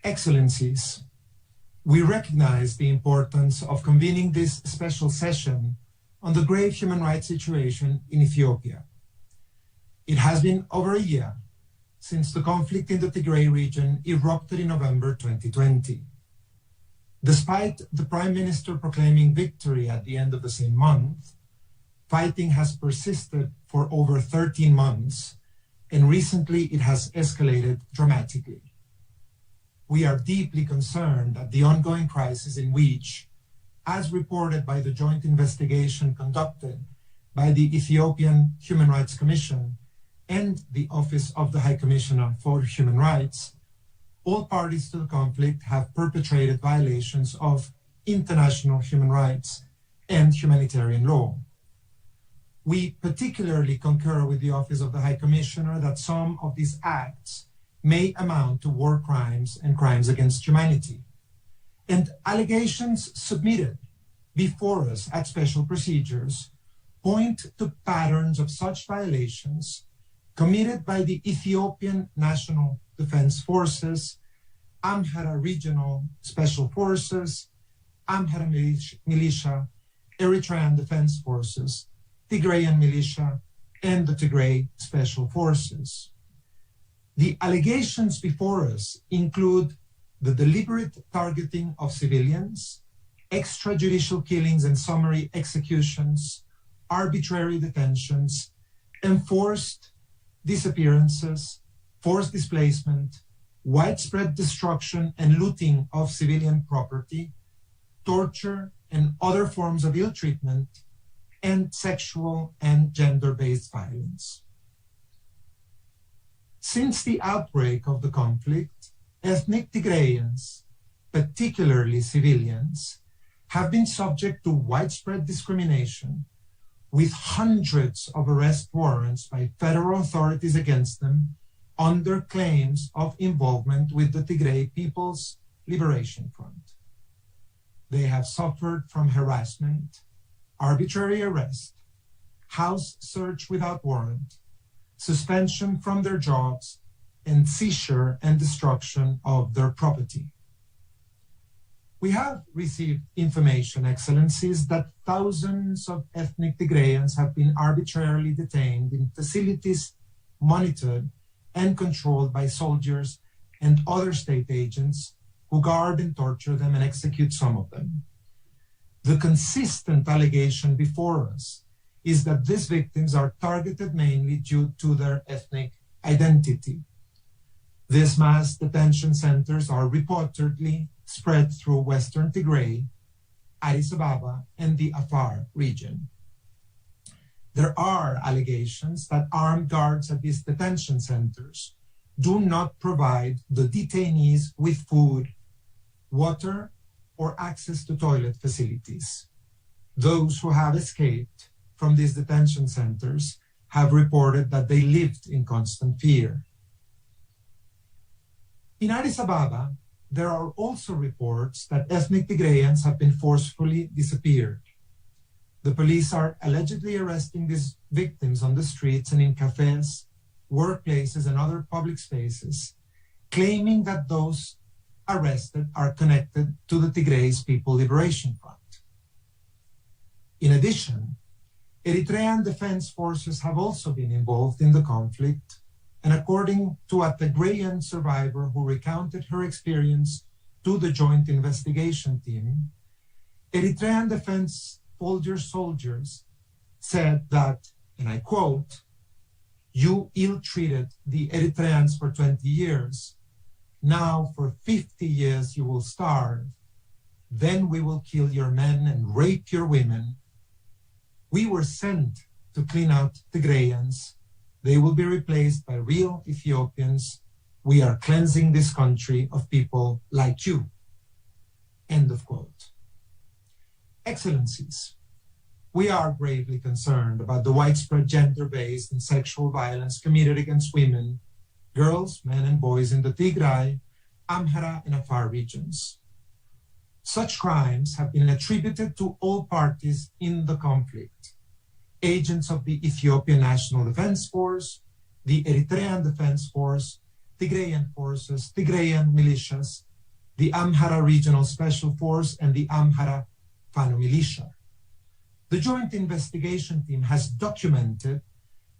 Excellencies, we recognize the importance of convening this special session on the grave human rights situation in Ethiopia. It has been over a year since the conflict in the Tigray region erupted in November 2020. Despite the Prime Minister proclaiming victory at the end of the same month, fighting has persisted for over 13 months, and recently it has escalated dramatically. We are deeply concerned at the ongoing crisis in which, as reported by the joint investigation conducted by the Ethiopian Human Rights Commission and the Office of the High Commissioner for Human Rights, all parties to the conflict have perpetrated violations of international human rights and humanitarian law. We particularly concur with the Office of the High Commissioner that some of these acts may amount to war crimes and crimes against humanity. And allegations submitted before us at special procedures point to patterns of such violations committed by the Ethiopian National Defense Forces, Amhara Regional Special Forces, Amhara Militia, Eritrean Defense Forces, Tigrayan Militia, and the Tigray Special Forces. The allegations before us include the deliberate targeting of civilians, extrajudicial killings and summary executions, arbitrary detentions, enforced disappearances, forced displacement, widespread destruction and looting of civilian property, torture and other forms of ill treatment, and sexual and gender-based violence. Since the outbreak of the conflict, ethnic Tigrayans, particularly civilians, have been subject to widespread discrimination, with hundreds of arrest warrants by federal authorities against them under claims of involvement with the Tigray People's Liberation Front. They have suffered from harassment, arbitrary arrest, house search without warrant, suspension from their jobs, and seizure and destruction of their property. We have received information, Excellencies, that thousands of ethnic Tigrayans have been arbitrarily detained in facilities monitored and controlled by soldiers and other state agents who guard and torture them and execute some of them. The consistent allegation before us is that these victims are targeted mainly due to their ethnic identity. These mass detention centers are reportedly spread through Western Tigray, Addis Ababa, and the Afar region. There are allegations that armed guards at these detention centers do not provide the detainees with food, water, or access to toilet facilities. Those who have escaped from these detention centers have reported that they lived in constant fear. In Addis Ababa, there are also reports that ethnic Tigrayans have been forcefully disappeared. The police are allegedly arresting these victims on the streets and in cafes, workplaces, and other public spaces, claiming that those arrested are connected to the Tigray's People Liberation Front. In addition, Eritrean Defense Forces have also been involved in the conflict, and according to a Tigrayan survivor who recounted her experience to the joint investigation team, Eritrean Defense soldiers said that, and I quote, "You ill-treated the Eritreans for 20 years. Now for 50 years you will starve. Then we will kill your men and rape your women. We were sent to clean out Tigrayans. They will be replaced by real Ethiopians. We are cleansing this country of people like you." End of quote. Excellencies, we are gravely concerned about the widespread gender-based and sexual violence committed against women, girls, men, and boys in the Tigray, Amhara, and Afar regions. Such crimes have been attributed to all parties in the conflict: agents of the Ethiopian National Defense Force, the Eritrean Defense Force, Tigrayan forces, Tigrayan militias, the Amhara Regional Special Force, and the Amhara Fano Militia. The joint investigation team has documented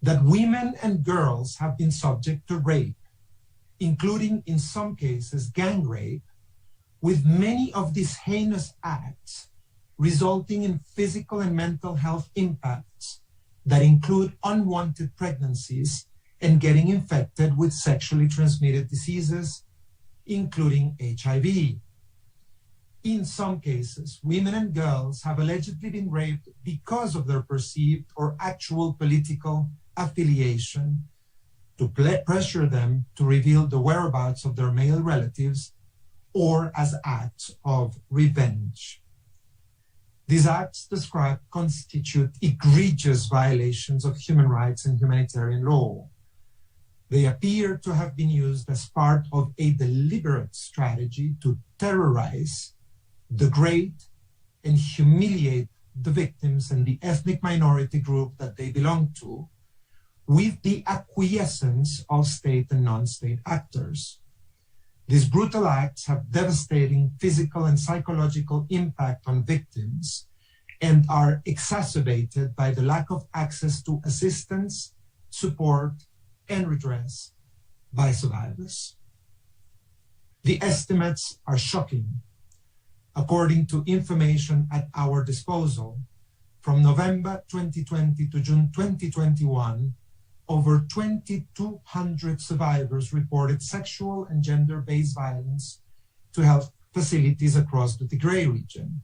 that women and girls have been subject to rape, including in some cases gang rape, with many of these heinous acts resulting in physical and mental health impacts that include unwanted pregnancies and getting infected with sexually transmitted diseases, including HIV. In some cases, women and girls have allegedly been raped because of their perceived or actual political affiliation, to pressure them to reveal the whereabouts of their male relatives, or as acts of revenge. These acts described constitute egregious violations of human rights and humanitarian law. They appear to have been used as part of a deliberate strategy to terrorize, degrade, and humiliate the victims and the ethnic minority group that they belong to, with the acquiescence of state and non-state actors. These brutal acts have devastating physical and psychological impact on victims and are exacerbated by the lack of access to assistance, support, and redress by survivors. The estimates are shocking. According to information at our disposal, from November 2020 to June 2021, over 2,200 survivors reported sexual and gender-based violence to health facilities across the Tigray region.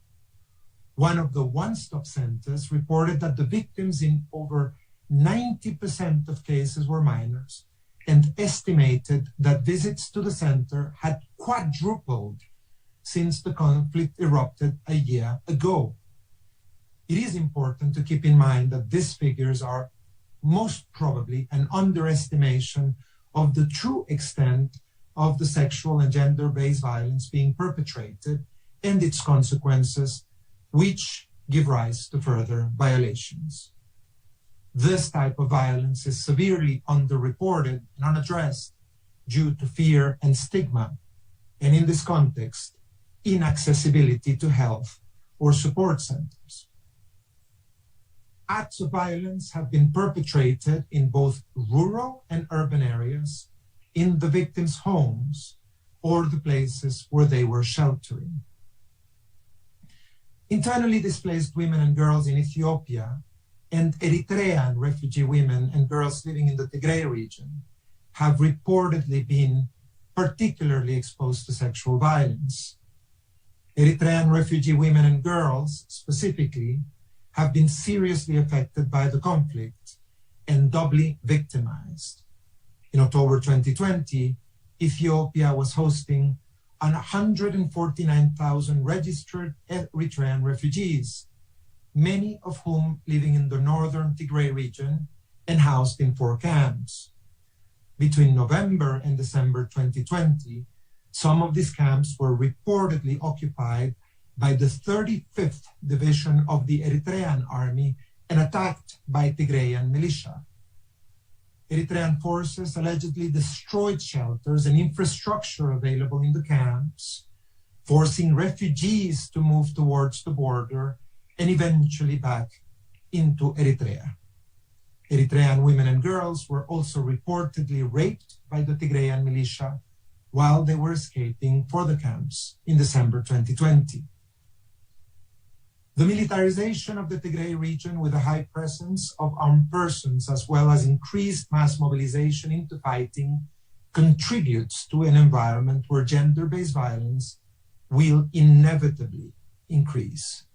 One of the one-stop centers reported that the victims in over 90% of cases were minors, and estimated that visits to the center had quadrupled since the conflict erupted a year ago. It is important to keep in mind that these figures are most probably an underestimation of the true extent of the sexual and gender-based violence being perpetrated and its consequences, which give rise to further violations. This type of violence is severely underreported and unaddressed due to fear and stigma, and in this context, inaccessibility to health or support centers. Acts of violence have been perpetrated in both rural and urban areas, in the victims' homes, or the places where they were sheltering. Internally displaced women and girls in Ethiopia and Eritrean refugee women and girls living in the Tigray region have reportedly been particularly exposed to sexual violence. Eritrean refugee women and girls specifically have been seriously affected by the conflict and doubly victimized. In October 2020, Ethiopia was hosting 149,000 registered Eritrean refugees, many of whom living in the northern Tigray region and housed in 4 camps. Between November and December 2020, some of these camps were reportedly occupied by the 35th Division of the Eritrean Army and attacked by Tigrayan militia. Eritrean forces allegedly destroyed shelters and infrastructure available in the camps, forcing refugees to move towards the border and eventually back into Eritrea. Eritrean women and girls were also reportedly raped by the Tigrayan militia while they were escaping for the camps in December 2020. The militarization of the Tigray region with a high presence of armed persons as well as increased mass mobilization into fighting contributes to an environment where gender-based violence will inevitably increase.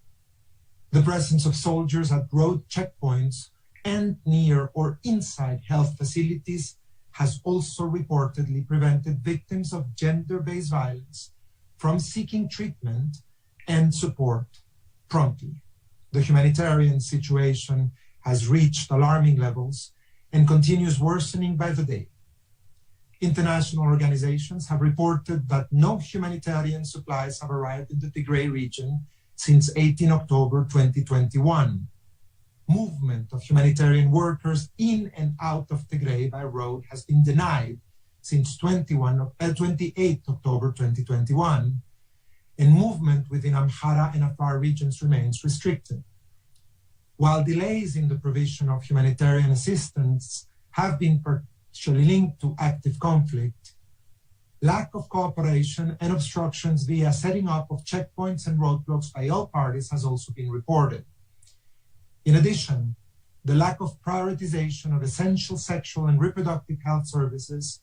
The presence of soldiers at road checkpoints and near or inside health facilities has also reportedly prevented victims of gender-based violence from seeking treatment and support promptly. The humanitarian situation has reached alarming levels and continues worsening by the day. International organizations have reported that no humanitarian supplies have arrived in the Tigray region since 18 October 2021. Movement of humanitarian workers in and out of Tigray by road has been denied since 28 October 2021, and movement within Amhara and Afar regions remains restricted. While delays in the provision of humanitarian assistance have been partially linked to active conflict, lack of cooperation and obstructions via setting up of checkpoints and roadblocks by all parties has also been reported. In addition, the lack of prioritization of essential sexual and reproductive health services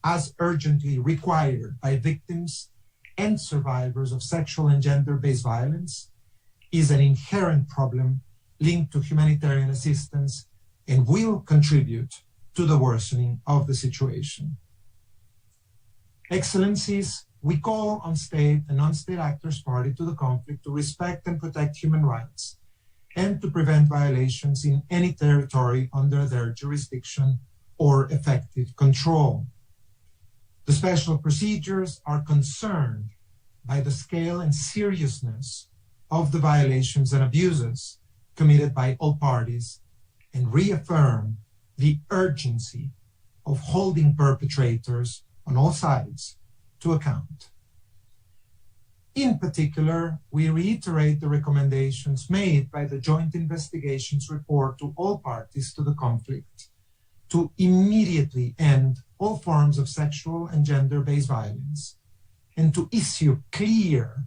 as urgently required by victims and survivors of sexual and gender-based violence is an inherent problem linked to humanitarian assistance and will contribute to the worsening of the situation. Excellencies, we call on state and non-state actors party to the conflict to respect and protect human rights and to prevent violations in any territory under their jurisdiction or effective control. The special procedures are concerned by the scale and seriousness of the violations and abuses committed by all parties and reaffirm the urgency of holding perpetrators on all sides to account. In particular, we reiterate the recommendations made by the Joint Investigations Report to all parties to the conflict to immediately end all forms of sexual and gender-based violence and to issue clear,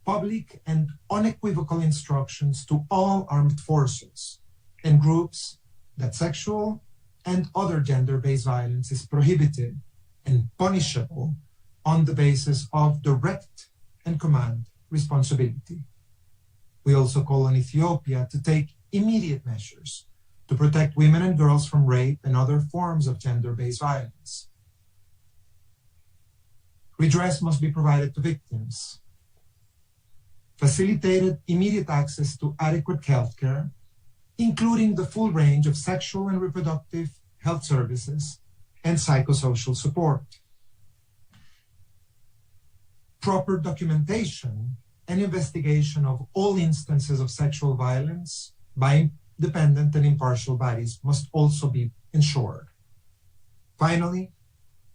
public and unequivocal instructions to all armed forces and groups that sexual and other gender-based violence is prohibited and punishable on the basis of direct and command responsibility. We also call on Ethiopia to take immediate measures to protect women and girls from rape and other forms of gender-based violence. Redress must be provided to victims. Facilitated immediate access to adequate health care, including the full range of sexual and reproductive health services and psychosocial support. Proper documentation and investigation of all instances of sexual violence by independent and impartial bodies must also be ensured. Finally,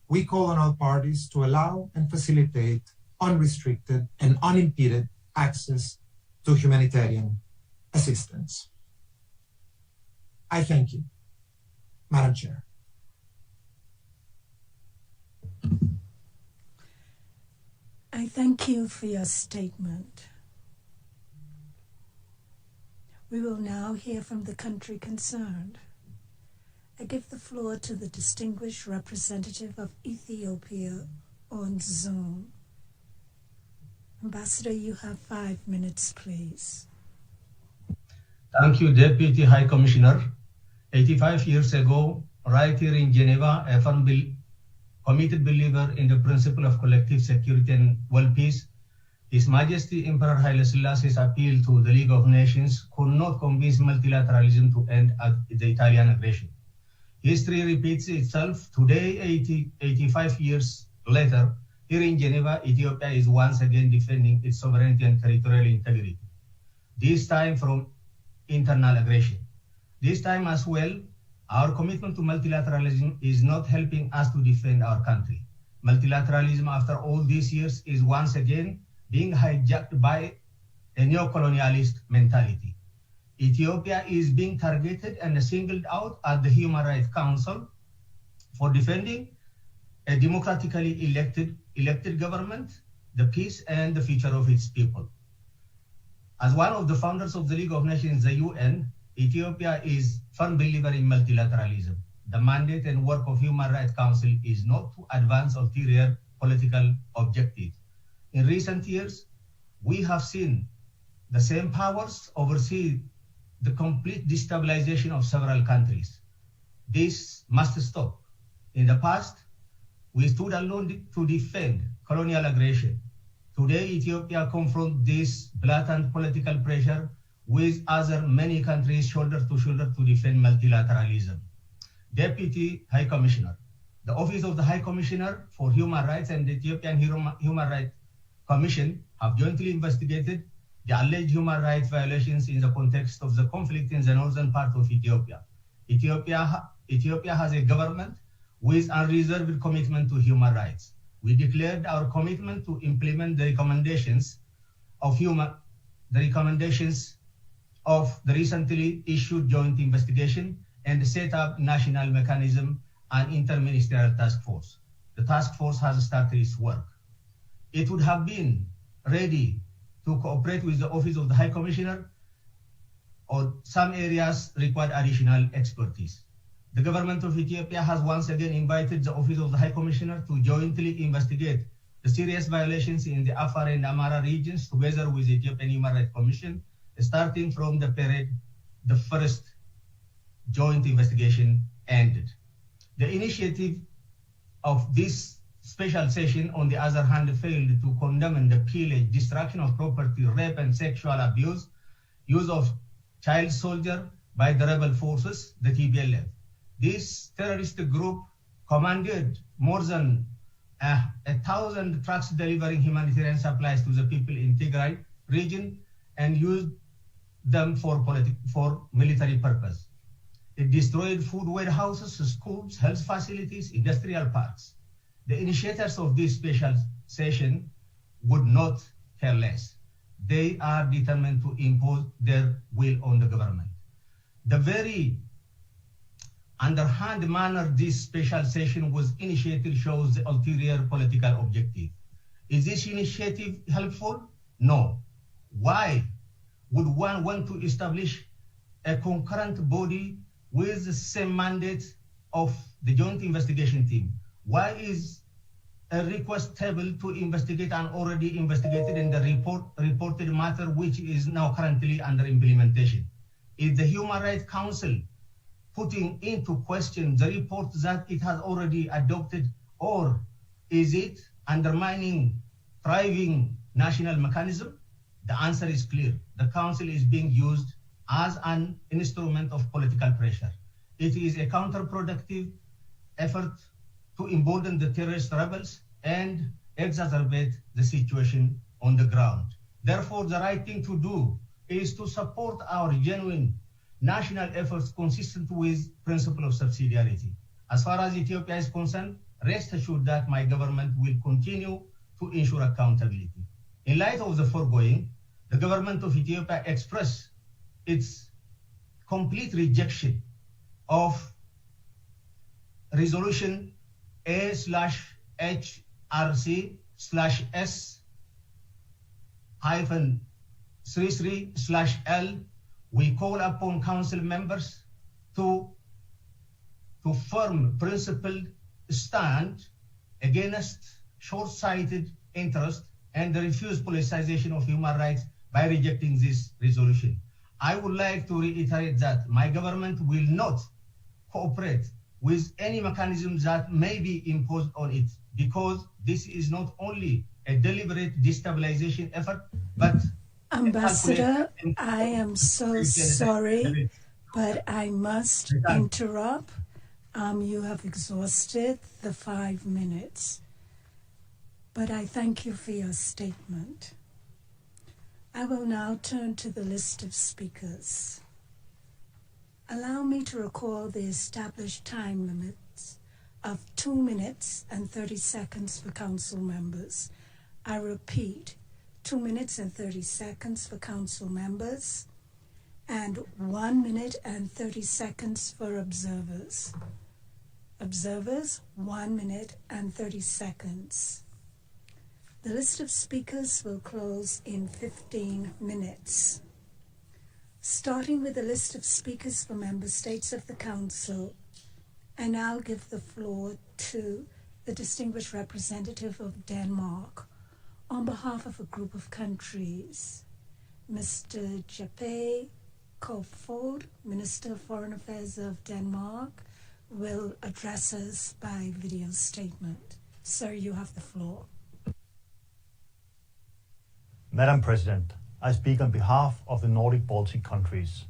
we call on all parties to allow and facilitate unrestricted and unimpeded access to humanitarian assistance. I thank you, Madam Chair. I thank you for your statement. We will now hear from the country concerned. I give the floor to the distinguished representative of Ethiopia on Zoom. Ambassador, you have 5 minutes, please. Thank you, Deputy High Commissioner. 85 years ago, right here in Geneva, a firm committed believer in the principle of collective security and world peace, His Majesty Emperor Haile Selassie's appeal to the League of Nations could not convince multilateralism to end the Italian aggression. History repeats itself. Today, 85 years later, here in Geneva, Ethiopia is once again defending its sovereignty and territorial integrity, this time from internal aggression. This time as well, our commitment to multilateralism is not helping us to defend our country. Multilateralism, after all these years, is once again being hijacked by a neo-colonialist mentality. Ethiopia is being targeted and singled out at the Human Rights Council for defending a democratically elected government, the peace and the future of its people. As one of the founders of the League of Nations, the UN, Ethiopia is a firm believer in multilateralism. The mandate and work of Human Rights Council is not to advance ulterior political objectives. In recent years, we have seen the same powers oversee the complete destabilization of several countries. This must stop. In the past, we stood alone to defend colonial aggression. Today, Ethiopia confronts this blatant political pressure with other many countries shoulder to shoulder to defend multilateralism. Deputy High Commissioner, the Office of the High Commissioner for Human Rights and the Ethiopian Human Rights Commission have jointly investigated the alleged human rights violations in the context of the conflict in the northern part of Ethiopia. Ethiopia has a government with unreserved commitment to human rights. we declared our commitment to implement the recommendations of the recently issued joint investigation and set up national mechanism and interministerial task force. The task force has started its work. It would have been ready to cooperate with the Office of the High Commissioner, or some areas required additional expertise. The government of Ethiopia has once again invited the Office of the High Commissioner to jointly investigate the serious violations in the Afar and Amara regions together with the Ethiopian Human Rights Commission, starting from the period the first joint investigation ended. The initiative of this special session, on the other hand, failed to condemn the pillage, destruction of property, rape and sexual abuse, use of child soldier by the rebel forces, the TPLF. This terrorist group commanded more than 1,000 trucks delivering humanitarian supplies to the people in Tigray region and used them for military purpose. It destroyed food warehouses, schools, health facilities, industrial parks. The initiators of this special session would not care less. They are determined to impose their will on the government. The very underhand manner this special session was initiated shows the ulterior political objective. Is this initiative helpful? No. Why would one want to establish a concurrent body with the same mandate of the joint investigation team? Why is a request table to investigate an already investigated and the reported matter which is now currently under implementation? Is the Human Rights Council putting into question the report that it has already adopted, or is it undermining thriving national mechanism? The answer is clear. The council is being used as an instrument of political pressure. It is a counterproductive effort to embolden the terrorist rebels and exacerbate the situation on the ground. Therefore, the right thing to do is to support our genuine national efforts consistent with principle of subsidiarity. As far as Ethiopia is concerned, rest assured that my government will continue to ensure accountability. In light of the foregoing, the government of Ethiopia expressed its complete rejection of resolution A/HRC/S-33/L. We call upon council members to firm principled stand against short-sighted interest and the refused politicization of human rights by rejecting this resolution. I would like to reiterate that my government will not cooperate with any mechanism that may be imposed on it, because this is not only a deliberate destabilization effort, but Ambassador, I am so sorry, but I must interrupt. You have exhausted the 5 minutes, but I thank you for your statement. I will now turn to the list of speakers. Allow me to recall the established time limits of 2 minutes and 30 seconds for council members. I repeat, 2 minutes and 30 seconds for council members, and 1 minute and 30 seconds for observers. Observers, 1 minute and 30 seconds. The list of speakers will close in 15 minutes. Starting with the list of speakers for member states of the Council, I now give the floor to the distinguished representative of Denmark on behalf of a group of countries. Mr. Jeppe Kofod, Minister of Foreign Affairs of Denmark, will address us by video statement. Sir, you have the floor. Madam President, I speak on behalf of the Nordic Baltic countries.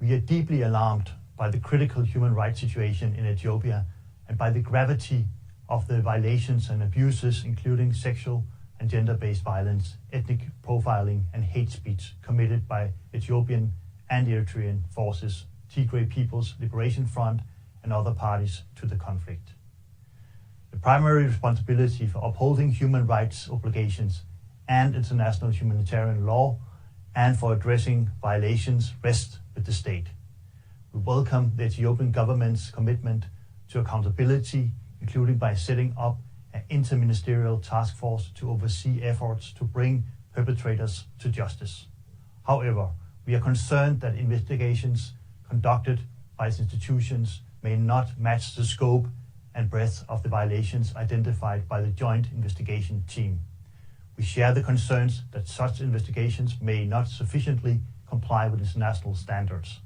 We are deeply alarmed by the critical human rights situation in Ethiopia and by the gravity of the violations and abuses, including sexual and gender-based violence, ethnic profiling, and hate speech committed by Ethiopian and Eritrean forces, Tigray People's Liberation Front, and other parties to the conflict. The primary responsibility for upholding human rights obligations and international humanitarian law and for addressing violations rests with the state. We welcome the Ethiopian government's commitment to accountability, including by setting up an interministerial task force to oversee efforts to bring perpetrators to justice. However, we are concerned that investigations conducted by its institutions may not match the scope and breadth of the violations identified by the Joint Investigation Team. We share the concerns that such investigations may not sufficiently comply with international standards.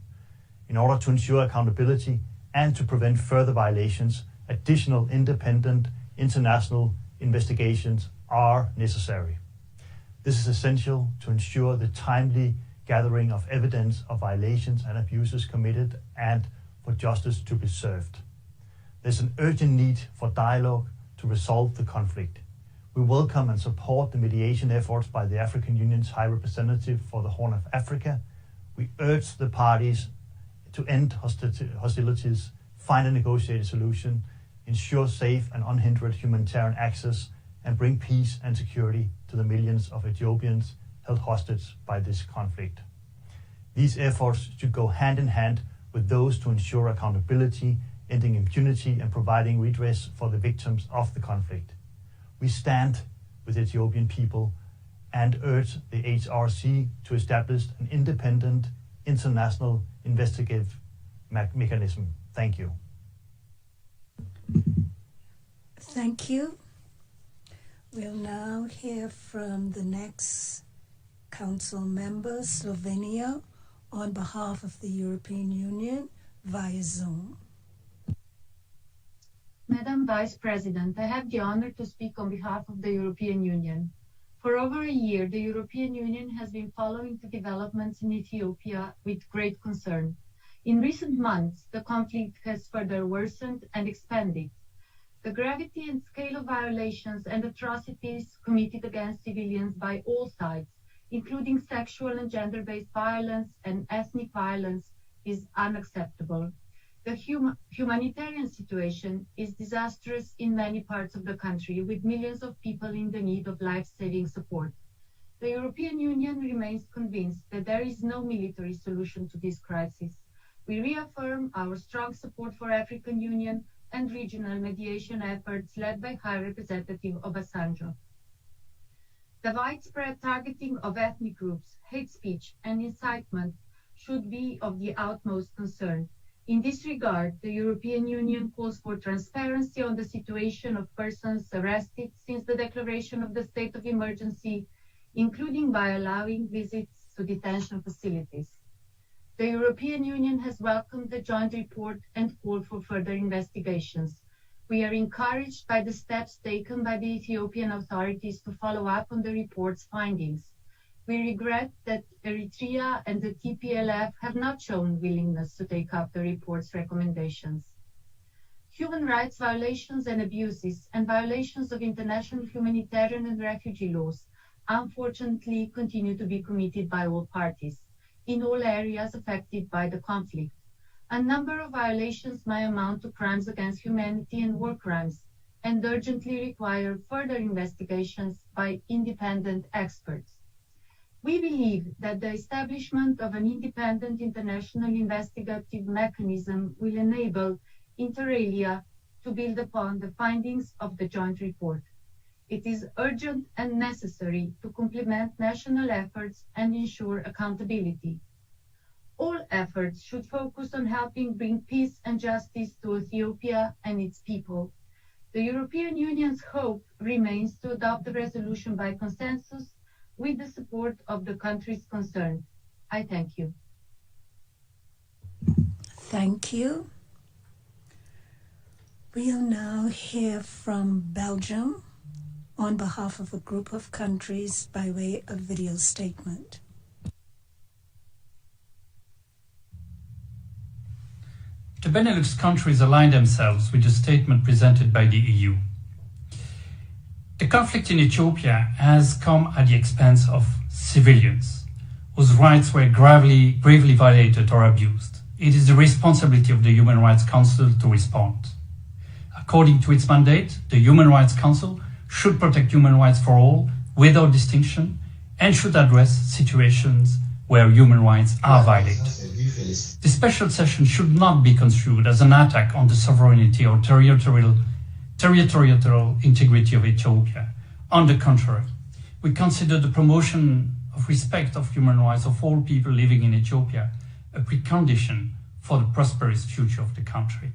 In order to ensure accountability and to prevent further violations, additional independent international investigations are necessary. This is essential to ensure the timely gathering of evidence of violations and abuses committed and for justice to be served. There's an urgent need for dialogue to resolve the conflict. We welcome and support the mediation efforts by the African Union's High Representative for the Horn of Africa. We urge the parties to end hostilities, find a negotiated solution, ensure safe and unhindered humanitarian access, and bring peace and security to the millions of Ethiopians held hostage by this conflict. These efforts should go hand in hand with those to ensure accountability, ending impunity, and providing redress for the victims of the conflict. We stand with the Ethiopian people and urge the HRC to establish an independent international investigative mechanism. Thank you. Thank you. We'll now hear from the next Council member, Slovenia, on behalf of the European Union via Zoom. Madam Vice President, I have the honor to speak on behalf of the European Union. For over a year, the European Union has been following the developments in Ethiopia with great concern. In recent months, the conflict has further worsened and expanded. The gravity and scale of violations and atrocities committed against civilians by all sides, including sexual and gender-based violence and ethnic violence, is unacceptable. The humanitarian situation is disastrous in many parts of the country, with millions of people in the need of life-saving support. The European Union remains convinced that there is no military solution to this crisis. We reaffirm our strong support for African Union and regional mediation efforts led by High Representative Obasanjo. The widespread targeting of ethnic groups, hate speech, and incitement should be of the utmost concern. In this regard, the European Union calls for transparency on the situation of persons arrested since the declaration of the state of emergency, including by allowing visits to detention facilities. The European Union has welcomed the joint report and called for further investigations. We are encouraged by the steps taken by the Ethiopian authorities to follow up on the report's findings. We regret that Eritrea and the TPLF have not shown willingness to take up the report's recommendations. Human rights violations and abuses and violations of international humanitarian and refugee laws unfortunately continue to be committed by all parties in all areas affected by the conflict. A number of violations may amount to crimes against humanity and war crimes and urgently require further investigations by independent experts. We believe that the establishment of an independent international investigative mechanism will enable, inter alia, to build upon the findings of the joint report. It is urgent and necessary to complement national efforts and ensure accountability. All efforts should focus on helping bring peace and justice to Ethiopia and its people. The European Union's hope remains to adopt the resolution by consensus with the support of the countries concerned. I thank you. Thank you. We'll now hear from Belgium on behalf of a group of countries by way of video statement. The Benelux countries align themselves with the statement presented by the EU. The conflict in Ethiopia has come at the expense of civilians, whose rights were gravely violated or abused. It is the responsibility of the Human Rights Council to respond. According to its mandate, the Human Rights Council should protect human rights for all without distinction and should address situations where human rights are violated. The special session should not be construed as an attack on the sovereignty or territorial integrity of Ethiopia. On the contrary, we consider the promotion of respect of human rights of all people living in Ethiopia a precondition for the prosperous future of the country.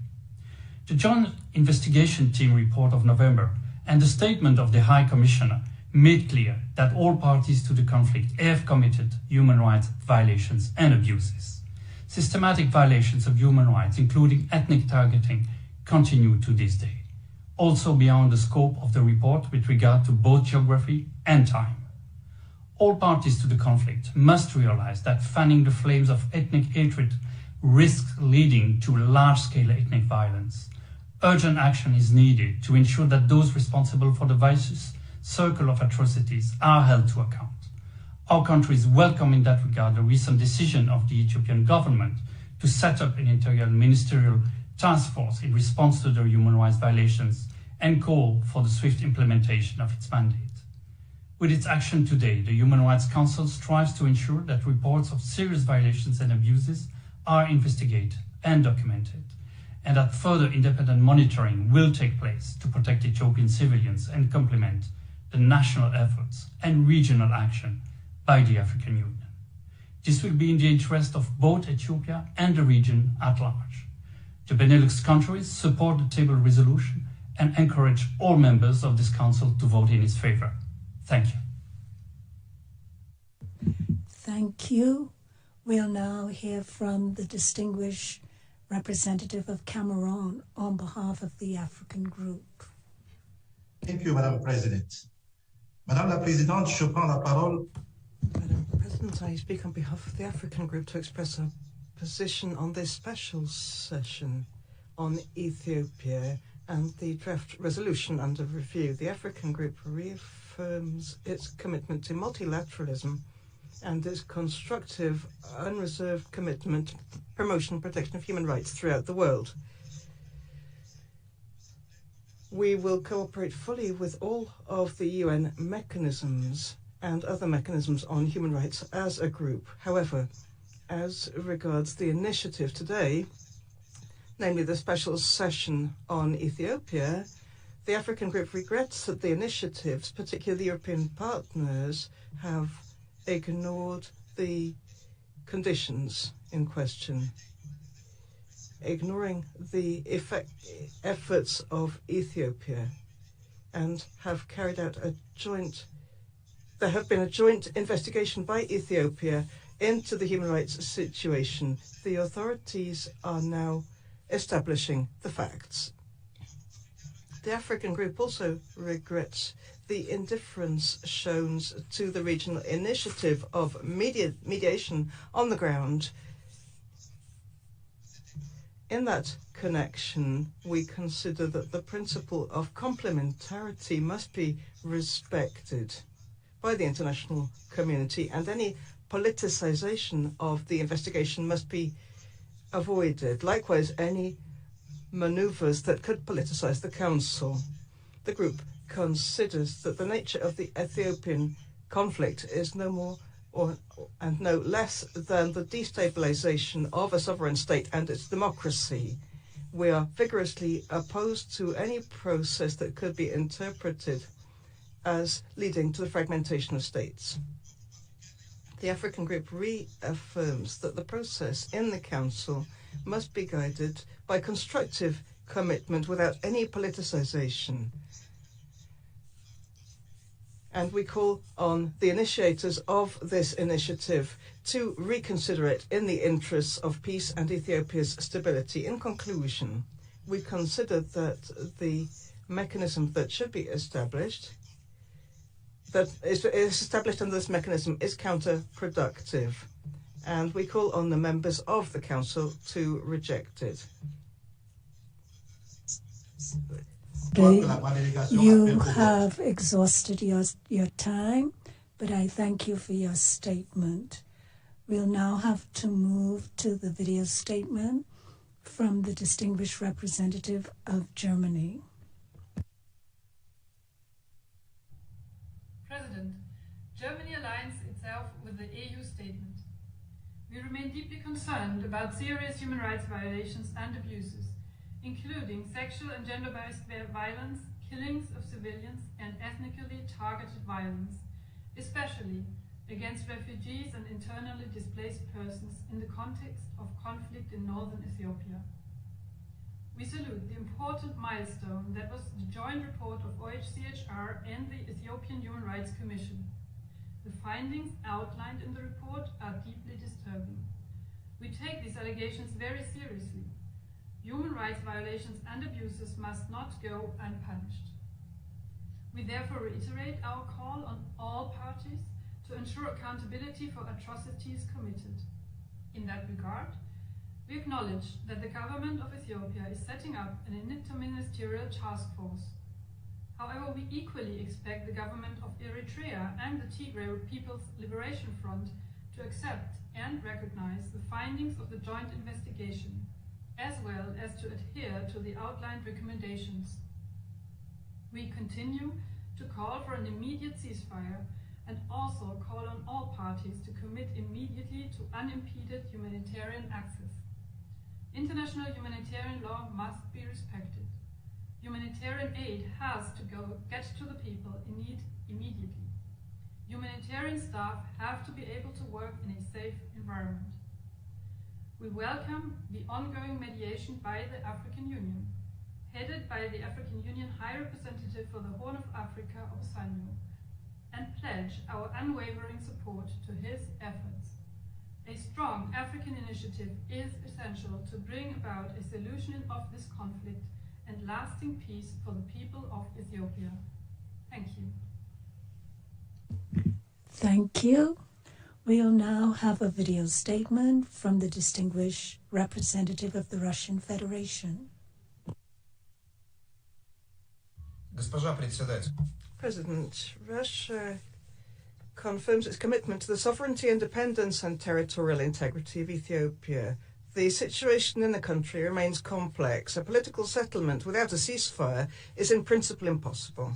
The Joint Investigation Team report of November and the statement of the High Commissioner made clear that all parties to the conflict have committed human rights violations and abuses. Systematic violations of human rights, including ethnic targeting, continue to this day, also beyond the scope of the report with regard to both geography and time. All parties to the conflict must realize that fanning the flames of ethnic hatred risks leading to large-scale ethnic violence. Urgent action is needed to ensure that those responsible for the vicious circle of atrocities are held to account. Our country is welcome in that regard the recent decision of the Ethiopian government to set up an interministerial task force in response to the human rights violations and call for the swift implementation of its mandate. With its action today, the Human Rights Council strives to ensure that reports of serious violations and abuses are investigated and documented, and that further independent monitoring will take place to protect Ethiopian civilians and complement the national efforts and regional action by the African Union. This will be in the interest of both Ethiopia and the region at large. The Benelux countries support the table resolution and encourage all members of this council to vote in its favor. Thank you. Thank you. We'll now hear from the distinguished representative of Cameroon on behalf of the African Group. Thank you, Madame President. Madame la Présidente, je prends la parole. Madam President, I speak on behalf of the African Group to express our position on this special session on Ethiopia and the draft resolution under review. The African Group reaffirms its commitment to multilateralism and its constructive, unreserved commitment to promotion and protection of human rights throughout the world. We will cooperate fully with all of the UN mechanisms and other mechanisms on human rights as a group. However, as regards the initiative today, namely the special session on Ethiopia, the African Group regrets that the initiatives, particularly the European partners, have ignored the conditions in question, ignoring the efforts of Ethiopia, and have carried out there have been a joint investigation by Ethiopia into the human rights situation. The authorities are now establishing the facts. The African Group also regrets the indifference shown to the regional initiative of mediation on the ground. In that connection, we consider that the principle of complementarity must be respected by the international community, and any politicization of the investigation must be avoided. Likewise, any maneuvers that could politicize the Council. The group considers that the nature of the Ethiopian conflict is no more and no less than the destabilization of a sovereign state and its democracy. We are vigorously opposed to any process that could be interpreted as leading to the fragmentation of states. The African Group reaffirms that the process in the Council must be guided by constructive commitment without any politicization. And we call on the initiators of this initiative to reconsider it in the interests of peace and Ethiopia's stability. In conclusion, we consider that the mechanism that should be established, that is established under this mechanism, is counterproductive, and we call on the members of the Council to reject it. You have exhausted your time, but I thank you for your statement. We'll now have to move to the video statement from the distinguished representative of Germany. President, Germany aligns itself with the EU statement. We remain deeply concerned about serious human rights violations and abuses, including sexual and gender-based violence, killings of civilians, and ethnically targeted violence, especially against refugees and internally displaced persons in the context of conflict in northern Ethiopia. We salute the important milestone that was the joint report of OHCHR and the Ethiopian Human Rights Commission. The findings outlined in the report are deeply disturbing. We take these allegations very seriously. Human rights violations and abuses must not go unpunished. We therefore reiterate our call on all parties to ensure accountability for atrocities committed. In that regard, we acknowledge that the government of Ethiopia is setting up an interministerial task force. However, we equally expect the government of Eritrea and the Tigray People's Liberation Front to accept and recognize the findings of the joint investigation, as well as to adhere to the outlined recommendations. We continue to call for an immediate ceasefire and also call on all parties to commit immediately to unimpeded humanitarian access. International humanitarian law must be respected. Humanitarian aid has to get to the people in need immediately. Humanitarian staff have to be able to work in a safe environment. We welcome the ongoing mediation by the African Union, headed by the African Union High Representative for the Horn of Africa, Obasanjo, and pledge our unwavering support to his efforts. A strong African initiative is essential to bring about a solution of this conflict and lasting peace for the people of Ethiopia. Thank you. Thank you. We'll now have a video statement from the distinguished representative of the Russian Federation. President, Russia confirms its commitment to the sovereignty, independence, and territorial integrity of Ethiopia. The situation in the country remains complex. A political settlement without a ceasefire is in principle impossible.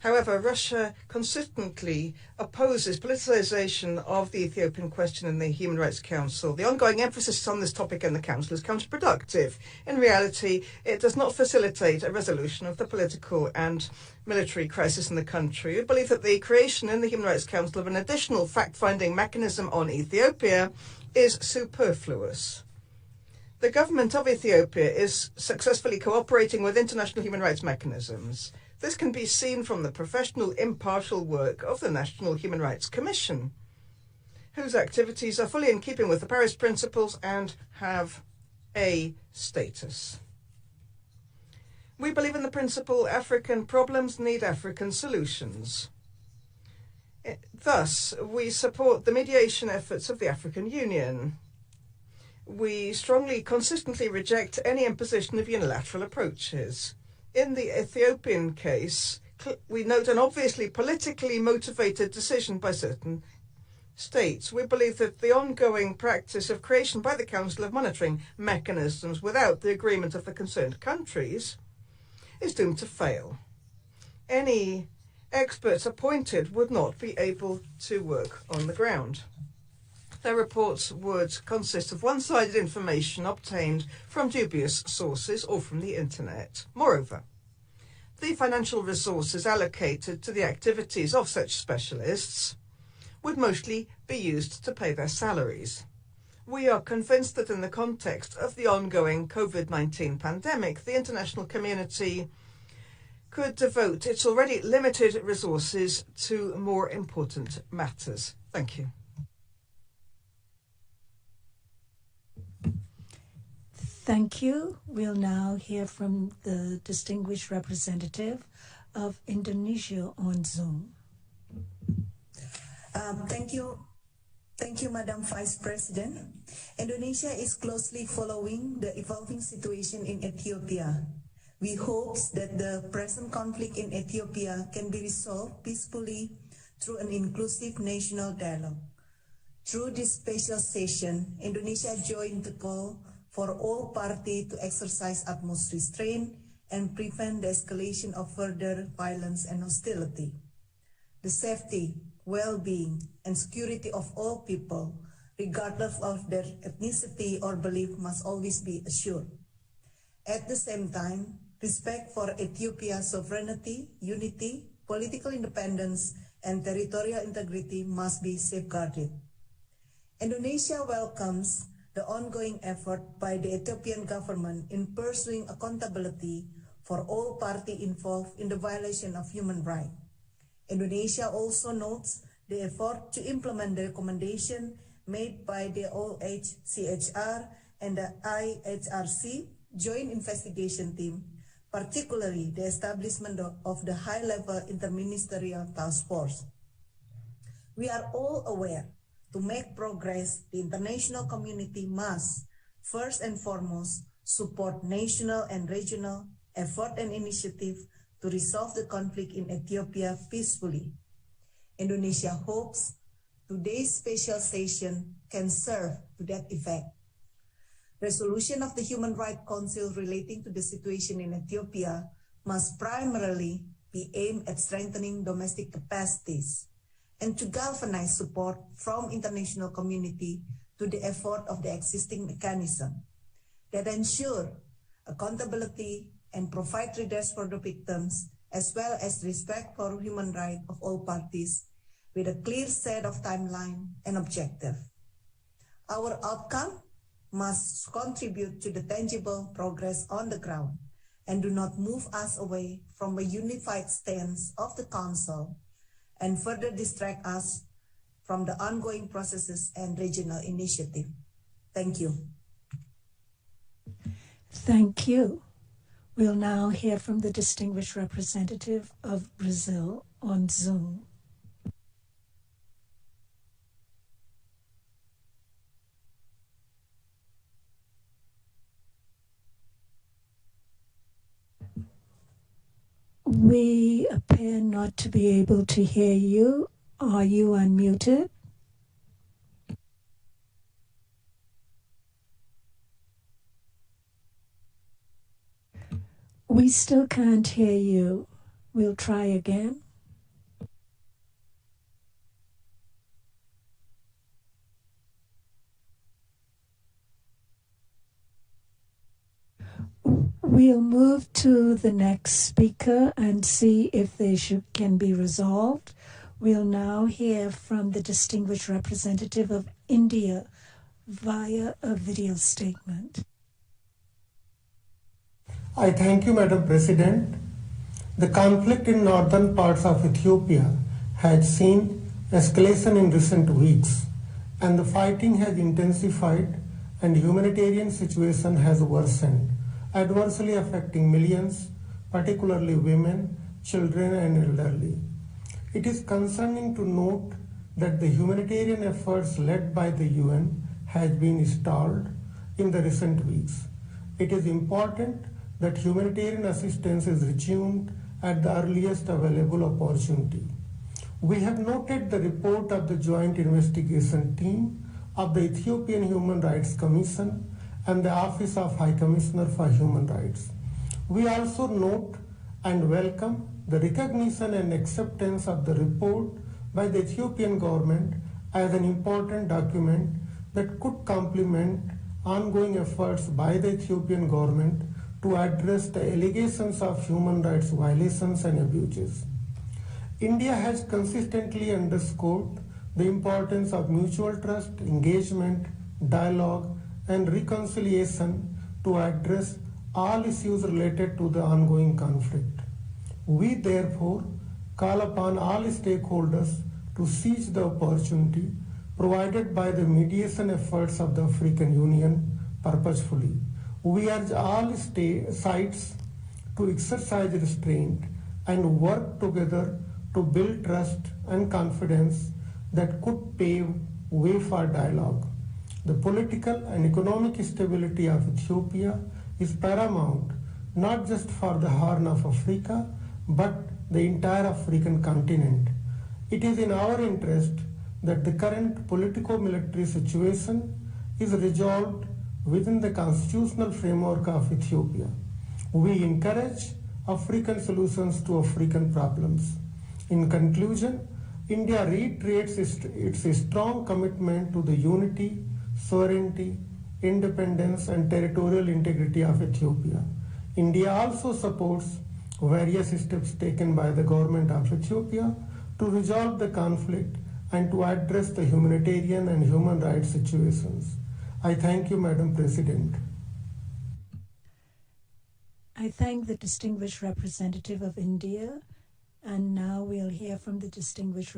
However, Russia consistently opposes politicization of the Ethiopian question in the Human Rights Council. The ongoing emphasis on this topic in the Council is counterproductive. In reality, it does not facilitate a resolution of the political and military crisis in the country. We believe that the creation in the Human Rights Council of an additional fact-finding mechanism on Ethiopia is superfluous. The government of Ethiopia is successfully cooperating with international human rights mechanisms. This can be seen from the professional, impartial work of the National Human Rights Commission, whose activities are fully in keeping with the Paris Principles and have A status. We believe in the principle African problems need African solutions. Thus, we support the mediation efforts of the African Union. We strongly, consistently reject any imposition of unilateral approaches. In the Ethiopian case, we note an obviously politically motivated decision by certain states. We believe that the ongoing practice of creation by the Council of monitoring mechanisms without the agreement of the concerned countries is doomed to fail. Any experts appointed would not be able to work on the ground. Their reports would consist of one-sided information obtained from dubious sources or from the internet. Moreover, the financial resources allocated to the activities of such specialists would mostly be used to pay their salaries. We are convinced that in the context of the ongoing COVID-19 pandemic, the international community could devote its already limited resources to more important matters. Thank you. Thank you. We'll now hear from the distinguished representative of Indonesia on Zoom. Thank you, Madam Vice President. Indonesia is closely following the evolving situation in Ethiopia. We hope that the present conflict in Ethiopia can be resolved peacefully through an inclusive national dialogue. Through this special session, Indonesia joined the call for all parties to exercise utmost restraint and prevent the escalation of further violence and hostility. The safety, well-being, and security of all people, regardless of their ethnicity or belief, must always be assured. At the same time, respect for Ethiopia's sovereignty, unity, political independence, and territorial integrity must be safeguarded. Indonesia welcomes the ongoing effort by the Ethiopian government in pursuing accountability for all parties involved in the violation of human rights. Indonesia also notes the effort to implement the recommendation made by the OHCHR and the IHRC Joint Investigation Team, particularly the establishment of the high-level interministerial task force. We are all aware to make progress, the international community must, first and foremost, support national and regional effort and initiative to resolve the conflict in Ethiopia peacefully. Indonesia hopes today's special session can serve to that effect. Resolution of the Human Rights Council relating to the situation in Ethiopia must primarily be aimed at strengthening domestic capacities and to galvanize support from international community to the effort of the existing mechanism that ensure accountability and provide redress for the victims, as well as respect for human rights of all parties with a clear set of timeline and objective. Our outcome must contribute to the tangible progress on the ground and do not move us away from a unified stance of the Council and further distract us from the ongoing processes and regional initiative. Thank you. Thank you. We'll now hear from the distinguished representative of Brazil on Zoom. We appear not to be able to hear you. Are you unmuted? We still can't hear you. We'll try again. We'll move to the next speaker and see if they can be resolved. We'll now hear from the distinguished representative of India via a video statement. I thank you, Madam President. The conflict in northern parts of Ethiopia has seen escalation in recent weeks, and the fighting has intensified and humanitarian situation has worsened, adversely affecting millions, particularly women, children, and elderly. It is concerning to note that the humanitarian efforts led by the UN has been stalled in the recent weeks. It is important that humanitarian assistance is resumed at the earliest available opportunity. We have noted the report of the Joint Investigation Team of the Ethiopian Human Rights Commission and the Office of High Commissioner for Human Rights. We also note and welcome the recognition and acceptance of the report by the Ethiopian government as an important document that could complement ongoing efforts by the Ethiopian government to address the allegations of human rights violations and abuses. India has consistently underscored the importance of mutual trust, engagement, dialogue, and reconciliation to address all issues related to the ongoing conflict. We therefore call upon all stakeholders to seize the opportunity provided by the mediation efforts of the African Union purposefully. We urge all sides to exercise restraint and work together to build trust and confidence that could pave way for dialogue. The political and economic stability of Ethiopia is paramount, not just for the Horn of Africa, but the entire African continent. It is in our interest that the current politico-military situation is resolved within the constitutional framework of Ethiopia. We encourage African solutions to African problems. In conclusion, India reiterates its strong commitment to the unity, sovereignty, independence, and territorial integrity of Ethiopia. India also supports various steps taken by the government of Ethiopia to resolve the conflict and to address the humanitarian and human rights situations. I thank you, Madam President. I thank the distinguished representative of India, and now we'll hear from the distinguished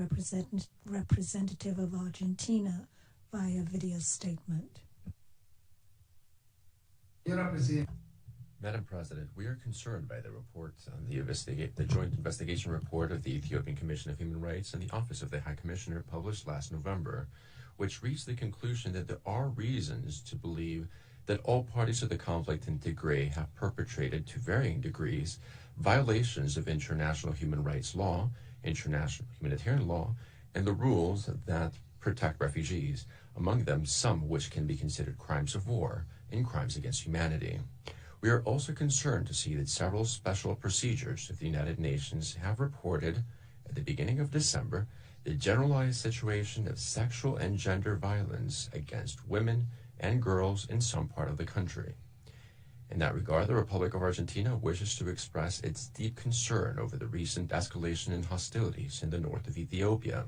representative of Argentina via video statement. Madam President, we are concerned by the report on the joint investigation report of the Ethiopian Commission of Human Rights and the Office of the High Commissioner published last November, which reached the conclusion that there are reasons to believe that all parties of the conflict in Tigray have perpetrated, to varying degrees, violations of international human rights law, international humanitarian law, and the rules that protect refugees, among them some which can be considered crimes of war and crimes against humanity. We are also concerned to see that several special procedures of the United Nations have reported at the beginning of December the generalized situation of sexual and gender violence against women and girls in some part of the country. In that regard, the Republic of Argentina wishes to express its deep concern over the recent escalation in hostilities in the north of Ethiopia,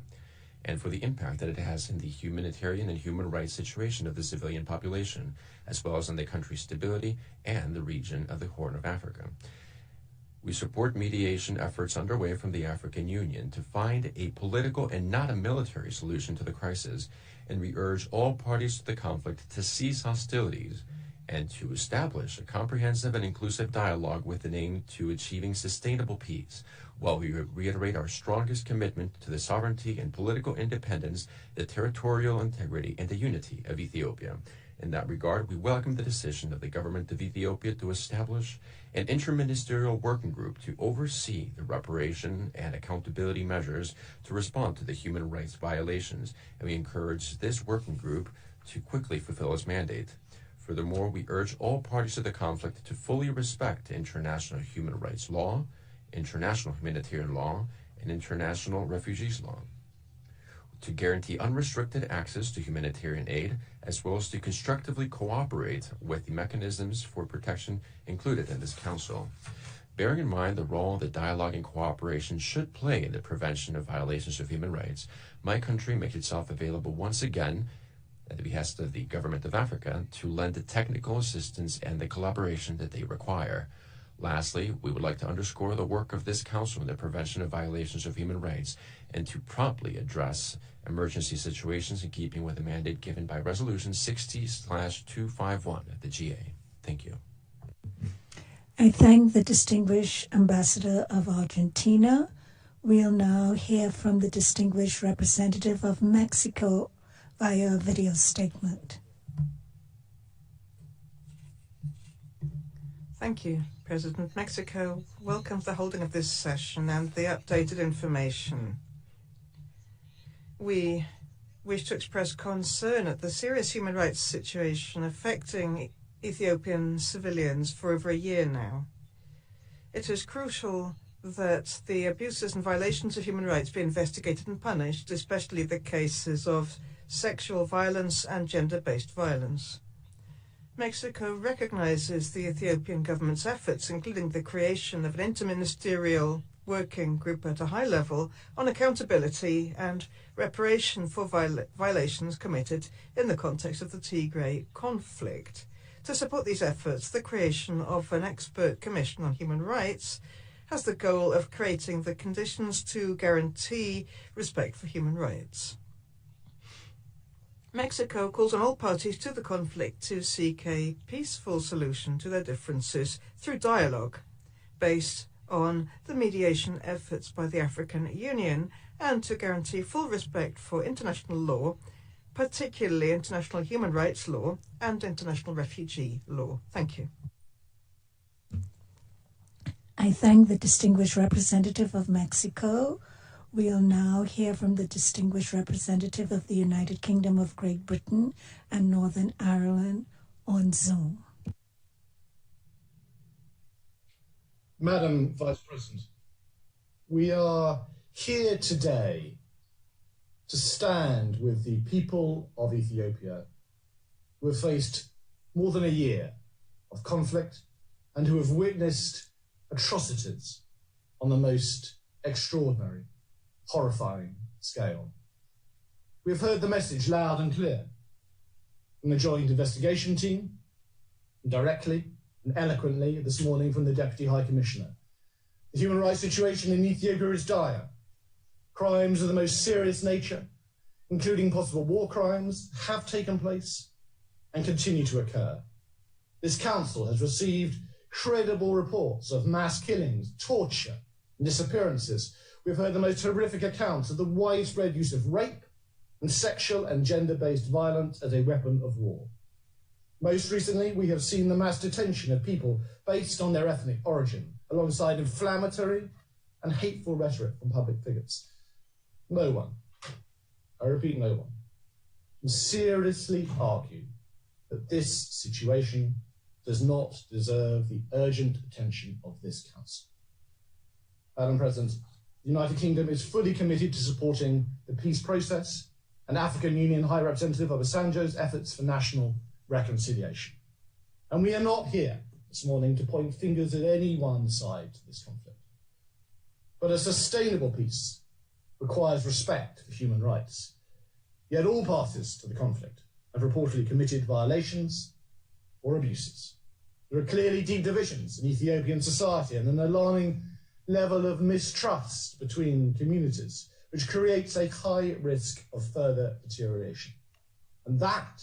and for the impact that it has in the humanitarian and human rights situation of the civilian population, as well as on the country's stability and the region of the Horn of Africa. We support mediation efforts underway from the African Union to find a political and not a military solution to the crisis, and we urge all parties to the conflict to cease hostilities and to establish a comprehensive and inclusive dialogue with an aim to achieving sustainable peace, while we reiterate our strongest commitment to the sovereignty and political independence, the territorial integrity, and the unity of Ethiopia. In that regard, we welcome the decision of the government of Ethiopia to establish an interministerial working group to oversee the reparation and accountability measures to respond to the human rights violations, and we encourage this working group to quickly fulfill its mandate. Furthermore, we urge all parties to the conflict to fully respect international human rights law, international humanitarian law, and international refugees law, to guarantee unrestricted access to humanitarian aid, as well as to constructively cooperate with the mechanisms for protection included in this Council. Bearing in mind the role that dialogue and cooperation should play in the prevention of violations of human rights, my country makes itself available once again at the behest of the Government of Africa to lend the technical assistance and the collaboration that they require. Lastly, we would like to underscore the work of this Council in the prevention of violations of human rights and to promptly address emergency situations in keeping with the mandate given by Resolution 60/251 of the GA. Thank you. I thank the distinguished Ambassador of Argentina. We'll now hear from the distinguished representative of Mexico via a video statement. Thank you, President. Mexico welcomes the holding of this session and the updated information. We wish to express concern at the serious human rights situation affecting Ethiopian civilians for over a year now. It is crucial that the abuses and violations of human rights be investigated and punished, especially the cases of sexual violence and gender-based violence. Mexico recognizes the Ethiopian government's efforts, including the creation of an interministerial working group at a high level on accountability and reparation for violations committed in the context of the Tigray conflict. To support these efforts, the creation of an expert commission on human rights has the goal of creating the conditions to guarantee respect for human rights. Mexico calls on all parties to the conflict to seek a peaceful solution to their differences through dialogue, based on the mediation efforts by the African Union, and to guarantee full respect for international law, particularly international human rights law and international refugee law. Thank you. I thank the distinguished representative of Mexico. We'll now hear from the distinguished representative of the United Kingdom of Great Britain and Northern Ireland on Zoom. Madam Vice President, we are here today to stand with the people of Ethiopia who have faced more than a year of conflict and who have witnessed atrocities on the most extraordinary, horrifying scale. We have heard the message loud and clear from the Joint Investigation Team, directly and eloquently this morning from the Deputy High Commissioner. The human rights situation in Ethiopia is dire. Crimes of the most serious nature, including possible war crimes, have taken place and continue to occur. This council has received credible reports of mass killings, torture, and disappearances. We've heard the most horrific accounts of the widespread use of rape and sexual and gender-based violence as a weapon of war. Most recently, we have seen the mass detention of people based on their ethnic origin, alongside inflammatory and hateful rhetoric from public figures. No one, I repeat, no one, can seriously argue that this situation does not deserve the urgent attention of this Council. Madam President, the United Kingdom is fully committed to supporting the peace process and African Union High Representative Obasanjo's efforts for national reconciliation. And we are not here this morning to point fingers at any one side to this conflict. But a sustainable peace requires respect for human rights. Yet all parties to the conflict have reportedly committed violations or abuses. There are clearly deep divisions in Ethiopian society and an alarming level of mistrust between communities, which creates a high risk of further deterioration. And that,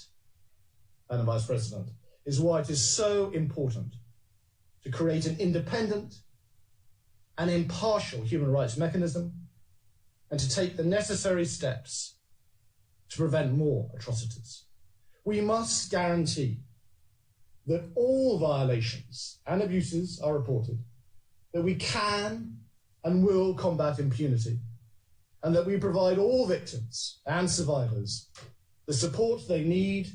Madam Vice President, is why it is so important to create an independent and impartial human rights mechanism and to take the necessary steps to prevent more atrocities. We must guarantee that all violations and abuses are reported, that we can and will combat impunity, and that we provide all victims and survivors the support they need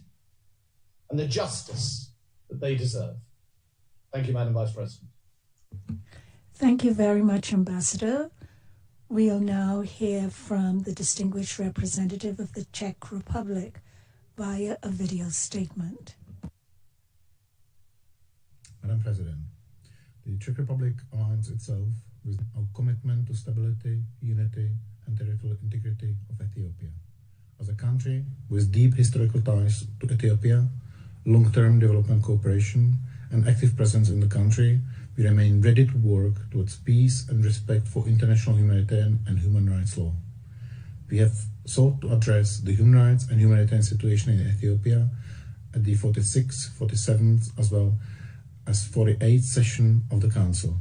and the justice that they deserve. Thank you, Madam Vice President. Thank you very much, Ambassador. We'll now hear from the distinguished representative of the Czech Republic via a video statement. Madam President, the Czech Republic aligns itself with our commitment to stability, unity, and territorial integrity of Ethiopia. As a country with deep historical ties to Ethiopia, long-term development cooperation, and active presence in the country, we remain ready to work towards peace and respect for international humanitarian and human rights law. We have sought to address the human rights and humanitarian situation in Ethiopia at the 46th, 47th, as well as 48th session of the Council.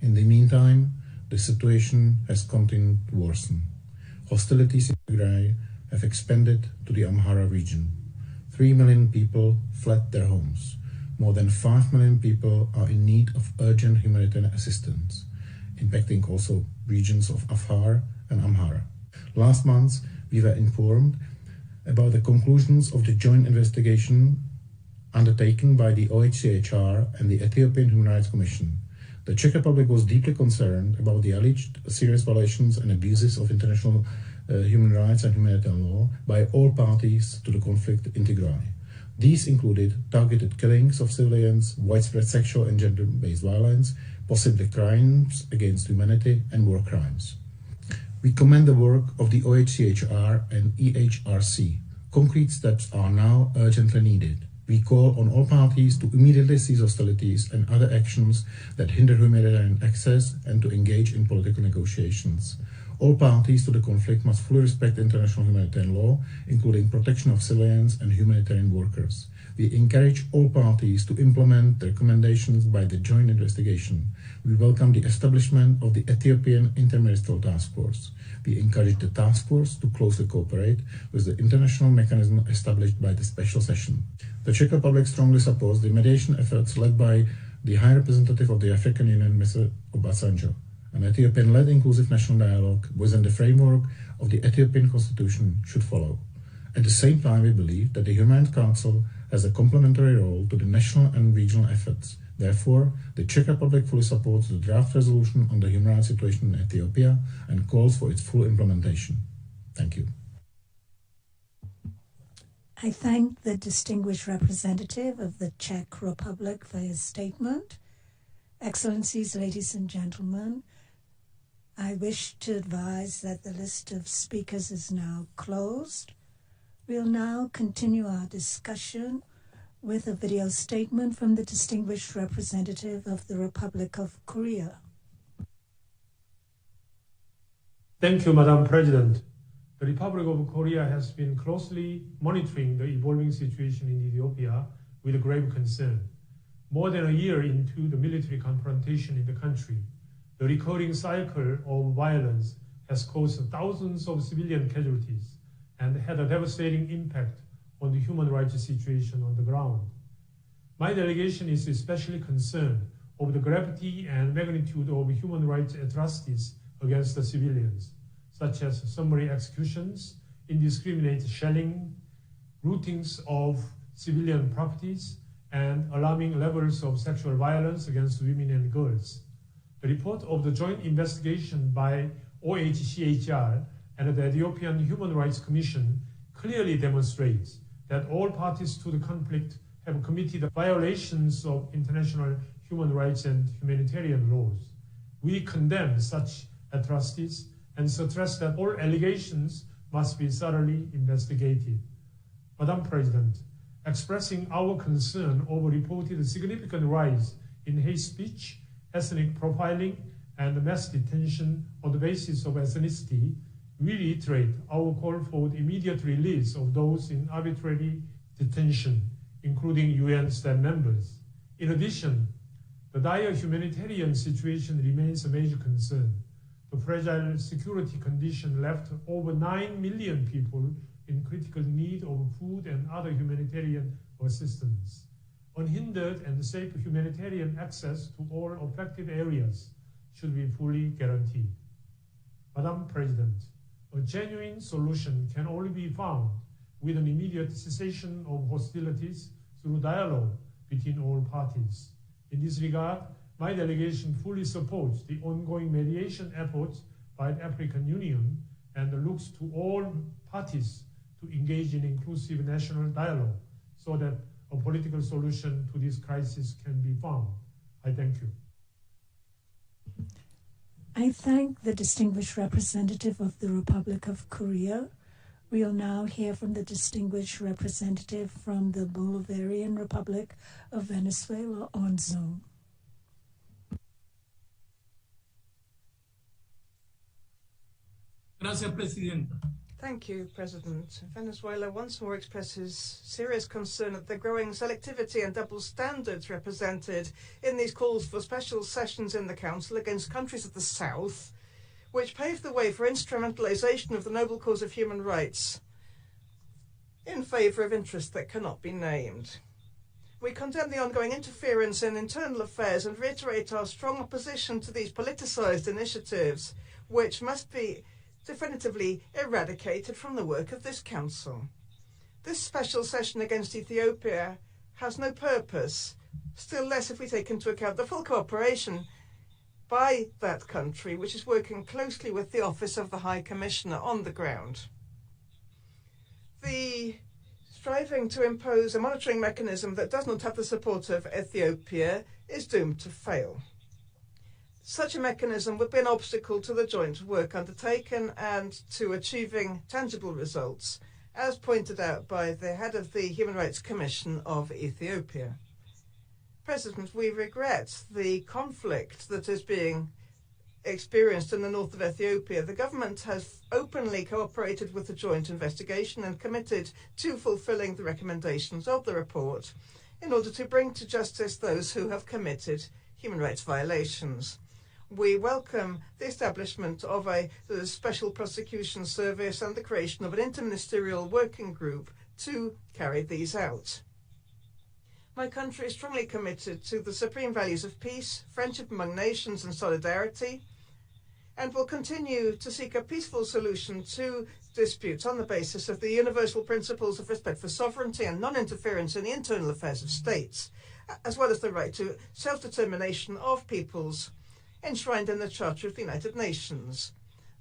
In the meantime, the situation has continued to worsen. Hostilities in Tigray have expanded to the Amhara region. 3 million people fled their homes. More than 5 million people are in need of urgent humanitarian assistance, impacting also regions of Afar and Amhara. Last month, we were informed about the conclusions of the joint investigation undertaken by the OHCHR and the Ethiopian Human Rights Commission. The Czech Republic was deeply concerned about the alleged serious violations and abuses of international human rights and humanitarian law by all parties to the conflict in Tigray. These included targeted killings of civilians, widespread sexual and gender-based violence, possibly crimes against humanity, and war crimes. We commend the work of the OHCHR and EHRC. Concrete steps are now urgently needed. We call on all parties to immediately cease hostilities and other actions that hinder humanitarian access and to engage in political negotiations. All parties to the conflict must fully respect international humanitarian law, including protection of civilians and humanitarian workers. We encourage all parties to implement the recommendations by the joint investigation. We welcome the establishment of the Ethiopian Interministerial Task Force. We encourage the task force to closely cooperate with the international mechanism established by the special session. The Czech Republic strongly supports the mediation efforts led by the High Representative of the African Union, Mr. Obasanjo. An Ethiopian-led inclusive national dialogue within the framework of the Ethiopian constitution should follow. At the same time, we believe that the Human Rights Council has a complementary role to the national and regional efforts. Therefore, the Czech Republic fully supports the draft resolution on the human rights situation in Ethiopia and calls for its full implementation. Thank you. I thank the distinguished representative of the Czech Republic for his statement. Excellencies, ladies and gentlemen, I wish to advise that the list of speakers is now closed. We'll now continue our discussion with a video statement from the distinguished representative of the Republic of Korea. Thank you, Madam President. The Republic of Korea has been closely monitoring the evolving situation in Ethiopia with grave concern. More than a year into the military confrontation in the country, the recurring cycle of violence has caused thousands of civilian casualties and had a devastating impact on the human rights situation on the ground. My delegation is especially concerned over the gravity and magnitude of human rights atrocities against the civilians, such as summary executions, indiscriminate shelling, lootings of civilian properties, and alarming levels of sexual violence against women and girls. The report of the joint investigation by OHCHR and the Ethiopian Human Rights Commission clearly demonstrates that all parties to the conflict have committed violations of international human rights and humanitarian laws. We condemn such atrocities and stress that all allegations must be thoroughly investigated. Madam President, expressing our concern over reported significant rise in hate speech, ethnic profiling, and mass detention on the basis of ethnicity, we reiterate our call for the immediate release of those in arbitrary detention, including UN staff members. In addition, the dire humanitarian situation remains a major concern. The fragile security condition left over 9 million people in critical need of food and other humanitarian assistance. Unhindered and safe humanitarian access to all affected areas should be fully guaranteed. Madam President, a genuine solution can only be found with an immediate cessation of hostilities through dialogue between all parties. In this regard, my delegation fully supports the ongoing mediation efforts by the African Union and looks to all parties to engage in inclusive national dialogue so that a political solution to this crisis can be found. I thank you. I thank the distinguished representative of the Republic of Korea. We'll now hear from the distinguished representative from the Bolivarian Republic of Venezuela on Zoom. Gracias, Presidenta. Thank you, President. Venezuela once more expresses serious concern at the growing selectivity and double standards represented in these calls for special sessions in the Council against countries of the South, which paved the way for instrumentalization of the noble cause of human rights in favor of interests that cannot be named. We condemn the ongoing interference in internal affairs and reiterate our strong opposition to these politicized initiatives, which must be definitively eradicated from the work of this Council. This special session against Ethiopia has no purpose, still less if we take into account the full cooperation by that country, which is working closely with the Office of the High Commissioner on the ground. The striving to impose a monitoring mechanism that does not have the support of Ethiopia is doomed to fail. Such a mechanism would be an obstacle to the joint work undertaken and to achieving tangible results, as pointed out by the head of the Human Rights Commission of Ethiopia. President, we regret the conflict that is being experienced in the north of Ethiopia. The government has openly cooperated with the joint investigation and committed to fulfilling the recommendations of the report in order to bring to justice those who have committed human rights violations. We welcome the establishment of a special prosecution service and the creation of an interministerial working group to carry these out. My country is strongly committed to the supreme values of peace, friendship among nations, and solidarity, and will continue to seek a peaceful solution to disputes on the basis of the universal principles of respect for sovereignty and non-interference in the internal affairs of states, as well as the right to self-determination of peoples enshrined in the Charter of the United Nations.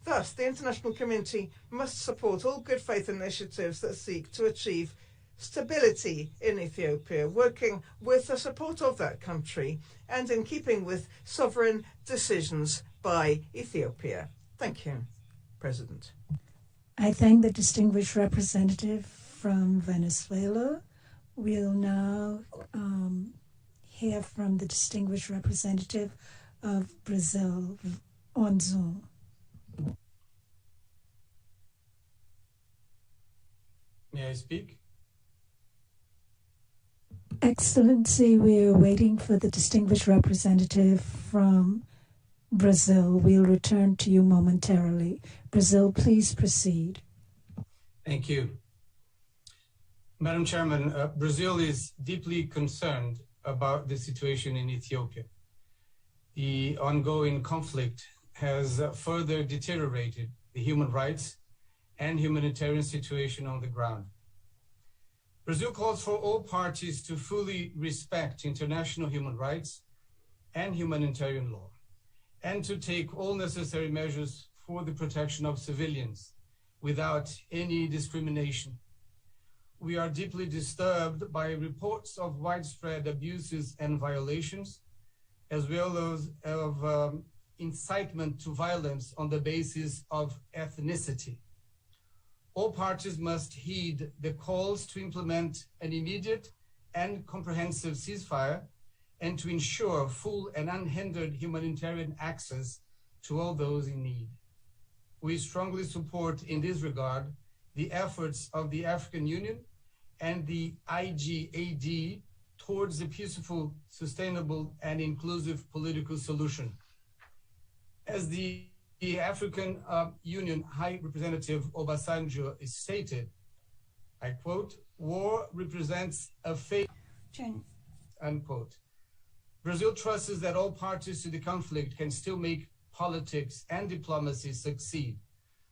Thus, the international community must support all good faith initiatives that seek to achieve stability in Ethiopia, working with the support of that country and in keeping with sovereign decisions by Ethiopia. Thank you, President. I thank the distinguished representative from Venezuela. We'll now hear from the distinguished representative of Brazil on Zoom. May I speak? Excellency, we are waiting for the distinguished representative from Brazil. We'll return to you momentarily. Brazil, please proceed. Thank you. Madam Chairman, Brazil is deeply concerned about the situation in Ethiopia. The ongoing conflict has further deteriorated the human rights and humanitarian situation on the ground. Brazil calls for all parties to fully respect international human rights and humanitarian law, and to take all necessary measures for the protection of civilians without any discrimination. We are deeply disturbed by reports of widespread abuses and violations, as well as of incitement to violence on the basis of ethnicity. All parties must heed the calls to implement an immediate and comprehensive ceasefire and to ensure full and unhindered humanitarian access to all those in need. We strongly support in this regard the efforts of the African Union and the IGAD towards a peaceful, sustainable, and inclusive political solution. As the African Union High Representative Obasanjo is stated, I quote, "War represents a fate," unquote. Brazil trusts that all parties to the conflict can still make politics and diplomacy succeed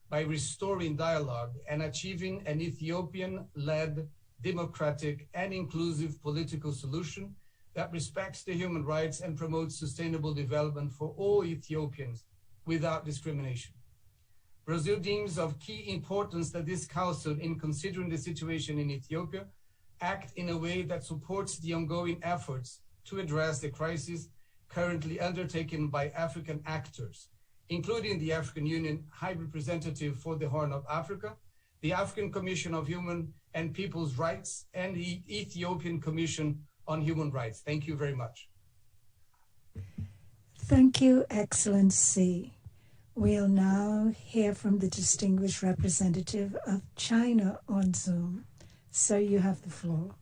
by restoring dialogue and achieving an Ethiopian-led, democratic, and inclusive political solution that respects the human rights and promotes sustainable development for all Ethiopians without discrimination. Brazil deems of key importance that this Council, in considering the situation in Ethiopia, act in a way that supports the ongoing efforts to address the crisis currently undertaken by African actors, including the African Union High Representative for the Horn of Africa, the African Commission of Human and People's Rights, and the Ethiopian Commission on Human Rights. Thank you very much. Thank you, Excellency. We'll now hear from the distinguished representative of China on Zoom. Sir, you have the floor.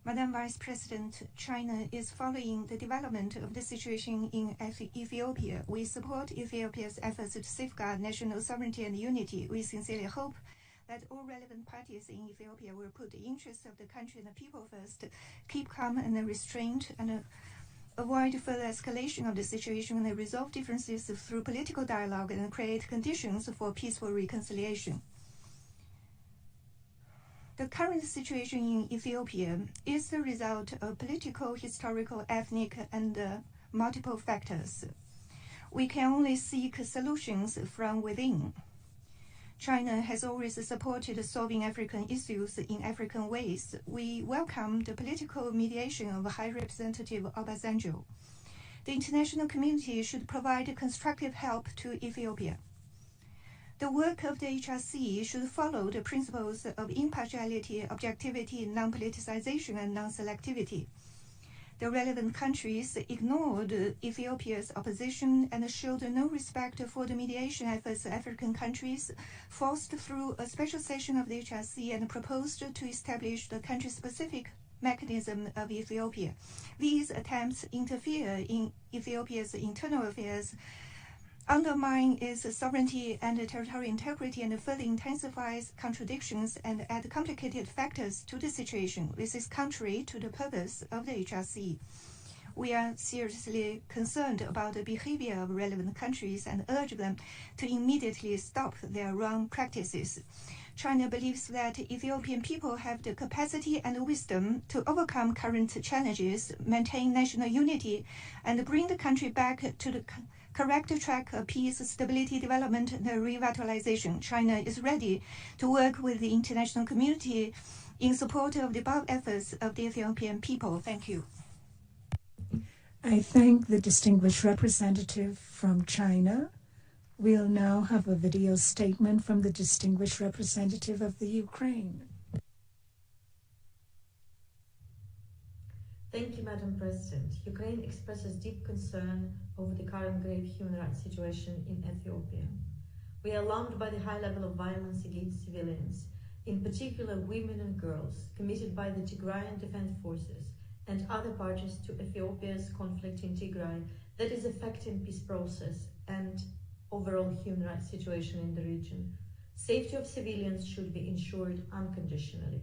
Madam Vice President, China is following the development of the situation in Ethiopia. We support Ethiopia's efforts to safeguard national sovereignty and unity. We sincerely hope that all relevant parties in Ethiopia will put the interests of the country and the people first, keep calm and restraint, and avoid further escalation of the situation and resolve differences through political dialogue and create conditions for peaceful reconciliation. The current situation in Ethiopia is the result of political, historical, ethnic, and multiple factors. We can only seek solutions from within. China has always supported solving African issues in African ways. We welcome the political mediation of High Representative Obasanjo. The international community should provide constructive help to Ethiopia. The work of the HRC should follow the principles of impartiality, objectivity, non-politicization, and non-selectivity. The relevant countries ignored Ethiopia's opposition and showed no respect for the mediation efforts of African countries, forced through a special session of the HRC and proposed to establish the country-specific mechanism of Ethiopia. These attempts interfere in Ethiopia's internal affairs, undermine its sovereignty and territorial integrity, and further intensifies contradictions and add complicated factors to the situation. This is contrary to the purpose of the HRC. We are seriously concerned about the behavior of relevant countries and urge them to immediately stop their wrong practices. China believes that Ethiopian people have the capacity and wisdom to overcome current challenges, maintain national unity, and bring the country back to the correct track of peace, stability, development, and revitalization. China is ready to work with the international community in support of the above efforts of the Ethiopian people. Thank you. I thank the distinguished representative from China. We'll now have a video statement from the distinguished representative of the Ukraine. Thank you, Madam President. Ukraine expresses deep concern over the current grave human rights situation in Ethiopia. We are alarmed by the high level of violence against civilians, in particular women and girls, committed by the Tigrayan Defense Forces and other parties to Ethiopia's conflict in Tigray that is affecting peace process and overall human rights situation in the region. Safety of civilians should be ensured unconditionally.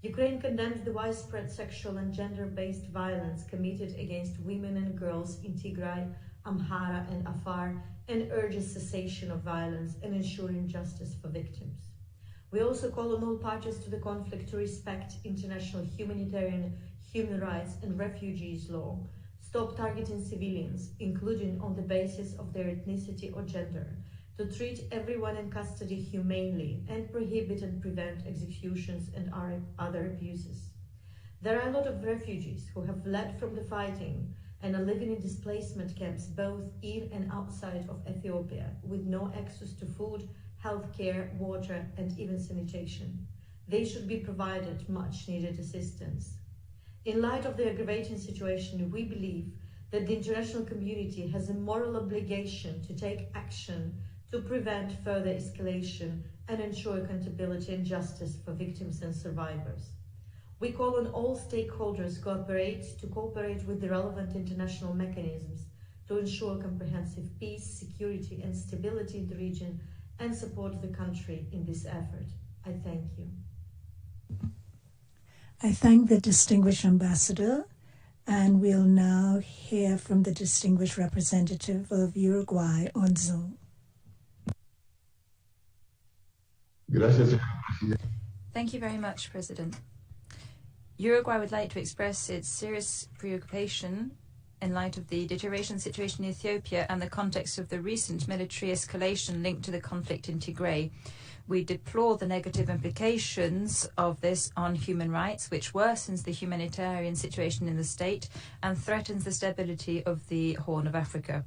Ukraine condemns the widespread sexual and gender-based violence committed against women and girls in Tigray, Amhara and Afar, and urges cessation of violence and ensuring justice for victims. We also call on all parties to the conflict to respect international humanitarian, human rights and refugees law, stop targeting civilians, including on the basis of their ethnicity or gender, to treat everyone in custody humanely, and prohibit and prevent executions and other abuses. There are a lot of refugees who have fled from the fighting and are living in displacement camps both in and outside of Ethiopia, with no access to food, healthcare, water, and even sanitation. They should be provided much needed assistance. In light of the aggravating situation, we believe that the international community has a moral obligation to take action to prevent further escalation and ensure accountability and justice for victims and survivors. We call on all stakeholders to cooperate with the relevant international mechanisms to ensure comprehensive peace, security, and stability in the region and support the country in this effort. I thank you. I thank the distinguished ambassador, and we'll now hear from the distinguished representative of Uruguay on Zoom. Thank you very much, President. Uruguay would like to express its serious preoccupation in light of the deterioration situation in Ethiopia and the context of the recent military escalation linked to the conflict in Tigray. We deplore the negative implications of this on human rights, which worsens the humanitarian situation in the state and threatens the stability of the Horn of Africa.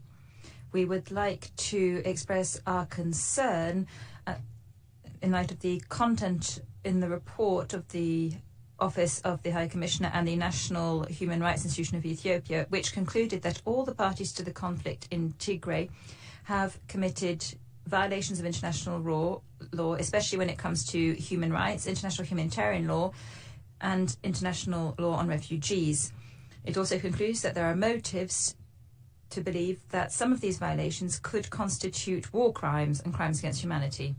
We would like to express our concern in light of the content in the report of the Office of the High Commissioner and the National Human Rights Institution of Ethiopia, which concluded that all the parties to the conflict in Tigray have committed violations of international law, especially when it comes to human rights, international humanitarian law, and international law on refugees. It also concludes that there are motives to believe that some of these violations could constitute war crimes and crimes against humanity.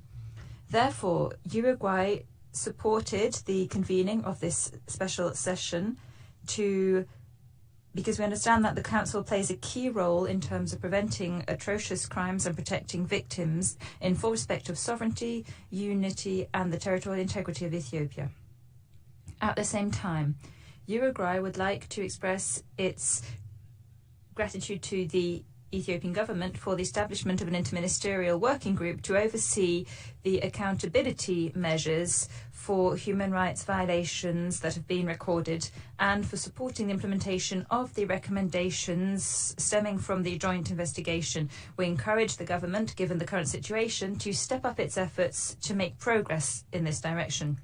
Therefore, Uruguay supported the convening of this special session because we understand that the Council plays a key role in terms of preventing atrocious crimes and protecting victims in full respect of sovereignty, unity, and the territorial integrity of Ethiopia. At the same time, Uruguay would like to express its gratitude to the Ethiopian government for the establishment of an interministerial working group to oversee the accountability measures for human rights violations that have been recorded and for supporting the implementation of the recommendations stemming from the joint investigation. We encourage the government, given the current situation, to step up its efforts to make progress in this direction.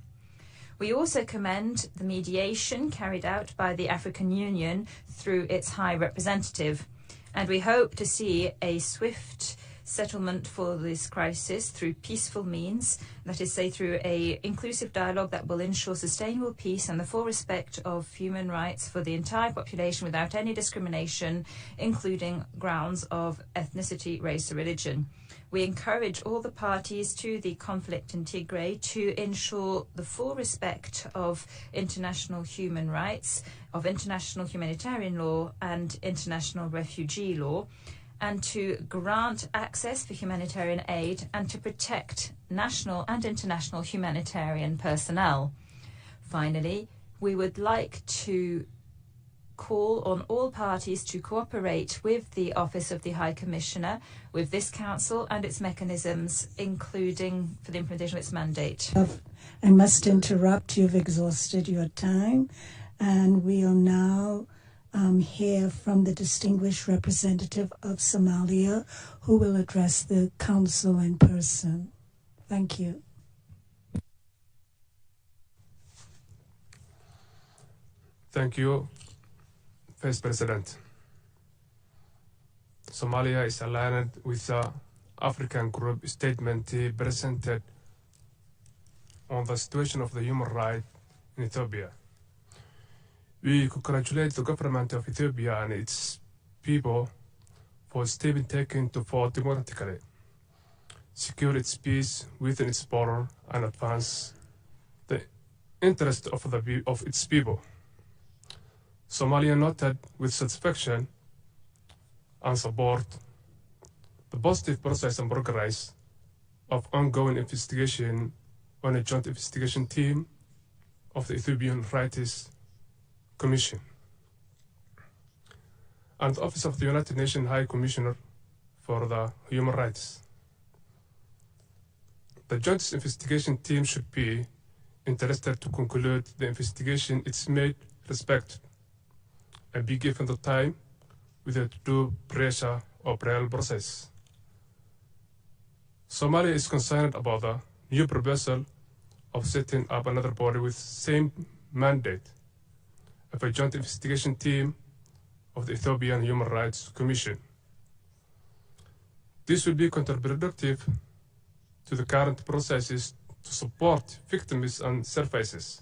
We also commend the mediation carried out by the African Union through its High Representative, and we hope to see a swift settlement for this crisis through peaceful means, that is, say, through an inclusive dialogue that will ensure sustainable peace and the full respect of human rights for the entire population without any discrimination, including grounds of ethnicity, race, or religion. We encourage all the parties to the conflict in Tigray to ensure the full respect of international human rights, of international humanitarian law and international refugee law, and to grant access for humanitarian aid and to protect national and international humanitarian personnel. Finally, we would like to call on all parties to cooperate with the Office of the High Commissioner, with this Council and its mechanisms, including for the implementation of its mandate. I must interrupt. You've exhausted your time, and we'll now hear from the distinguished representative of Somalia, who will address the Council in person. Thank you. Thank you, Vice President. Somalia is aligned with the African Group statement presented on the situation of the human rights in Ethiopia. We congratulate the government of Ethiopia and its people for steps taken to fight democratically, secure its peace within its border, and advance the interest of its people. Somalia noted with satisfaction and support the positive process and progress of ongoing investigation on a joint investigation team of the Ethiopian Rights Commission and the Office of the United Nations High Commissioner for the Human Rights. The joint investigation team should be interested to conclude the investigation it's made respect and be given the time without due pressure or parallel process. Somalia is concerned about the new proposal of setting up another body with same mandate of a joint investigation team of the Ethiopian Human Rights Commission. This will be counterproductive to the current processes to support victims and surfaces.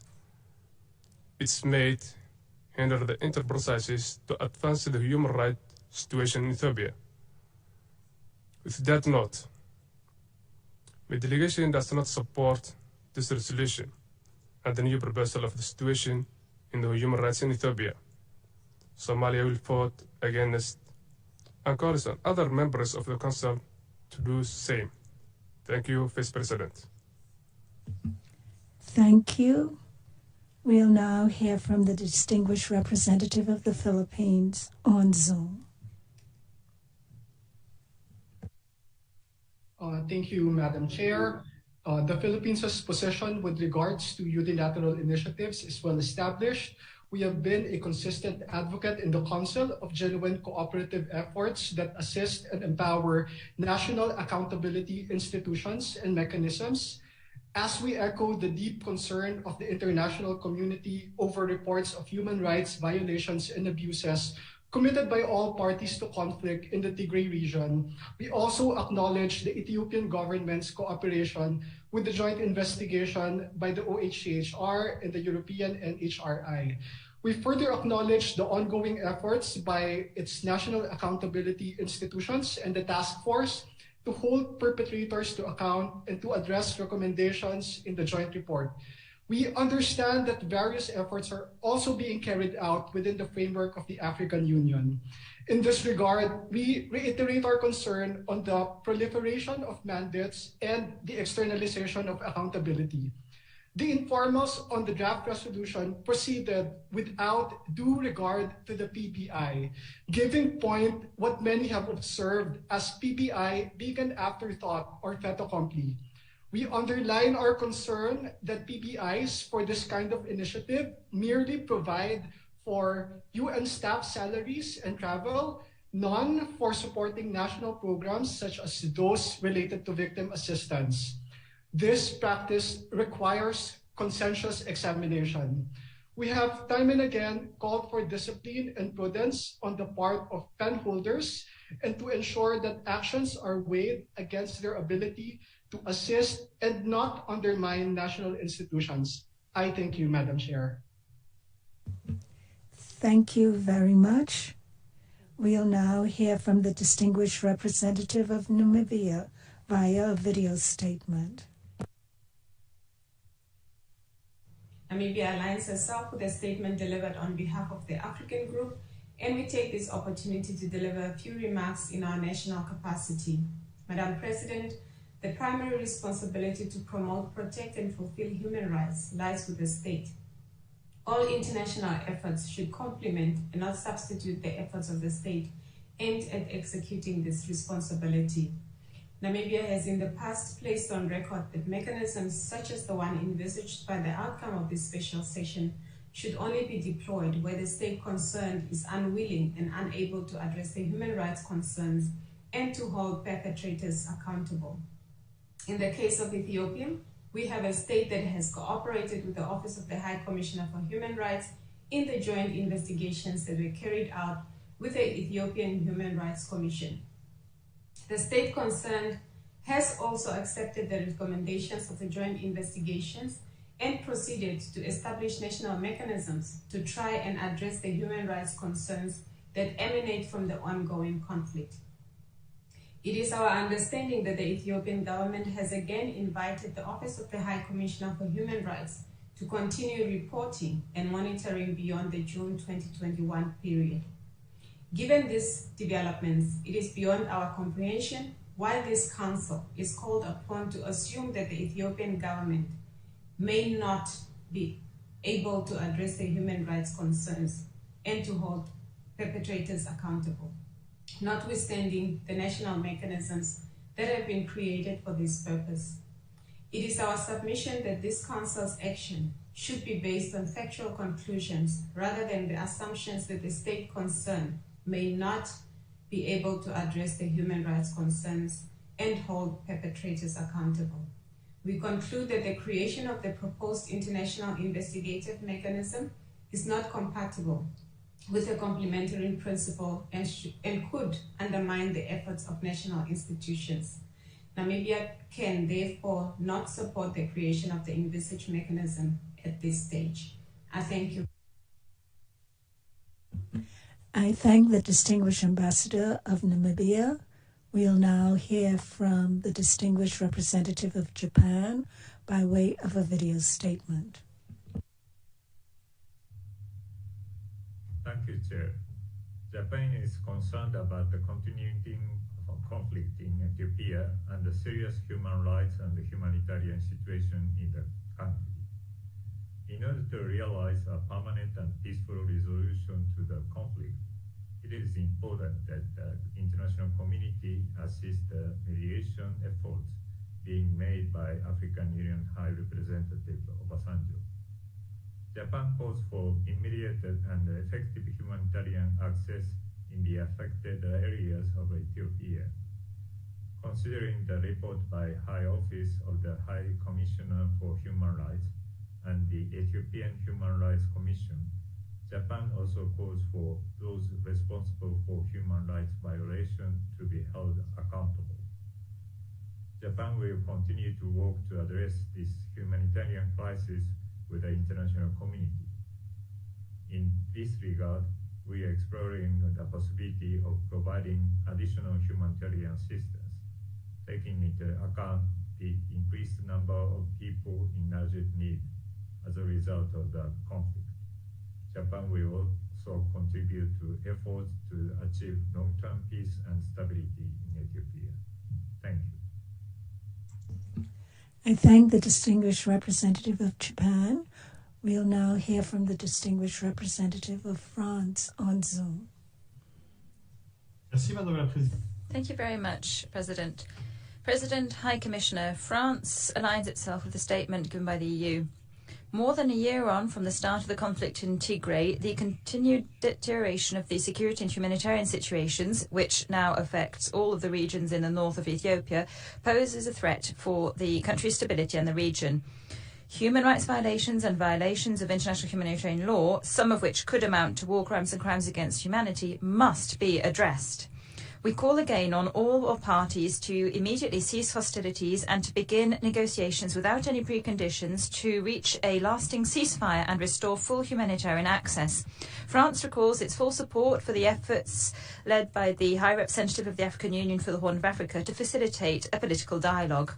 It's made hinder the inter-processes to advance the human rights situation in Ethiopia. With that note, my delegation does not support this resolution and the new proposal of the situation in the human rights in Ethiopia. Somalia will vote against and calls on other members of the Council to do the same. Thank you, Vice President. Thank you. We'll now hear from the distinguished representative of the Philippines on Zoom. Thank you, Madam Chair. The Philippines' position with regards to unilateral initiatives is well established. We have been a consistent advocate in the Council of genuine cooperative efforts that assist and empower national accountability institutions and mechanisms, as we echo the deep concern of the international community over reports of human rights violations and abuses committed by all parties to conflict in the Tigray region. We also acknowledge the Ethiopian government's cooperation with the joint investigation by the OHCHR and the European NHRI. We further acknowledge the ongoing efforts by its national accountability institutions and the task force to hold perpetrators to account and to address recommendations in the joint report. We understand that various efforts are also being carried out within the framework of the African Union. In this regard, we reiterate our concern on the proliferation of mandates and the externalization of accountability. The informals on the draft resolution proceeded without due regard to the PBI, giving point what many have observed as PBI being an afterthought or fait accompli. We underline our concern that PBIs for this kind of initiative merely provide for UN staff salaries and travel, none for supporting national programs such as those related to victim assistance. This practice requires conscientious examination. We have time and again called for discipline and prudence on the part of pen holders and to ensure that actions are weighed against their ability to assist and not undermine national institutions. I thank you, Madam Chair. Thank you very much. We'll now hear from the distinguished representative of Namibia via a video statement. Namibia aligns herself with a statement delivered on behalf of the African group, and we take this opportunity to deliver a few remarks in our national capacity. Madam President, the primary responsibility to promote, protect, and fulfill human rights lies with the state. All international efforts should complement and not substitute the efforts of the state aimed at executing this responsibility. Namibia has in the past placed on record that mechanisms such as the one envisaged by the outcome of this special session should only be deployed where the state concerned is unwilling and unable to address the human rights concerns and to hold perpetrators accountable. In the case of Ethiopia, we have a state that has cooperated with the Office of the High Commissioner for Human Rights in the joint investigations that were carried out with the Ethiopian Human Rights Commission. The state concerned has also accepted the recommendations of the joint investigations and proceeded to establish national mechanisms to try and address the human rights concerns that emanate from the ongoing conflict. It is our understanding that the Ethiopian government has again invited the Office of the High Commissioner for Human Rights to continue reporting and monitoring beyond the June 2021 period. Given these developments, it is beyond our comprehension why this council is called upon to assume that the Ethiopian government may not be able to address the human rights concerns and to hold perpetrators accountable, notwithstanding the national mechanisms that have been created for this purpose. It is our submission that this Council's action should be based on factual conclusions rather than the assumptions that the state concerned may not be able to address the human rights concerns and hold perpetrators accountable. We conclude that the creation of the proposed international investigative mechanism is not compatible with a complementary principle and could undermine the efforts of national institutions. Namibia can therefore not support the creation of the envisaged mechanism at this stage. I thank you. I thank the distinguished ambassador of Namibia. We'll now hear from the distinguished representative of Japan by way of a video statement. Thank you, Chair. Japan is concerned about the continuing of conflict in Ethiopia and the serious human rights and the humanitarian situation in the country. In order to realize a permanent and peaceful resolution to the conflict, it is important that the international community assist the mediation efforts being made by African Union High Representative Obasanjo. Japan calls for immediate and effective humanitarian access in the affected areas of Ethiopia. Considering the report by High Office of the High Commissioner for Human Rights and the Ethiopian Human Rights Commission, Japan also calls for those responsible for human rights violations to be held accountable. Japan will continue to work to address this humanitarian crisis with the international community. In this regard, we are exploring the possibility of providing additional humanitarian assistance, taking into account the increased number of people in urgent need as a result of the conflict. Japan will also contribute to efforts to achieve long-term peace and stability in Ethiopia. Thank you. I thank the distinguished representative of Japan. We'll now hear from the distinguished representative of France on Zoom. Thank you very much, President. President, High Commissioner, France aligns itself with the statement given by the EU. More than a year on from the start of the conflict in Tigray, the continued deterioration of the security and humanitarian situations, which now affects all of the regions in the north of Ethiopia, poses a threat for the country's stability and the region. Human rights violations and violations of international humanitarian law, some of which could amount to war crimes and crimes against humanity, must be addressed. We call again on all parties to immediately cease hostilities and to begin negotiations without any preconditions to reach a lasting ceasefire and restore full humanitarian access. France recalls its full support for the efforts led by the High Representative of the African Union for the Horn of Africa to facilitate a political dialogue.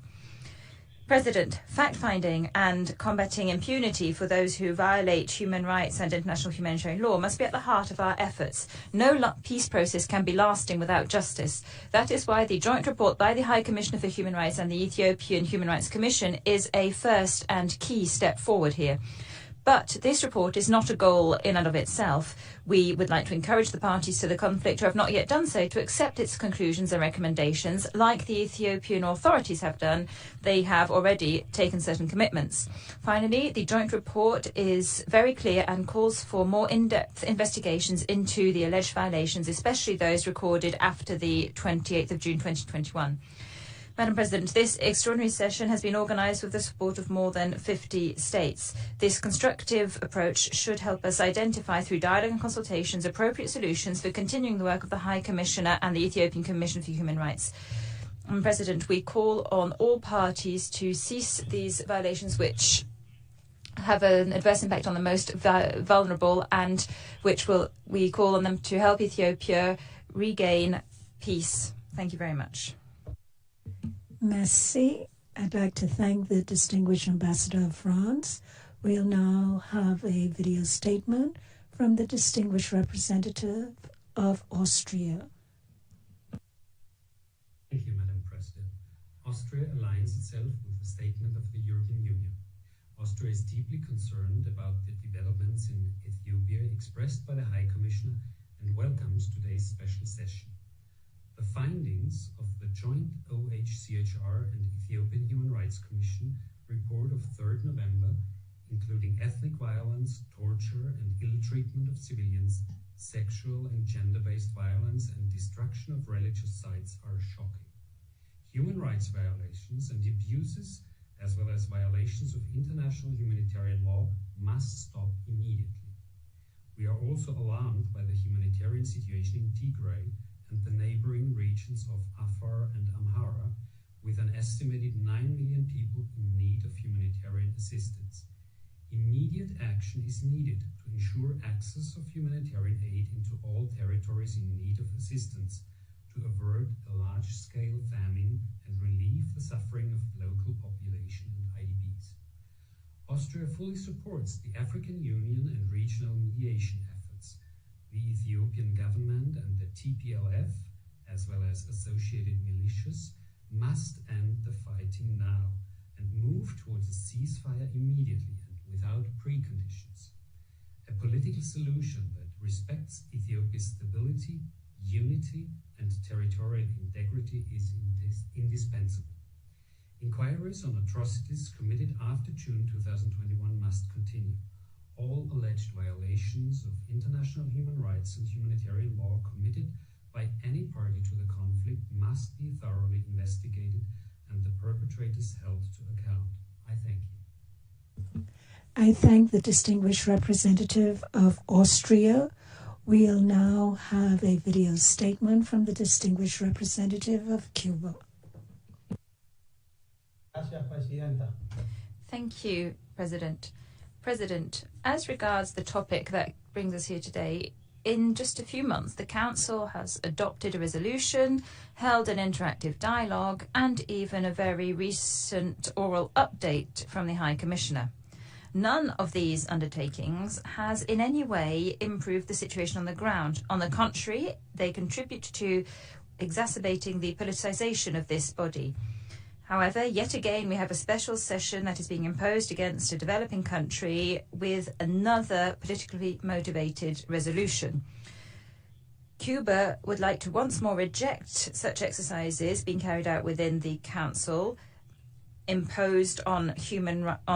President, fact-finding and combating impunity for those who violate human rights and international humanitarian law must be at the heart of our efforts. No peace process can be lasting without justice. That is why the joint report by the High Commissioner for Human Rights and the Ethiopian Human Rights Commission is a first and key step forward here. But this report is not a goal in and of itself. We would like to encourage the parties to the conflict who have not yet done so to accept its conclusions and recommendations, like the Ethiopian authorities have done. They have already taken certain commitments. Finally, the joint report is very clear and calls for more in-depth investigations into the alleged violations, especially those recorded after the 28th of June 2021. Madam President, this extraordinary session has been organised with the support of more than 50 states. This constructive approach should help us identify through dialogue and consultations appropriate solutions for continuing the work of the High Commissioner and the Ethiopian Commission for Human Rights. Madam President, we call on all parties to cease these violations which have an adverse impact on the most vulnerable and we call on them to help Ethiopia regain peace. Thank you very much. Merci. I'd like to thank the distinguished Ambassador of France. We'll now have a video statement from the distinguished representative of Austria. Thank you, Madam President. Austria aligns itself with the statement of the European Union. Austria is deeply concerned about the developments in Ethiopia expressed by the High Commissioner and welcomes today's special session. The findings of the joint OHCHR and Ethiopian Human Rights Commission report of 3rd November, including ethnic violence, torture and ill treatment of civilians, sexual and gender-based violence and destruction of religious sites are shocking. Human rights violations and abuses, as well as violations of international humanitarian law, must stop immediately. We are also alarmed by the humanitarian situation in Tigray and the neighboring regions of Afar and Amhara, with an estimated 9 million people in need of humanitarian assistance. Immediate action is needed to ensure access of humanitarian aid into all territories in need of assistance, to avert a large-scale famine and relieve the suffering of the local population and IDPs. Austria fully supports the African Union and regional mediation efforts. The Ethiopian government and the TPLF, as well as associated militias, must end the fighting now and move towards a ceasefire immediately and without preconditions. A political solution that respects Ethiopia's stability, unity, and territorial integrity is indispensable. Inquiries on atrocities committed after June 2021 must continue. All alleged violations of international human rights and humanitarian law committed by any party to the conflict must be thoroughly investigated and the perpetrators held to account. I thank you. I thank the distinguished representative of Austria. We'll now have a video statement from the distinguished representative of Cuba. Thank you, President. President, as regards the topic that brings us here today, in just a few months, the Council has adopted a resolution, held an interactive dialogue, and even a very recent oral update from the High Commissioner. None of these undertakings has in any way improved the situation on the ground. On the contrary, they contribute to exacerbating the politicization of this body. However, yet again, we have a special session that is being imposed against a developing country with another politically motivated resolution. Cuba would like to once more reject such exercises being carried out within the Council, imposed on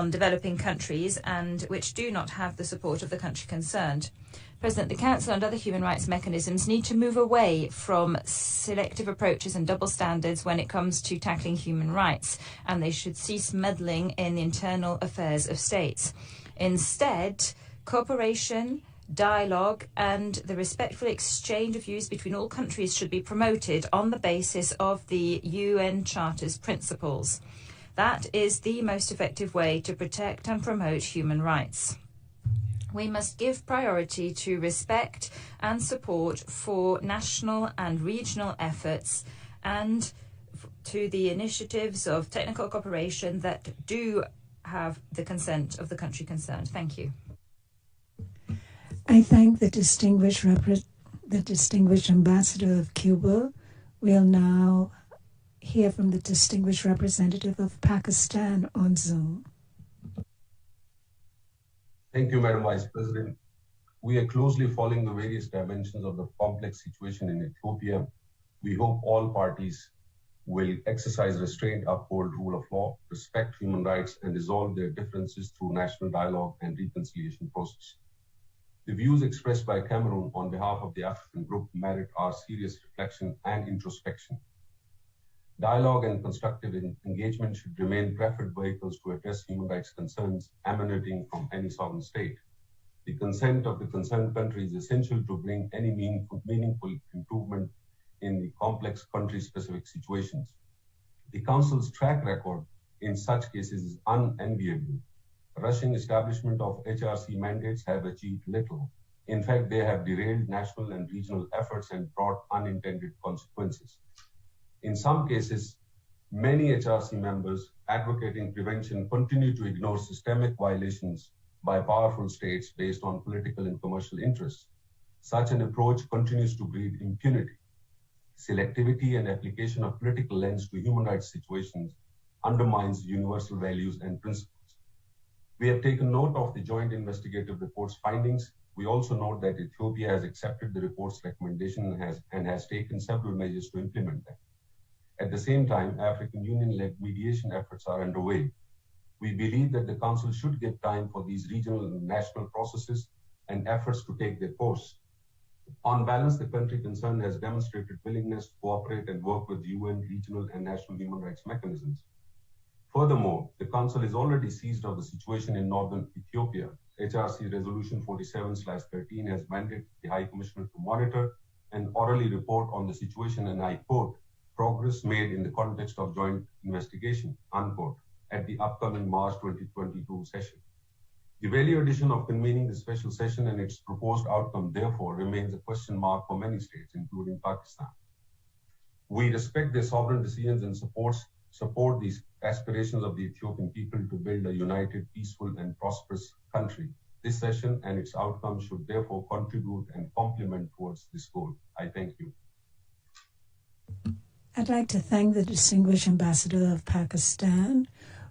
developing countries and which do not have the support of the country concerned. President, the Council and other human rights mechanisms need to move away from selective approaches and double standards when it comes to tackling human rights, and they should cease meddling in the internal affairs of states. Instead, cooperation, dialogue and the respectful exchange of views between all countries should be promoted on the basis of the UN Charter's principles. That is the most effective way to protect and promote human rights. We must give priority to respect and support for national and regional efforts and to the initiatives of technical cooperation that do have the consent of the country concerned. Thank you. I thank the distinguished ambassador of Cuba. We'll now hear from the distinguished representative of Pakistan on Zoom. Thank you, Madam Vice President. We are closely following the various dimensions of the complex situation in Ethiopia. We hope all parties will exercise restraint, uphold rule of law, respect human rights, and resolve their differences through national dialogue and reconciliation process. The views expressed by Cameroon on behalf of the African group merit our serious reflection and introspection. Dialogue and constructive engagement should remain preferred vehicles to address human rights concerns emanating from any sovereign state. The consent of the concerned country is essential to bring any meaningful improvement in the complex country-specific situations. The Council's track record in such cases is unenviable. Rushing establishment of HRC mandates have achieved little. In fact, they have derailed national and regional efforts and brought unintended consequences. In some cases, many HRC members advocating prevention continue to ignore systemic violations by powerful states based on political and commercial interests. Such an approach continues to breed impunity. Selectivity and application of political lens to human rights situations undermines universal values and principles. We have taken note of the joint investigative report's findings. We also note that Ethiopia has accepted the report's recommendation and has taken several measures to implement them. At the same time, African Union-led mediation efforts are underway. We believe that the Council should give time for these regional and national processes and efforts to take their course. On balance, the country concerned has demonstrated willingness to cooperate and work with UN, regional, and national human rights mechanisms. Furthermore, the Council is already seized of the situation in northern Ethiopia. HRC Resolution 47/13 has mandated the High Commissioner to monitor and orally report on the situation, and I quote, progress made in the context of joint investigation, unquote, at the upcoming March 2022 session. The value addition of convening the special session and its proposed outcome, therefore, remains a question mark for many states, including Pakistan. We respect their sovereign decisions and support these aspirations of the Ethiopian people to build a united, peaceful, and prosperous country. This session and its outcome should therefore contribute and complement towards this goal. I thank you. I'd like to thank the distinguished ambassador of Pakistan.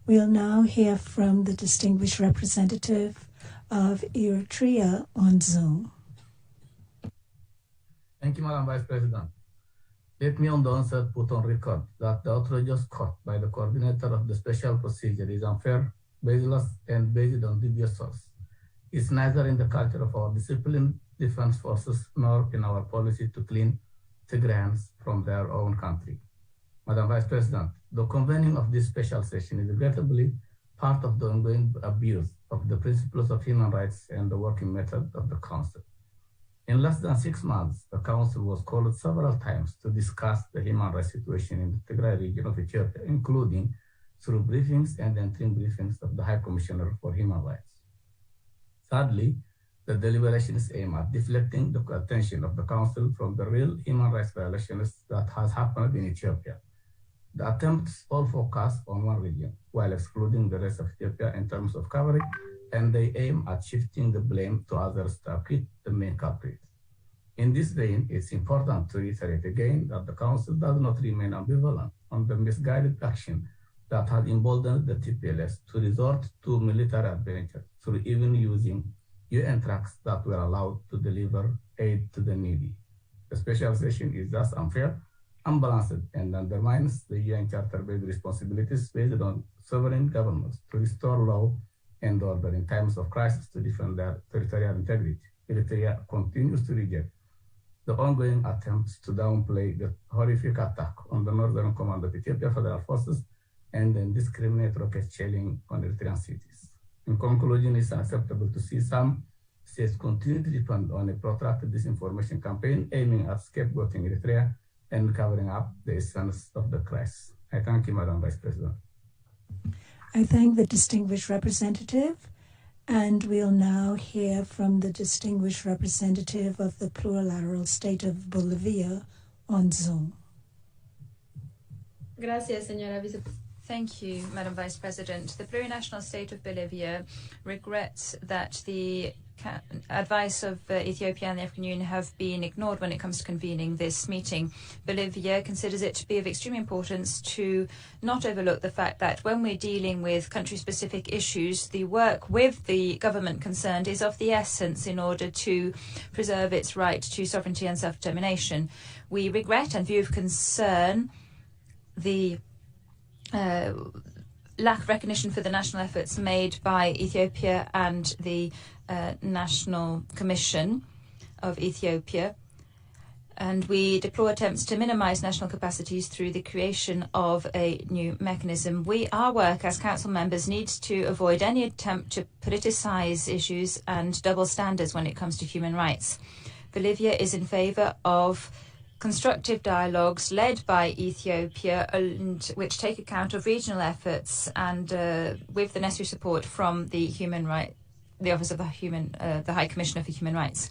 We'll now hear from the distinguished representative of Eritrea on Zoom. Thank you, Madam Vice President. Let me on the onset put on record that the outrageous court by the coordinator of the special procedure is unfair, baseless, and based on dubious source. It's neither in the culture of our disciplined defense forces nor in our policy to clean Tigrayans from their own country. Madam Vice President, the convening of this special session is regrettably part of the ongoing abuse of the principles of human rights and the working method of the Council. In less than 6 months, the Council was called several times to discuss the human rights situation in the Tigray region of Ethiopia, including through briefings and interim briefings of the High Commissioner for Human Rights. Sadly, the deliberations aim at deflecting the attention of the Council from the real human rights violations that has happened in Ethiopia. The attempts all focus on one region, while excluding the rest of Ethiopia in terms of coverage, and they aim at shifting the blame to others to acquit the main culprit. In this vein, it's important to reiterate again that the Council does not remain ambivalent on the misguided action that has emboldened the TPLF to resort to military adventure through even using UN trucks that were allowed to deliver aid to the needy. The special session is thus unfair, unbalanced, and undermines the UN Charter-based responsibilities based on sovereign governments to restore law and order in times of crisis to defend their territorial integrity. Eritrea continues to reject the ongoing attempts to downplay the horrific attack on the northern command of Ethiopia Federal Forces and the indiscriminate rocket shelling on Eritrean cities. In conclusion, it's unacceptable to see some states continue to depend on a protracted disinformation campaign aiming at scapegoating Eritrea and covering up the essence of the crisis. I thank you, Madam Vice President. I thank the distinguished representative, and we'll now hear from the distinguished representative of the plurilateral state of Bolivia on Zoom. Gracias, señora Vice. Thank you, Madam Vice President. The plurinational state of Bolivia regrets that the advice of Ethiopia and the African Union have been ignored when it comes to convening this meeting. Bolivia considers it to be of extreme importance to not overlook the fact that when we're dealing with country-specific issues, the work with the government concerned is of the essence in order to preserve its right to sovereignty and self-determination. We regret and view with concern the lack of recognition for the national efforts made by Ethiopia and the National Commission of Ethiopia, and we deplore attempts to minimize national capacities through the creation of a new mechanism. Our work as council members needs to avoid any attempt to politicize issues and double standards when it comes to human rights. Bolivia is in favor of constructive dialogues led by Ethiopia, and which take account of regional efforts and with the necessary support from the Office of the High Commissioner for Human Rights.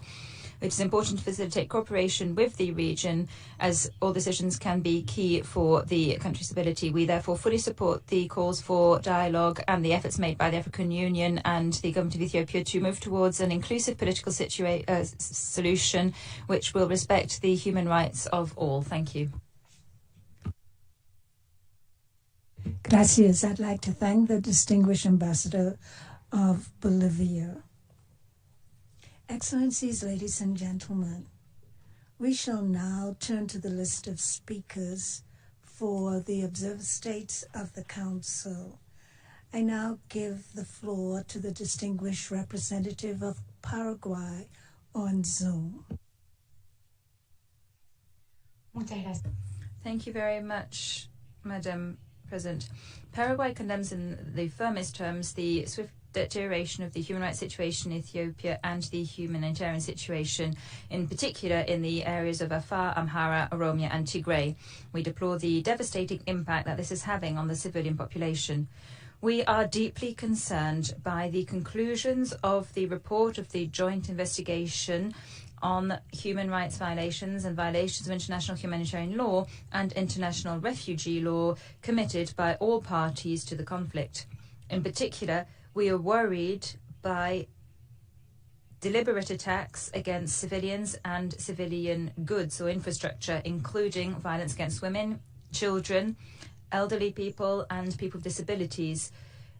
It is important to facilitate cooperation with the region, as all decisions can be key for the country's stability. We therefore fully support the calls for dialogue and the efforts made by the African Union and the government of Ethiopia to move towards an inclusive political solution which will respect the human rights of all. Thank you. Gracias. I'd like to thank the distinguished ambassador of Bolivia. Excellencies, ladies and gentlemen, we shall now turn to the list of speakers for the observer states of the Council. I now give the floor to the distinguished representative of Paraguay on Zoom. Thank you very much, Madam President. Paraguay condemns in the firmest terms the swift deterioration of the human rights situation in Ethiopia and the humanitarian situation, in particular in the areas of Afar, Amhara, Oromia and Tigray. We deplore the devastating impact that this is having on the civilian population. We are deeply concerned by the conclusions of the report of the joint investigation on human rights violations and violations of international humanitarian law and international refugee law committed by all parties to the conflict. In particular, we are worried by deliberate attacks against civilians and civilian goods or infrastructure, including violence against women, children, elderly people and people with disabilities,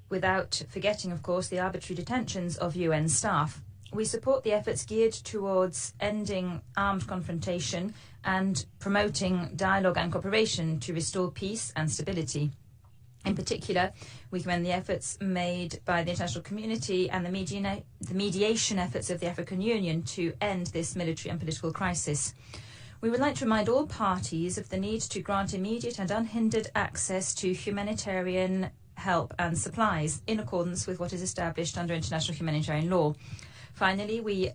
without forgetting, of course, the arbitrary detentions of UN staff. We support the efforts geared towards ending armed confrontation and promoting dialogue and cooperation to restore peace and stability. In particular, we commend the efforts made by the international community and the mediation efforts of the African Union to end this military and political crisis. We would like to remind all parties of the need to grant immediate and unhindered access to humanitarian help and supplies in accordance with what is established under international humanitarian law. Finally, we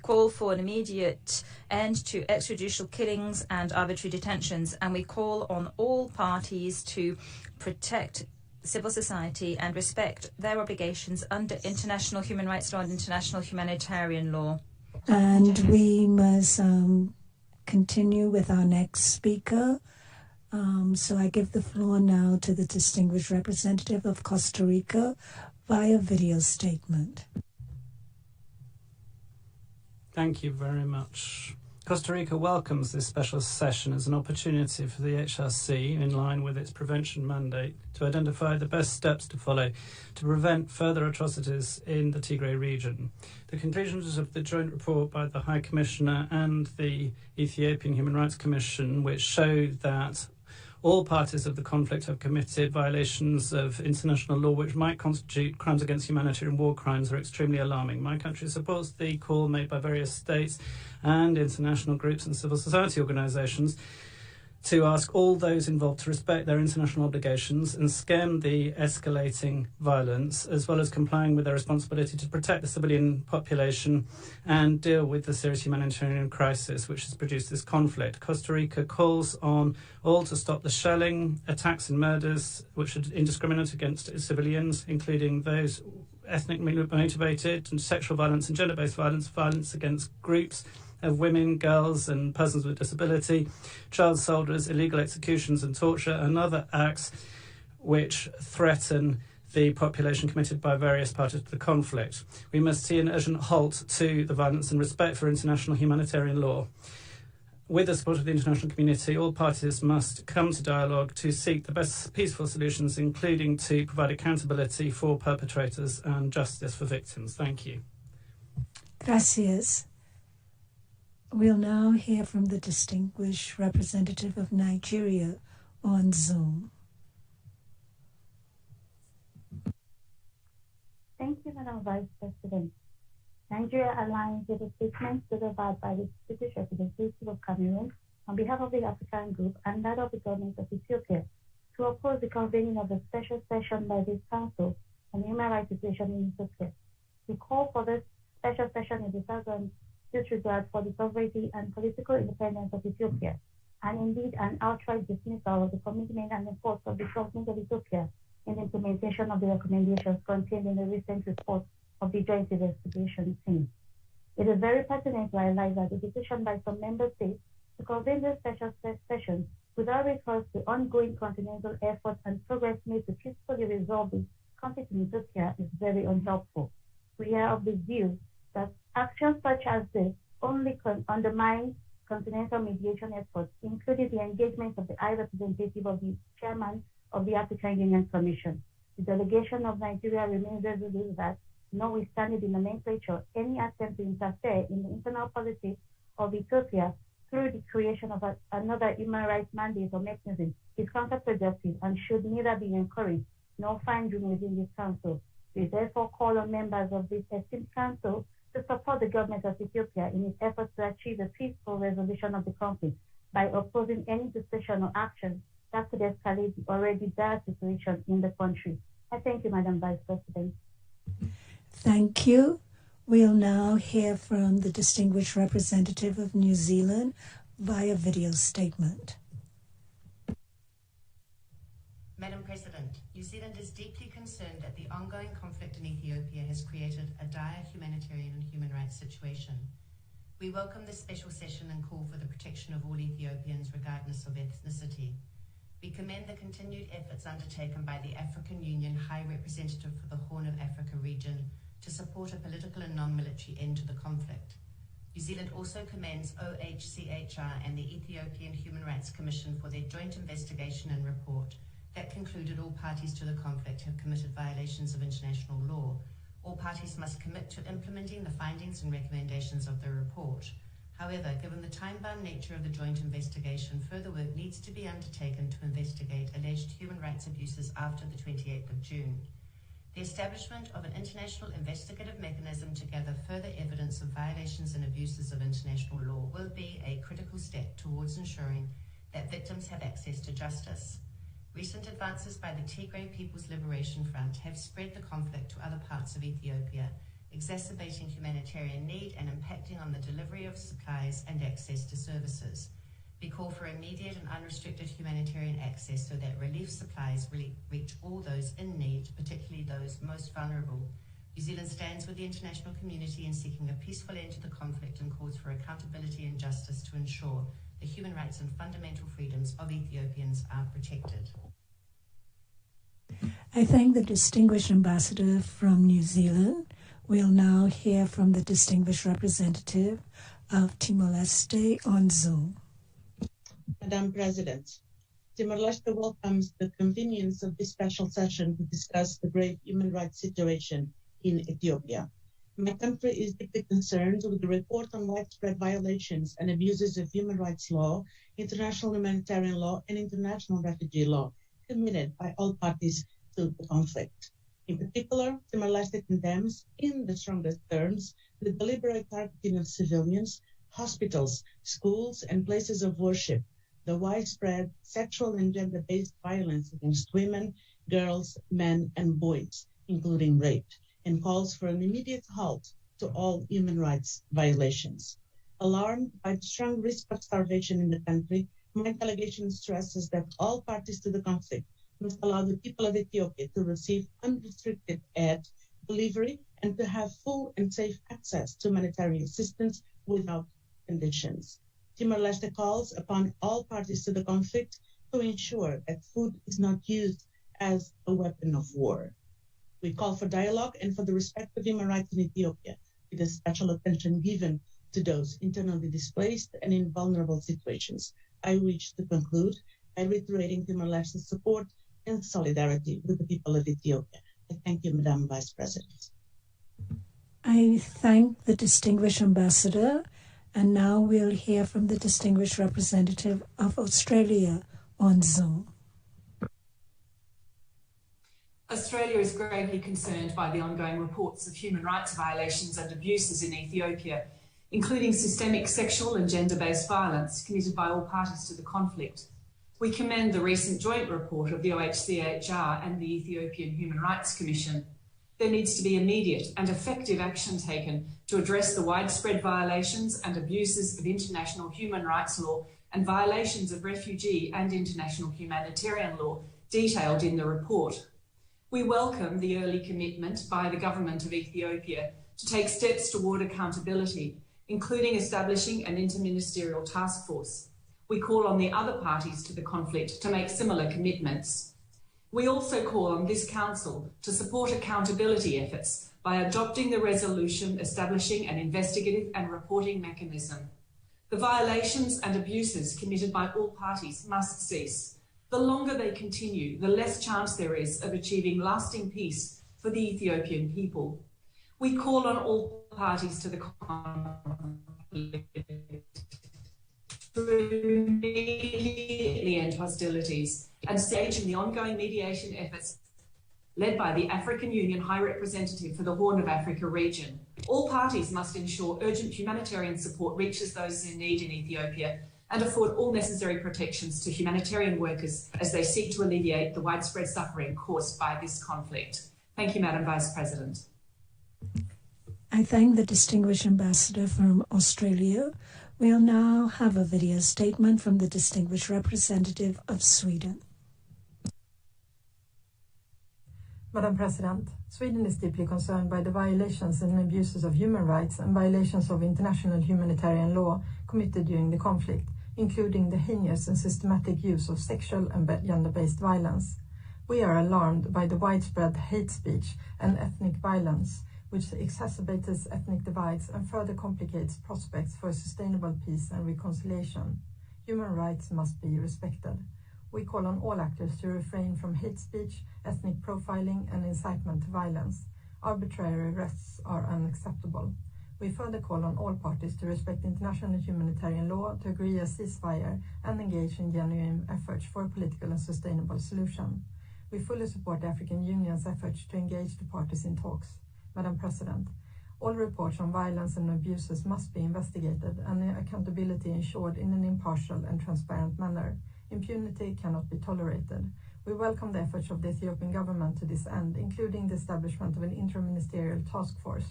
call for an immediate end to extrajudicial killings and arbitrary detentions, and we call on all parties to protect civil society and respect their obligations under international human rights law and international humanitarian law. And we must continue with our next speaker. So I give the floor now to the distinguished representative of Costa Rica via video statement. Thank you very much. Costa Rica welcomes this special session as an opportunity for the HRC, in line with its prevention mandate, to identify the best steps to follow to prevent further atrocities in the Tigray region. The conclusions of the joint report by the High Commissioner and the Ethiopian Human Rights Commission, which show that all parties of the conflict have committed violations of international law which might constitute crimes against humanity and war crimes, are extremely alarming. My country supports the call made by various states and international groups and civil society organizations to ask all those involved to respect their international obligations and stem the escalating violence, as well as complying with their responsibility to protect the civilian population and deal with the serious humanitarian crisis which has produced this conflict. Costa Rica calls on all to stop the shelling, attacks and murders which are indiscriminate against civilians, including those ethnically motivated, and sexual violence and gender-based violence, violence against groups of women, girls and persons with disability, child soldiers, illegal executions and torture, and other acts which threaten the population committed by various parties to the conflict. We must see an urgent halt to the violence and respect for international humanitarian law. With the support of the international community, all parties must come to dialogue to seek the best peaceful solutions, including to provide accountability for perpetrators and justice for victims. Thank you. Gracias. We'll now hear from the distinguished representative of Nigeria on Zoom. Thank you, Madam Vice President. Nigeria aligns with the statements delivered by the British representative of Cameroon on behalf of the African Group and that of the government of Ethiopia to oppose the convening of a special session by this Council on the human rights situation in Ethiopia. We call for this special session in the southern disregard for the sovereignty and political independence of Ethiopia, and indeed an outright dismissal of the commitment and efforts of the government of Ethiopia in the implementation of the recommendations contained in the recent report of the Joint Investigation Team. It is very pertinent to highlight that the decision by some member states to convene this special session without recourse to ongoing continental efforts and progress made to peacefully resolve the conflict in Ethiopia is very unhelpful. We are of the view that actions such as this only undermine continental mediation efforts, including the engagement of the High Representative of the Chairman of the African Union Commission. The delegation of Nigeria remains resolute that, notwithstanding the nomenclature, any attempt to interfere in the internal policy of Ethiopia through the creation of another human rights mandate or mechanism is counterproductive and should neither be encouraged nor found within this Council. We therefore call on members of this esteemed Council to support the government of Ethiopia in its efforts to achieve a peaceful resolution of the conflict by opposing any decision or action that could escalate the already dire situation in the country. I thank you, Madam Vice President. Thank you. We'll now hear from the distinguished representative of New Zealand via video statement. Madam President, New Zealand is deeply concerned that the ongoing conflict in Ethiopia has created a dire humanitarian and human rights situation. We welcome this special session and call for the protection of all Ethiopians regardless of ethnicity. We commend the continued efforts undertaken by the African Union High Representative for the Horn of Africa region to support a political and non-military end to the conflict. New Zealand also commends OHCHR and the Ethiopian Human Rights Commission for their joint investigation and report that concluded all parties to the conflict have committed violations of international law. All parties must commit to implementing the findings and recommendations of the report. However, given the time-bound nature of the joint investigation, further work needs to be undertaken to investigate alleged human rights abuses after the 28th of June. The establishment of an international investigative mechanism to gather further evidence of violations and abuses of international law will be a critical step towards ensuring that victims have access to justice. Recent advances by the Tigray People's Liberation Front have spread the conflict to other parts of Ethiopia, exacerbating humanitarian need and impacting on the delivery of supplies and access to services. We call for immediate and unrestricted humanitarian access so that relief supplies reach all those in need, particularly those most vulnerable. New Zealand stands with the international community in seeking a peaceful end to the conflict and calls for accountability and justice to ensure the human rights and fundamental freedoms of Ethiopians are protected. I thank the distinguished ambassador from New Zealand. We'll now hear from the distinguished representative of Timor-Leste on Zoom. Madam President, Timor-Leste welcomes the convenience of this special session to discuss the grave human rights situation in Ethiopia. My country is deeply concerned with the report on widespread violations and abuses of human rights law, international humanitarian law, and international refugee law committed by all parties to the conflict. In particular, Timor-Leste condemns, in the strongest terms, the deliberate targeting of civilians, hospitals, schools, and places of worship, the widespread sexual and gender-based violence against women, girls, men, and boys, including rape, and calls for an immediate halt to all human rights violations. Alarmed by the strong risk of starvation in the country, my delegation stresses that all parties to the conflict must allow the people of Ethiopia to receive unrestricted aid delivery and to have full and safe access to humanitarian assistance without conditions. Timor-Leste calls upon all parties to the conflict to ensure that food is not used as a weapon of war. We call for dialogue and for the respect of human rights in Ethiopia, with a special attention given to those internally displaced and in vulnerable situations. I wish to conclude by reiterating Timor-Leste's support and solidarity with the people of Ethiopia. I thank you, Madam Vice President. I thank the distinguished ambassador, and now we'll hear from the distinguished representative of Australia on Zoom. Australia is gravely concerned by the ongoing reports of human rights violations and abuses in Ethiopia, including systemic sexual and gender-based violence committed by all parties to the conflict. We commend the recent joint report of the OHCHR and the Ethiopian Human Rights Commission. There needs to be immediate and effective action taken to address the widespread violations and abuses of international human rights law and violations of refugee and international humanitarian law detailed in the report. We welcome the early commitment by the government of Ethiopia to take steps toward accountability, including establishing an interministerial task force. We call on the other parties to the conflict to make similar commitments. We also call on this Council to support accountability efforts by adopting the resolution establishing an investigative and reporting mechanism. The violations and abuses committed by all parties must cease. The longer they continue, the less chance there is of achieving lasting peace for the Ethiopian people. We call on all parties to the conflict to immediately end hostilities and stage in the ongoing mediation efforts led by the African Union High Representative for the Horn of Africa region. All parties must ensure urgent humanitarian support reaches those in need in Ethiopia and afford all necessary protections to humanitarian workers as they seek to alleviate the widespread suffering caused by this conflict. Thank you, Madam Vice President. I thank the distinguished ambassador from Australia. We'll now have a video statement from the distinguished representative of Sweden. Madam President, Sweden is deeply concerned by the violations and abuses of human rights and violations of international humanitarian law committed during the conflict, including the heinous and systematic use of sexual and gender-based violence. We are alarmed by the widespread hate speech and ethnic violence, which exacerbates ethnic divides and further complicates prospects for sustainable peace and reconciliation. Human rights must be respected. We call on all actors to refrain from hate speech, ethnic profiling, and incitement to violence. Arbitrary arrests are unacceptable. We further call on all parties to respect international humanitarian law, to agree a ceasefire, and engage in genuine efforts for a political and sustainable solution. We fully support the African Union's efforts to engage the parties in talks. Madam President, all reports on violence and abuses must be investigated and accountability ensured in an impartial and transparent manner. Impunity cannot be tolerated. We welcome the efforts of the Ethiopian government to this end, including the establishment of an interministerial task force.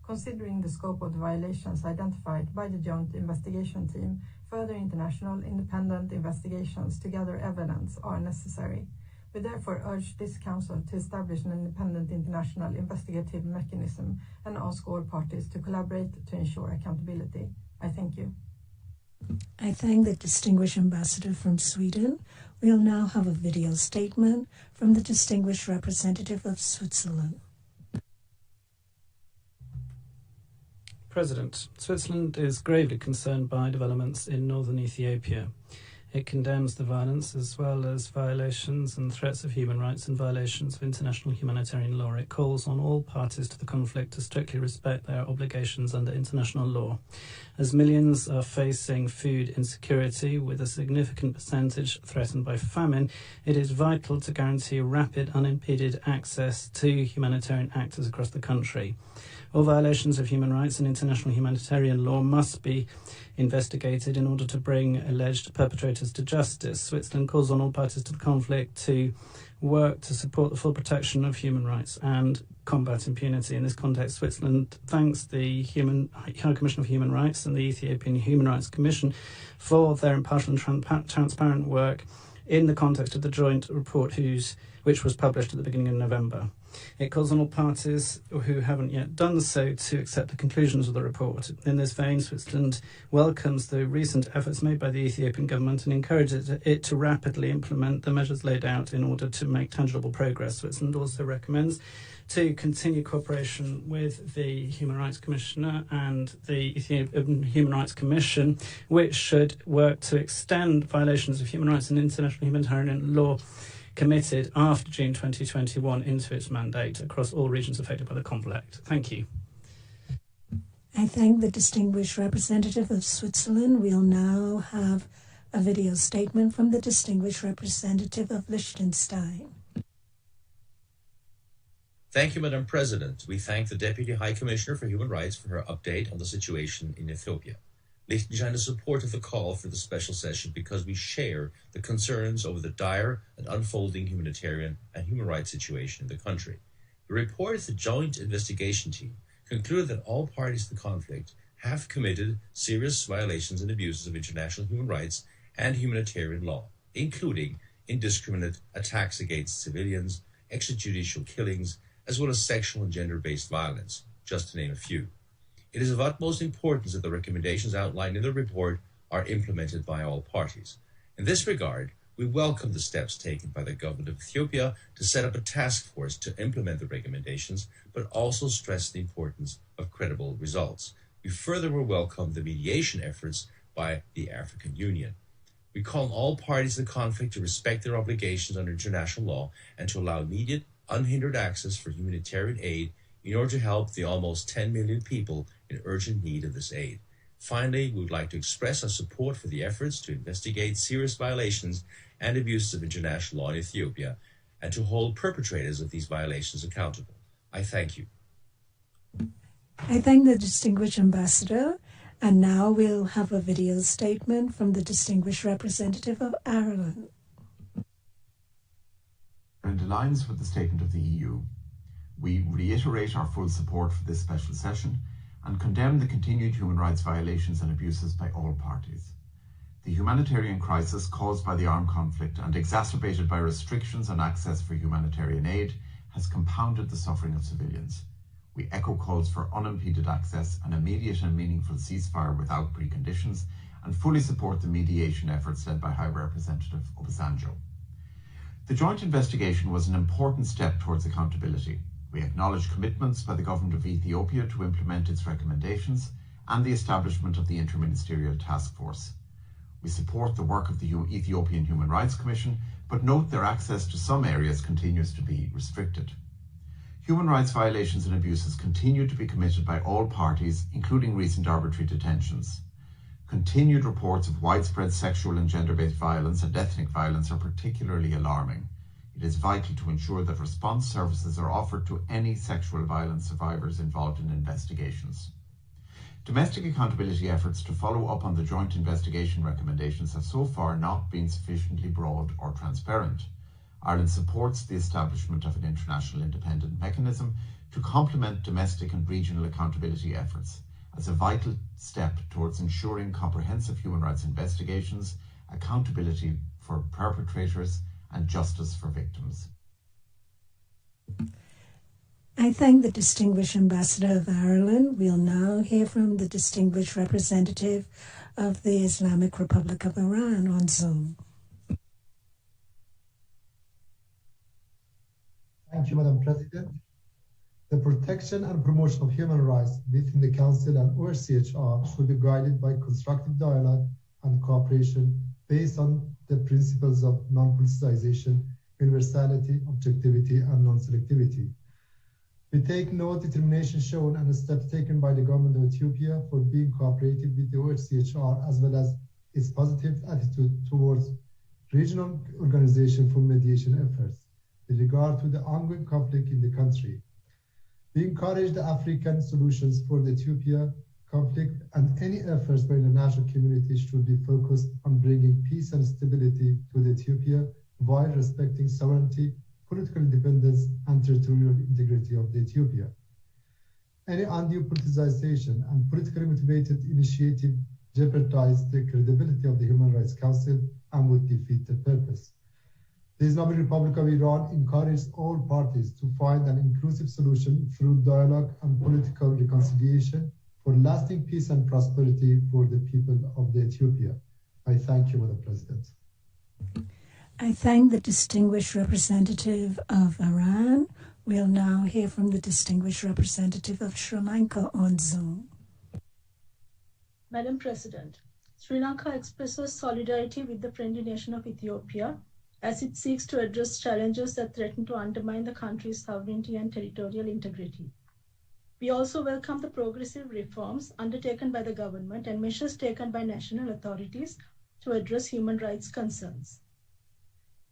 Considering the scope of the violations identified by the Joint Investigation Team, further international independent investigations to gather evidence are necessary. We therefore urge this Council to establish an independent international investigative mechanism and ask all parties to collaborate to ensure accountability. I thank you. I thank the distinguished ambassador from Sweden. We'll now have a video statement from the distinguished representative of Switzerland. President, Switzerland is gravely concerned by developments in northern Ethiopia. It condemns the violence as well as violations and threats of human rights and violations of international humanitarian law. It calls on all parties to the conflict to strictly respect their obligations under international law. As millions are facing food insecurity with a significant percentage threatened by famine, it is vital to guarantee rapid, unimpeded access to humanitarian actors across the country. All violations of human rights and international humanitarian law must be investigated in order to bring alleged perpetrators perpetrators to justice. Switzerland calls on all parties to the conflict to work to support the full protection of human rights and combat impunity. In this context, Switzerland thanks the High Commission of Human Rights and the Ethiopian Human Rights Commission for their impartial and transparent work in the context of the joint report which was published at the beginning of November. It calls on all parties who haven't yet done so to accept the conclusions of the report. In this vein, Switzerland welcomes the recent efforts made by the Ethiopian government and encourages it to rapidly implement the measures laid out in order to make tangible progress. Switzerland also recommends to continue cooperation with the Human Rights Commissioner and the Ethiopian Human Rights Commission, which should work to extend violations of human rights and international humanitarian law committed after June 2021 into its mandate across all regions affected by the conflict. Thank you. I thank the distinguished representative of Switzerland. We'll now have a video statement from the distinguished representative of Liechtenstein. Thank you, Madam President. We thank the Deputy High Commissioner for Human Rights for her update on the situation in Ethiopia. Liechtenstein is supportive of the call for the special session because we share the concerns over the dire and unfolding humanitarian and human rights situation in the country. The report of the joint investigation team concluded that all parties to the conflict have committed serious violations and abuses of international human rights and humanitarian law, including indiscriminate attacks against civilians, extrajudicial killings, as well as sexual and gender-based violence, just to name a few. It is of utmost importance that the recommendations outlined in the report are implemented by all parties. In this regard, we welcome the steps taken by the government of Ethiopia to set up a task force to implement the recommendations, but also stress the importance of credible results. We furthermore welcome the mediation efforts by the African Union. We call on all parties to the conflict to respect their obligations under international law and to allow immediate, unhindered access for humanitarian aid in order to help the almost 10 million people in urgent need of this aid. Finally, we would like to express our support for the efforts to investigate serious violations and abuses of international law in Ethiopia and to hold perpetrators of these violations accountable. I thank you. I thank the distinguished ambassador, and now we'll have a video statement from the distinguished representative of Ireland. In alliance with the statement of the EU, we reiterate our full support for this special session and condemn the continued human rights violations and abuses by all parties. The humanitarian crisis caused by the armed conflict and exacerbated by restrictions on access for humanitarian aid has compounded the suffering of civilians. We echo calls for unimpeded access, an immediate and meaningful ceasefire without preconditions, and fully support the mediation efforts led by High Representative Obasanjo. The joint investigation was an important step towards accountability. We acknowledge commitments by the government of Ethiopia to implement its recommendations and the establishment of the Interministerial Task Force. We support the work of the Ethiopian Human Rights Commission, but note their access to some areas continues to be restricted. Human rights violations and abuses continue to be committed by all parties, including recent arbitrary detentions. Continued reports of widespread sexual and gender-based violence and ethnic violence are particularly alarming. It is vital to ensure that response services are offered to any sexual violence survivors involved in investigations. Domestic accountability efforts to follow up on the joint investigation recommendations have so far not been sufficiently broad or transparent. Ireland supports the establishment of an international independent mechanism to complement domestic and regional accountability efforts as a vital step towards ensuring comprehensive human rights investigations, accountability for perpetrators, and justice for victims. I thank the distinguished ambassador of Ireland. We'll now hear from the distinguished representative of the Islamic Republic of Iran on Zoom. Thank you, Madam President. The protection and promotion of human rights within the Council and OHCHR should be guided by constructive dialogue and cooperation based on the principles of non-politicization, universality, objectivity, and non-selectivity. We take no determination shown and the steps taken by the government of Ethiopia for being cooperative with the OHCHR, as well as its positive attitude towards regional organization for mediation efforts with regard to the ongoing conflict in the country. We encourage the African solutions for the Ethiopia conflict, and any efforts by the international community should be focused on bringing peace and stability to Ethiopia while respecting sovereignty, political independence, and territorial integrity of Ethiopia. Any undue politicization and politically motivated initiative jeopardize the credibility of the Human Rights Council and would defeat the purpose. The Islamic Republic of Iran encourages all parties to find an inclusive solution through dialogue and political reconciliation for lasting peace and prosperity for the people of Ethiopia. I thank you, Madam President. I thank the distinguished representative of Iran. We'll now hear from the distinguished representative of Sri Lanka on Zoom. Madam President, Sri Lanka expresses solidarity with the friendly nation of Ethiopia as it seeks to address challenges that threaten to undermine the country's sovereignty and territorial integrity. We also welcome the progressive reforms undertaken by the government and measures taken by national authorities to address human rights concerns.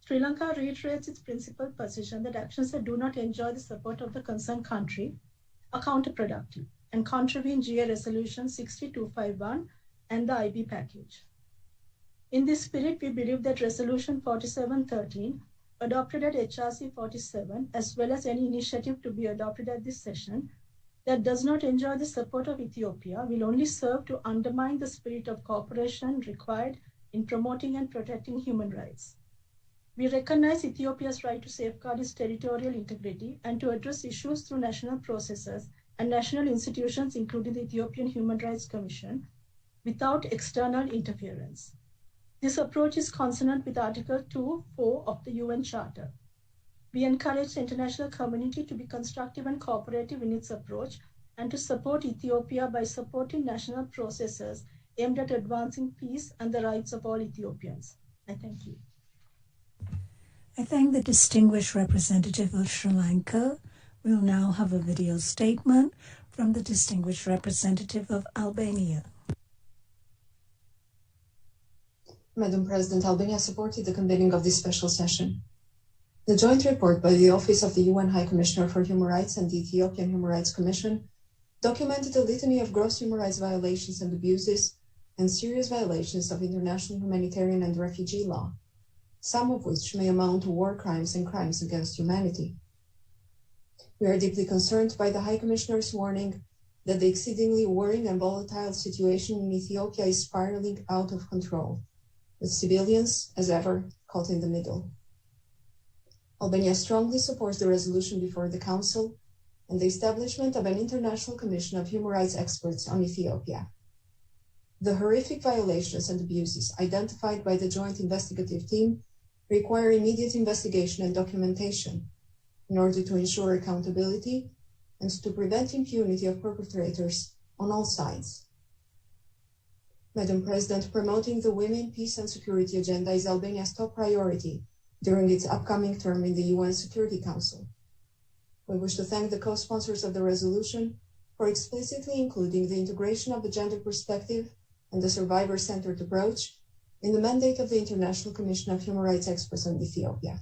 Sri Lanka reiterates its principled position that actions that do not enjoy the support of the concerned country are counterproductive and contravene GA Resolution 60251 and the IB package. In this spirit, we believe that Resolution 4713, adopted at HRC 47, as well as any initiative to be adopted at this session, that does not enjoy the support of Ethiopia will only serve to undermine the spirit of cooperation required in promoting and protecting human rights. We recognize Ethiopia's right to safeguard its territorial integrity and to address issues through national processes and national institutions, including the Ethiopian Human Rights Commission, without external interference. This approach is consonant with Article 2.4 of the UN Charter. We encourage the international community to be constructive and cooperative in its approach and to support Ethiopia by supporting national processes aimed at advancing peace and the rights of all Ethiopians. I thank you. I thank the distinguished representative of Sri Lanka. We'll now have a video statement from the distinguished representative of Albania. Madam President, Albania supported the convening of this special session. The joint report by the Office of the UN High Commissioner for Human Rights and the Ethiopian Human Rights Commission documented a litany of gross human rights violations and abuses and serious violations of international humanitarian and refugee law, some of which may amount to war crimes and crimes against humanity. We are deeply concerned by the High Commissioner's warning that the exceedingly worrying and volatile situation in Ethiopia is spiraling out of control, with civilians, as ever, caught in the middle. Albania strongly supports the resolution before the Council and the establishment of an international commission of human rights experts on Ethiopia. The horrific violations and abuses identified by the joint investigative team require immediate investigation and documentation in order to ensure accountability and to prevent impunity of perpetrators on all sides. Madam President, promoting the Women, Peace and Security agenda is Albania's top priority during its upcoming term in the UN Security Council. We wish to thank the co-sponsors of the resolution for explicitly including the integration of the gender perspective and the survivor-centered approach in the mandate of the International Commission of Human Rights Experts on Ethiopia.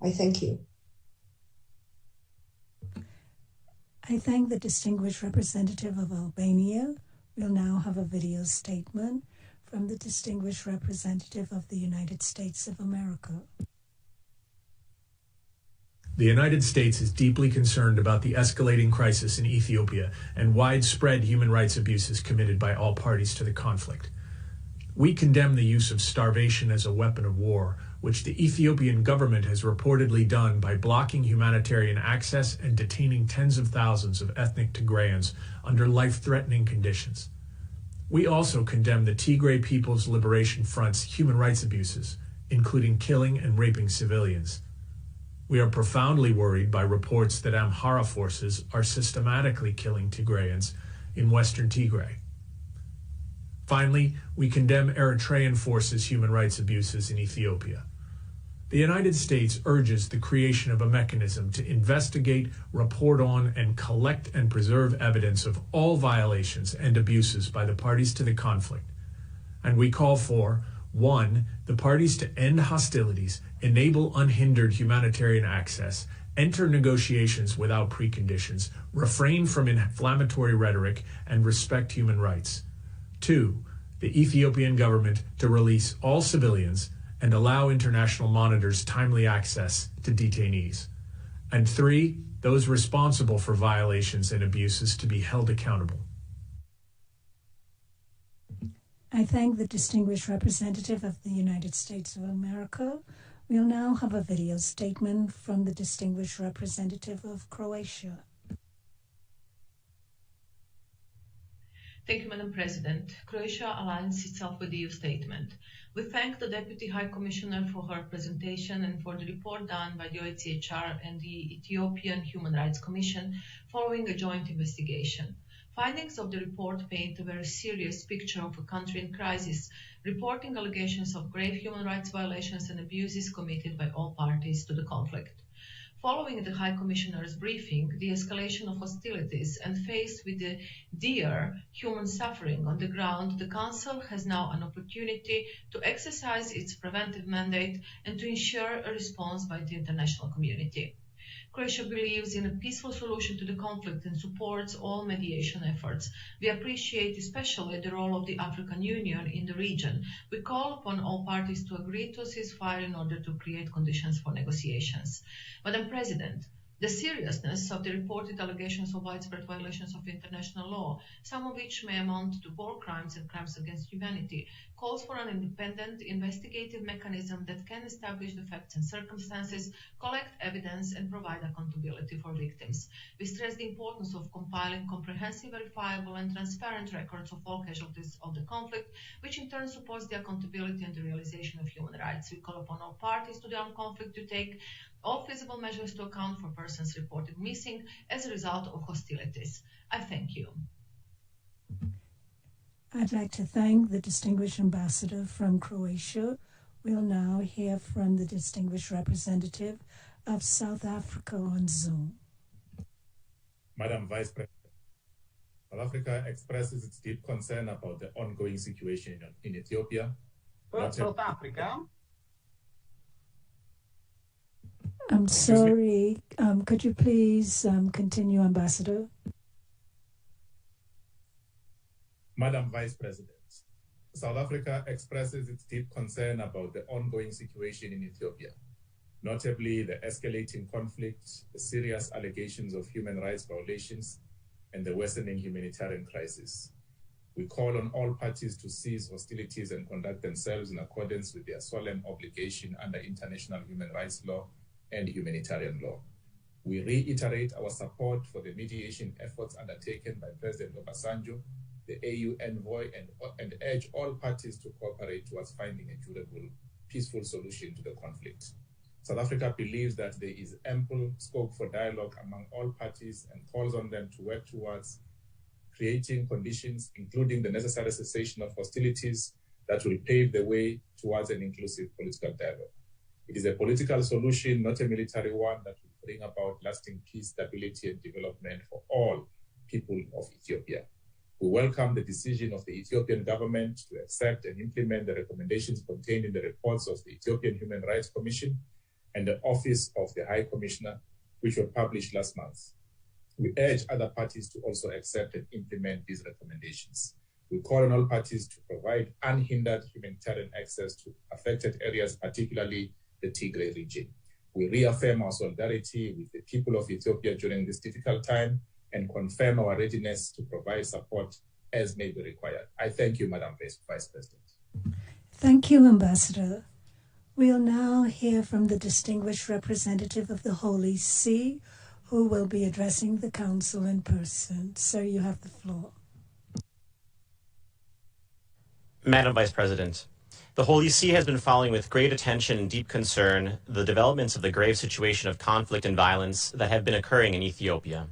I thank you. I thank the distinguished representative of Albania. We'll now have a video statement from the distinguished representative of the United States of America. The United States is deeply concerned about the escalating crisis in Ethiopia and widespread human rights abuses committed by all parties to the conflict. We condemn the use of starvation as a weapon of war, which the Ethiopian government has reportedly done by blocking humanitarian access and detaining tens of thousands of ethnic Tigrayans under life-threatening conditions. We also condemn the Tigray People's Liberation Front's human rights abuses, including killing and raping civilians. We are profoundly worried by reports that Amhara forces are systematically killing Tigrayans in western Tigray. Finally, we condemn Eritrean forces' human rights abuses in Ethiopia. The United States urges the creation of a mechanism to investigate, report on, and collect and preserve evidence of all violations and abuses by the parties to the conflict. And we call for 1. The parties to end hostilities, enable unhindered humanitarian access, enter negotiations without preconditions, refrain from inflammatory rhetoric, and respect human rights. 2, the Ethiopian government to release all civilians and allow international monitors timely access to detainees. And 3, those responsible for violations and abuses to be held accountable. I thank the distinguished representative of the United States of America. We'll now have a video statement from the distinguished representative of Croatia. Thank you, Madam President. Croatia aligns itself with the EU statement. We thank the Deputy High Commissioner for her presentation and for the report done by the OHCHR and the Ethiopian Human Rights Commission following a joint investigation. Findings of the report paint a very serious picture of a country in crisis, reporting allegations of grave human rights violations and abuses committed by all parties to the conflict. Following the High Commissioner's briefing, the escalation of hostilities, and faced with the dire human suffering on the ground, the Council has now an opportunity to exercise its preventive mandate and to ensure a response by the international community. Croatia believes in a peaceful solution to the conflict and supports all mediation efforts. We appreciate especially the role of the African Union in the region. We call upon all parties to agree to a ceasefire in order to create conditions for negotiations. Madam President, the seriousness of the reported allegations of widespread violations of international law, some of which may amount to war crimes and crimes against humanity, calls for an independent investigative mechanism that can establish the facts and circumstances, collect evidence, and provide accountability for victims. We stress the importance of compiling comprehensive, verifiable, and transparent records of all casualties of the conflict, which in turn supports the accountability and the realization of human rights. We call upon all parties to the armed conflict to take all feasible measures to account for persons reported missing as a result of hostilities. I thank you. I'd like to thank the distinguished ambassador from Croatia. We'll now hear from the distinguished representative of South Africa on Zoom. Madam Vice President, South Africa expresses its deep concern about the ongoing situation in Ethiopia. South Africa. I'm sorry. Could you please continue, Ambassador? Madam Vice President, South Africa expresses its deep concern about the ongoing situation in Ethiopia, notably the escalating conflict, the serious allegations of human rights violations, and the worsening humanitarian crisis. We call on all parties to cease hostilities and conduct themselves in accordance with their solemn obligation under international human rights law and humanitarian law. We reiterate our support for the mediation efforts undertaken by President Obasanjo, the AU envoy, and urge all parties to cooperate towards finding a durable, peaceful solution to the conflict. South Africa believes that there is ample scope for dialogue among all parties and calls on them to work towards creating conditions, including the necessary cessation of hostilities, that will pave the way towards an inclusive political dialogue. It is a political solution, not a military one, that will bring about lasting peace, stability, and development for all people of Ethiopia. We welcome the decision of the Ethiopian government to accept and implement the recommendations contained in the reports of the Ethiopian Human Rights Commission and the Office of the High Commissioner, which were published last month. We urge other parties to also accept and implement these recommendations. We call on all parties to provide unhindered humanitarian access to affected areas, particularly the Tigray region. We reaffirm our solidarity with the people of Ethiopia during this difficult time and confirm our readiness to provide support as may be required. I thank you, Madam Vice President. Thank you, Ambassador. We'll now hear from the distinguished representative of the Holy See, who will be addressing the Council in person. Sir, you have the floor. Madam Vice President, the Holy See has been following with great attention and deep concern the developments of the grave situation of conflict and violence that have been occurring in Ethiopia.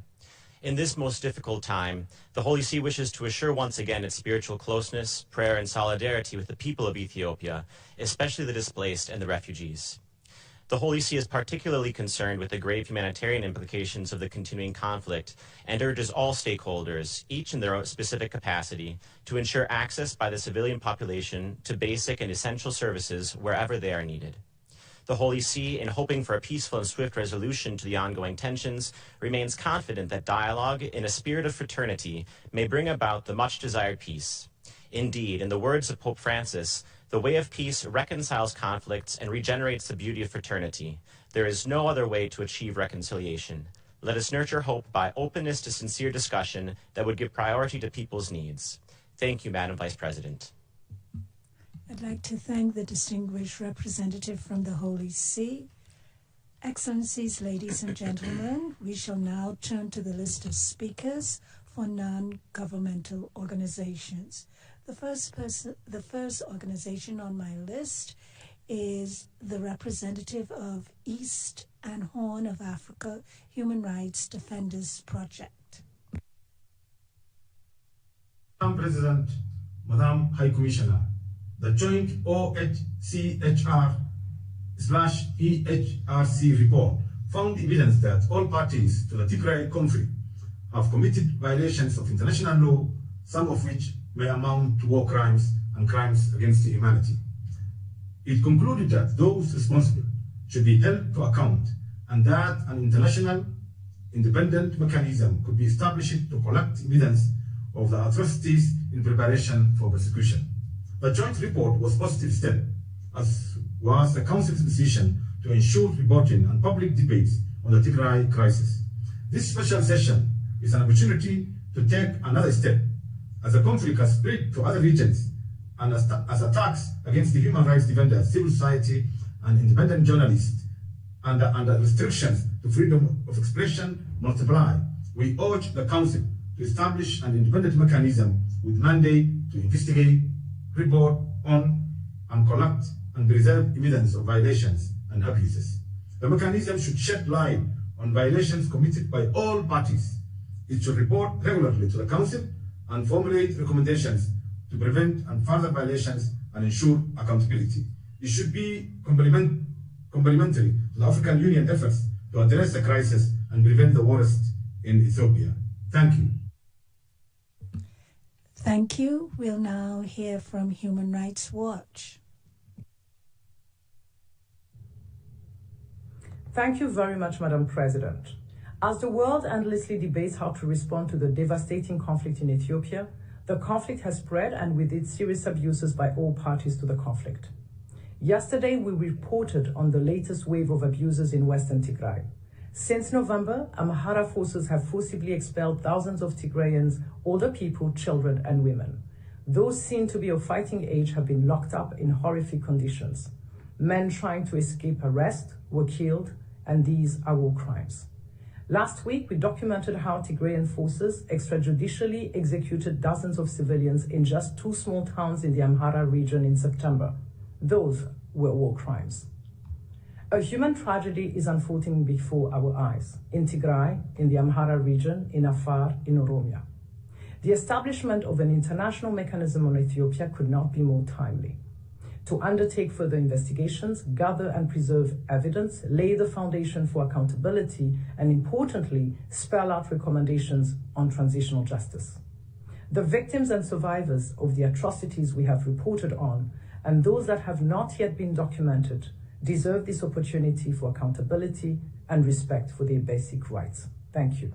In this most difficult time, the Holy See wishes to assure once again its spiritual closeness, prayer, and solidarity with the people of Ethiopia, especially the displaced and the refugees. The Holy See is particularly concerned with the grave humanitarian implications of the continuing conflict and urges all stakeholders, each in their own specific capacity, to ensure access by the civilian population to basic and essential services wherever they are needed. The Holy See, in hoping for a peaceful and swift resolution to the ongoing tensions, remains confident that dialogue, in a spirit of fraternity, may bring about the much-desired peace. Indeed, in the words of Pope Francis, the way of peace reconciles conflicts and regenerates the beauty of fraternity. There is no other way to achieve reconciliation. Let us nurture hope by openness to sincere discussion that would give priority to people's needs. Thank you, Madam Vice President. I'd like to thank the distinguished representative from the Holy See. Excellencies, ladies and gentlemen, we shall now turn to the list of speakers for non-governmental organizations. The first organization on my list is the representative of East and Horn of Africa Human Rights Defenders Project. Madam President, Madam High Commissioner, the joint OHCHR/EHRC report found evidence that all parties to the Tigray conflict have committed violations of international law, some of which may amount to war crimes and crimes against humanity. It concluded that those responsible should be held to account and that an international independent mechanism could be established to collect evidence of the atrocities in preparation for persecution. The joint report was a positive step, as was the Council's decision to ensure reporting and public debates on the Tigray crisis. This special session is an opportunity to take another step, as the conflict has spread to other regions and as attacks against the human rights defenders, civil society, and independent journalists, and the restrictions to freedom of expression multiply. We urge the Council to establish an independent mechanism with mandate to investigate, report on, and collect and preserve evidence of violations and abuses. The mechanism should shed light on violations committed by all parties. It should report regularly to the Council and formulate recommendations to prevent and further violations and ensure accountability. It should be complementary to the African Union efforts to address the crisis and prevent the worst in Ethiopia. Thank you. Thank you. We'll now hear from Human Rights Watch. Thank you very much, Madam President. As the world endlessly debates how to respond to the devastating conflict in Ethiopia, the conflict has spread and with it serious abuses by all parties to the conflict. Yesterday, we reported on the latest wave of abuses in Western Tigray. Since November, Amhara forces have forcibly expelled thousands of Tigrayans, older people, children, and women. Those seen to be of fighting age have been locked up in horrific conditions. Men trying to escape arrest were killed, and these are war crimes. Last week, we documented how Tigrayan forces extrajudicially executed dozens of civilians in just 2 small towns in the Amhara region in September. Those were war crimes. A human tragedy is unfolding before our eyes, in Tigray, in the Amhara region, in Afar, in Oromia. The establishment of an international mechanism on Ethiopia could not be more timely. To undertake further investigations, gather and preserve evidence, lay the foundation for accountability, and importantly, spell out recommendations on transitional justice. The victims and survivors of the atrocities we have reported on, and those that have not yet been documented, deserve this opportunity for accountability and respect for their basic rights. Thank you.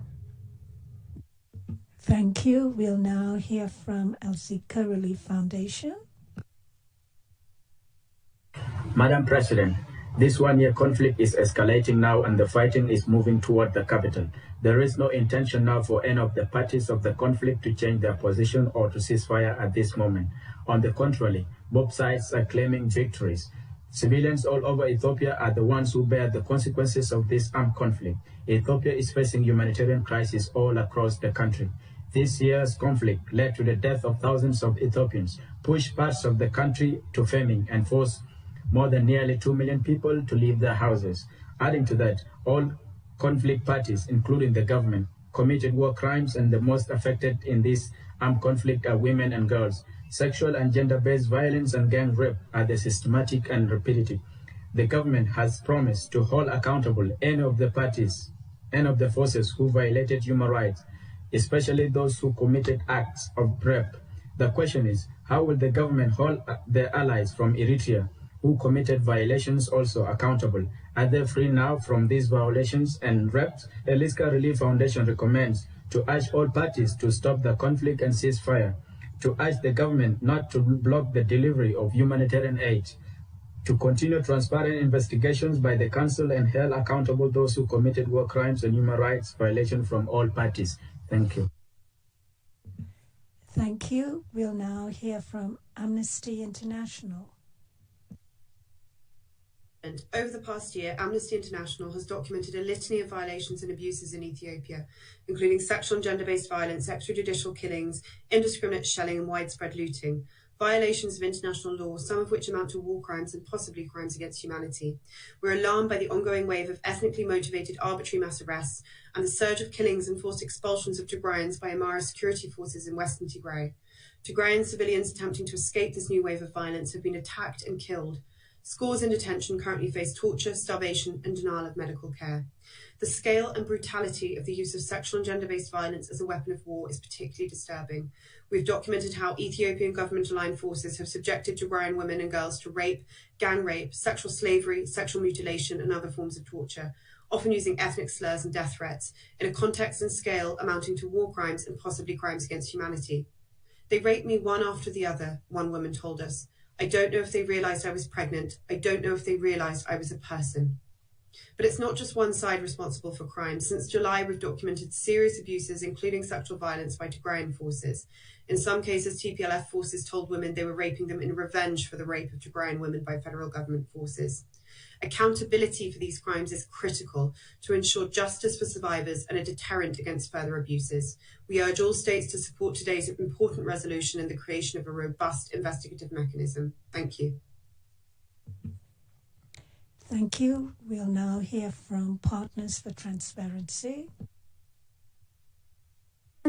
Thank you. We'll now hear from Agelgl Relief Foundation. Madam President, this one-year conflict is escalating now and the fighting is moving toward the capital. There is no intention now for any of the parties of the conflict to change their position or to cease fire at this moment. On the contrary, both sides are claiming victories. Civilians all over Ethiopia are the ones who bear the consequences of this armed conflict. Ethiopia is facing humanitarian crisis all across the country. This year's conflict led to the death of thousands of Ethiopians, pushed parts of the country to famine, and forced more than nearly 2 million people to leave their houses. Adding to that, all conflict parties, including the government, committed war crimes, and the most affected in this armed conflict are women and girls. Sexual and gender-based violence and gang rape are the systematic and repetitive. The government has promised to hold accountable any of the parties, any of the forces who violated human rights, especially those who committed acts of rape. The question is, how will the government hold their allies from Eritrea, who committed violations also accountable. Are they free now from these violations and raped? Eliska Relief Foundation recommends to urge all parties to stop the conflict and ceasefire, to urge the government not to block the delivery of humanitarian aid, to continue transparent investigations by the Council and hold accountable those who committed war crimes and human rights violations from all parties. Thank you. Thank you. We'll now hear from Amnesty International. Over the past year, Amnesty International has documented a litany of violations and abuses in Ethiopia, including sexual and gender-based violence, extrajudicial killings, indiscriminate shelling and widespread looting, violations of international law, some of which amount to war crimes and possibly crimes against humanity. We're alarmed by the ongoing wave of ethnically motivated arbitrary mass arrests and the surge of killings and forced expulsions of Tigrayans by Amara security forces in western Tigray. Tigrayan civilians attempting to escape this new wave of violence have been attacked and killed. Scores in detention currently face torture, starvation, and denial of medical care. The scale and brutality of the use of sexual and gender-based violence as a weapon of war is particularly disturbing. We've documented how Ethiopian government-aligned forces have subjected Tigrayan women and girls to rape, gang rape, sexual slavery, sexual mutilation, and other forms of torture, often using ethnic slurs and death threats, in a context and scale amounting to war crimes and possibly crimes against humanity. They raped me one after the other, one woman told us. I don't know if they realised I was pregnant. I don't know if they realised I was a person. But it's not just one side responsible for crime. Since July, we've documented serious abuses, including sexual violence by Tigrayan forces. In some cases, TPLF forces told women they were raping them in revenge for the rape of Tigrayan women by federal government forces. Accountability for these crimes is critical to ensure justice for survivors and a deterrent against further abuses. We urge all states to support today's important resolution and the creation of a robust investigative mechanism. Thank you. Thank you. We'll now hear from Partners for Transparency.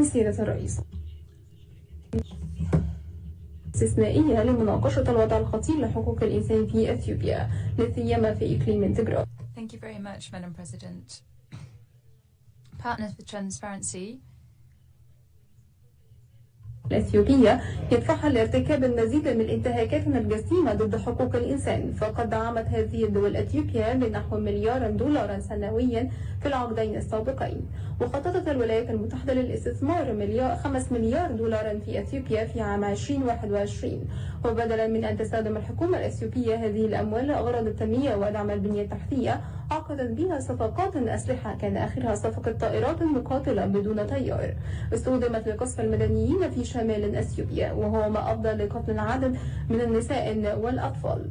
سيادة الرئيس استثنائية لمناقشة الوضع الخطير لحقوق الإنسان في إثيوبيا لا سيما في إقليم تيغراي. Thank you very much, Madam President. Partners for Transparency الإثيوبية يدفعها لارتكاب المزيد من الانتهاكات الجسيمة ضد حقوق الإنسان، فقد دعمت هذه الدول إثيوبيا بنحو $1,000,000,000 سنويا في العقدين السابقين، وخططت الولايات المتحدة للاستثمار $5 مليار في إثيوبيا في عام 2021. وبدلا من أن تستخدم الحكومة الإثيوبية هذه الأموال لأغراض التنمية ودعم البنية التحتية، عقدت بها صفقات أسلحة كان آخرها صفقة طائرات مقاتلة بدون طيار استخدمت لقصف المدنيين في شمال أثيوبيا، وهو ما أفضى لقتل العدد من النساء والأطفال.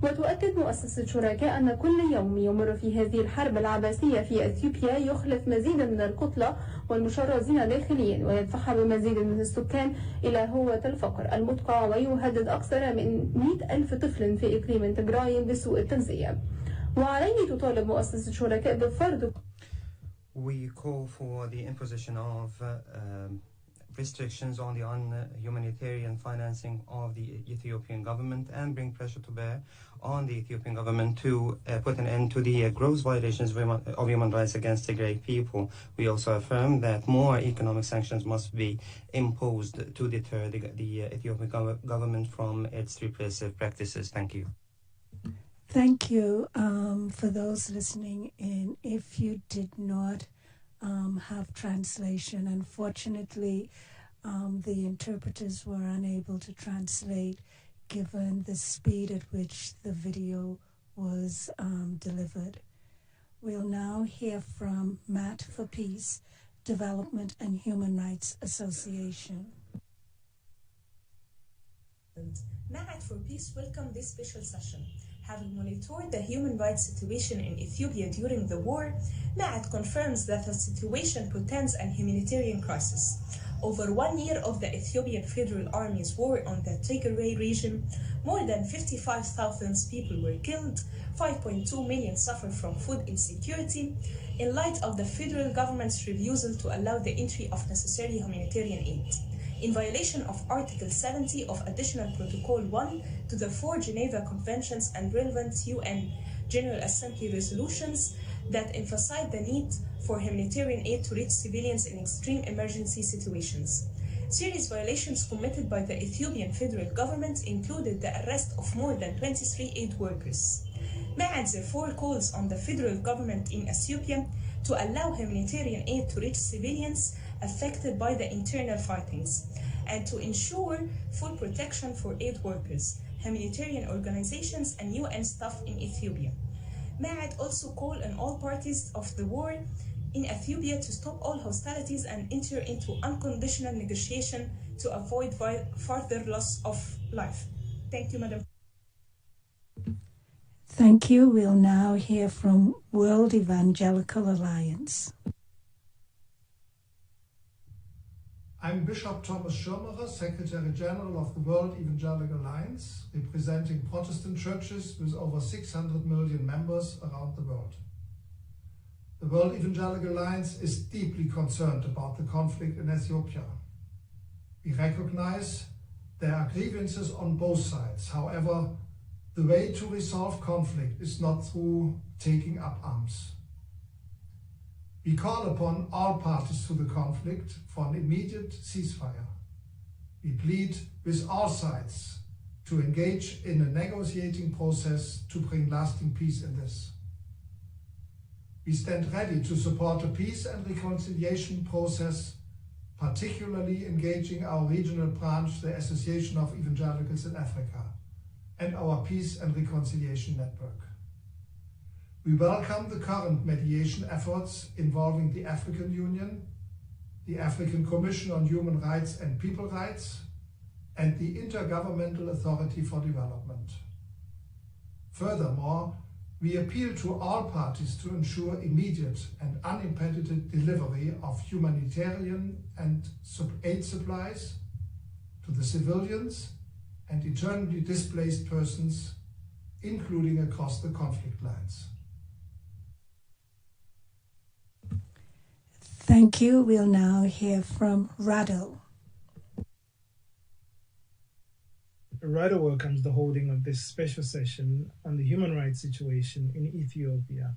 وتؤكد مؤسسة شركاء أن كل يوم يمر في هذه الحرب العباسية في أثيوبيا يخلف مزيدا من القتلى والمشردين داخليا، ويدفعها بمزيد من السكان إلى هوة الفقر المدقع، ويهدد أكثر من 100,000 طفل في إقليم تيغراي بسوء التغذية. وعليه تطالب مؤسسة شركاء بفرض. We call for the imposition of restrictions on the humanitarian financing of the Ethiopian government and bring pressure to bear on the Ethiopian government to put an end to the gross violations of human rights against Tigray people. We also affirm that more economic sanctions must be imposed to deter the Ethiopian government from its repressive practices. Thank you. Thank you. For those listening in, if you did not have translation, unfortunately, the interpreters were unable to translate given the speed at which the video was delivered. We'll now hear from Matt for Peace, Development and Human Rights Association. Matt for Peace welcome this special session. Having monitored the human rights situation in Ethiopia during the war, Maat confirms that the situation portends a humanitarian crisis. Over 1 year of the Ethiopian Federal Army's war on the Tigray region, more than 55,000 people were killed, 5.2 million suffer from food insecurity, in light of the federal government's refusal to allow the entry of necessary humanitarian aid. In violation of Article 70 of Additional Protocol 1 to the 4 Geneva Conventions and relevant UN General Assembly resolutions that emphasize the need for humanitarian aid to reach civilians in extreme emergency situations. Serious violations committed by the Ethiopian federal government included the arrest of more than 23 aid workers. MAAD therefore calls on the federal government in Ethiopia to allow humanitarian aid to reach civilians affected by the internal fightings and to ensure full protection for aid workers, humanitarian organizations, and UN staff in Ethiopia. MAAD also call on all parties of the war in Ethiopia to stop all hostilities and enter into unconditional negotiation to avoid further loss of life. Thank you, Madam. Thank you. We'll now hear from World Evangelical Alliance. I'm Bishop Thomas Schirmerer, Secretary General of the World Evangelical Alliance, representing Protestant churches with over 600 million members around the world. The World Evangelical Alliance is deeply concerned about the conflict in Ethiopia. We recognize there are grievances on both sides. However, the way to resolve conflict is not through taking up arms. We call upon all parties to the conflict for an immediate ceasefire. We plead with all sides to engage in a negotiating process to bring lasting peace in this. We stand ready to support a peace and reconciliation process, particularly engaging our regional branch, the Association of Evangelicals in Africa, and our Peace and Reconciliation Network. We welcome the current mediation efforts involving the African Union, the African Commission on Human Rights and People Rights, and the Intergovernmental Authority for Development. Furthermore, we appeal to all parties to ensure immediate and unimpeded delivery of humanitarian and aid supplies to the civilians and internally displaced persons, including across the conflict lines. Thank you. We'll now hear from Rado. Rado welcomes the holding of this special session on the human rights situation in Ethiopia,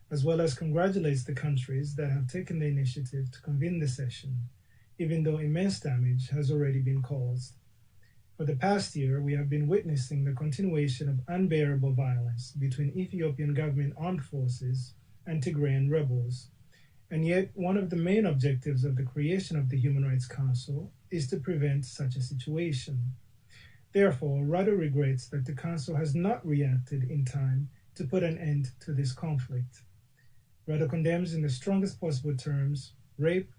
as well as congratulates the countries that have taken the initiative to convene the session, even though immense damage has already been caused. For the past year, we have been witnessing the continuation of unbearable violence between Ethiopian government armed forces and Tigrayan rebels. And yet, one of the main objectives of the creation of the Human Rights Council is to prevent such a situation. Therefore, Rado regrets that the Council has not reacted in time to put an end to this conflict. Rado condemns in the strongest possible terms rape,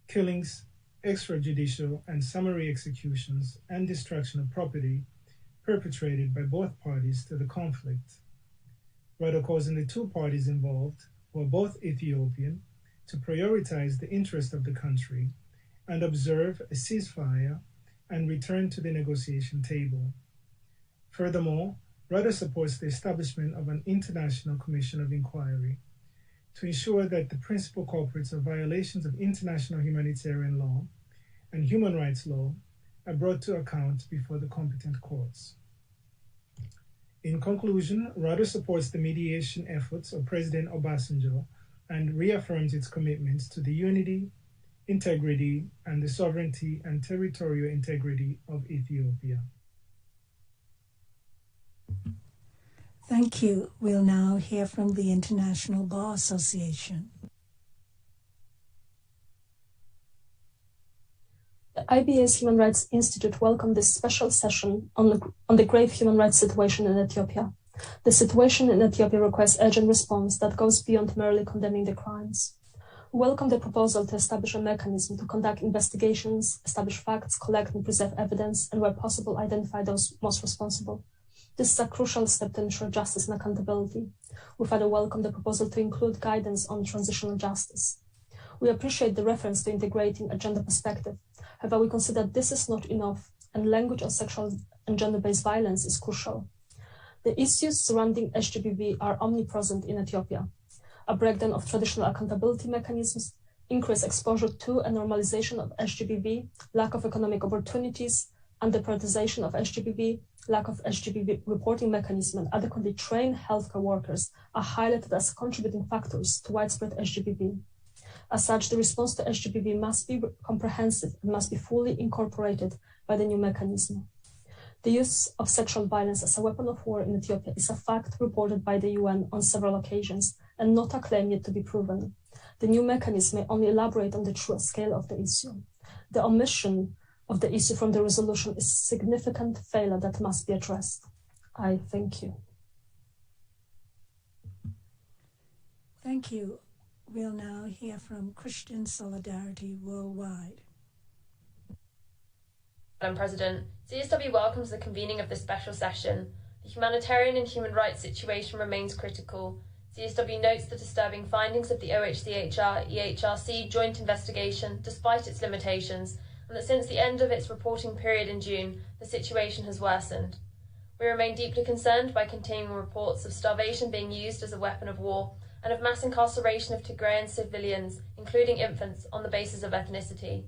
killings, extrajudicial and summary executions, and destruction of property perpetrated by both parties to the conflict. Rado calls on the two parties involved, who are both Ethiopian, to prioritize the interest of the country and observe a ceasefire and return to the negotiation table. Furthermore, Rado supports the establishment of an international commission of inquiry to ensure that the principal culprits of violations of international humanitarian law and human rights law are brought to account before the competent courts. In conclusion, Rado supports the mediation efforts of President Obasanjo and reaffirms its commitments to the unity, integrity, and the sovereignty and territorial integrity of Ethiopia. Thank you. We'll now hear from the International Bar Association. The IBS Human Rights Institute welcomed this special session on the grave human rights situation in Ethiopia. The situation in Ethiopia requires urgent response that goes beyond merely condemning the crimes. We welcome the proposal to establish a mechanism to conduct investigations, establish facts, collect and preserve evidence, and where possible, identify those most responsible. This is a crucial step to ensure justice and accountability. We further welcome the proposal to include guidance on transitional justice. We appreciate the reference to integrating a gender perspective. However, we consider this is not enough, and language on sexual and gender-based violence is crucial. The issues surrounding Hgb are omnipresent in Ethiopia. A breakdown of traditional accountability mechanisms, increased exposure to and normalization of Hgb, lack of economic opportunities, underprioritization of Hgb, lack of Hgb reporting mechanism, and adequately trained healthcare workers are highlighted as contributing factors to widespread Hgb. As such, the response to Hgb must be comprehensive and must be fully incorporated by the new mechanism. The use of sexual violence as a weapon of war in Ethiopia is a fact reported by the UN on several occasions and not a claim yet to be proven. The new mechanism may only elaborate on the true scale of the issue. The omission of the issue from the resolution is a significant failure that must be addressed. I thank you. Thank you. We'll now hear from Christian Solidarity Worldwide. Madam President, CSW welcomes the convening of this special session. The humanitarian and human rights situation remains critical. CSW notes the disturbing findings of the OHCHR-EHRC joint investigation, despite its limitations, and that since the end of its reporting period in June, the situation has worsened. We remain deeply concerned by continuing reports of starvation being used as a weapon of war and of mass incarceration of Tigrayan civilians, including infants, on the basis of ethnicity.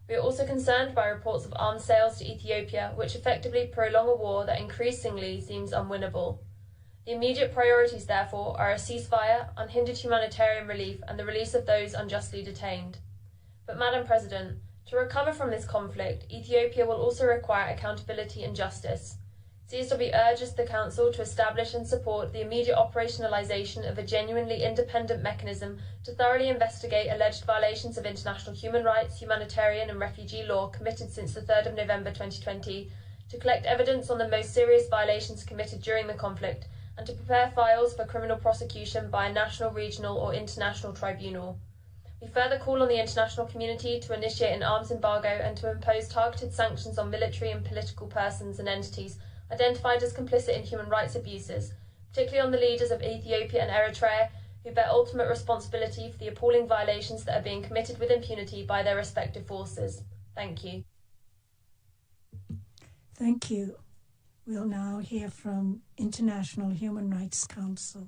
We are also concerned by reports of arms sales to Ethiopia, which effectively prolong a war that increasingly seems unwinnable. The immediate priorities, therefore, are a ceasefire, unhindered humanitarian relief, and the release of those unjustly detained. But, Madam President, to recover from this conflict, Ethiopia will also require accountability and justice. CSW urges the Council to establish and support the immediate operationalisation of a genuinely independent mechanism to thoroughly investigate alleged violations of international human rights, humanitarian and refugee law committed since the 3rd of November 2020, to collect evidence on the most serious violations committed during the conflict, and to prepare files for criminal prosecution by a national, regional or international tribunal. We further call on the international community to initiate an arms embargo and to impose targeted sanctions on military and political persons and entities identified as complicit in human rights abuses, particularly on the leaders of Ethiopia and Eritrea, who bear ultimate responsibility for the appalling violations that are being committed with impunity by their respective forces. Thank you. Thank you. We'll now hear from International Human Rights Council.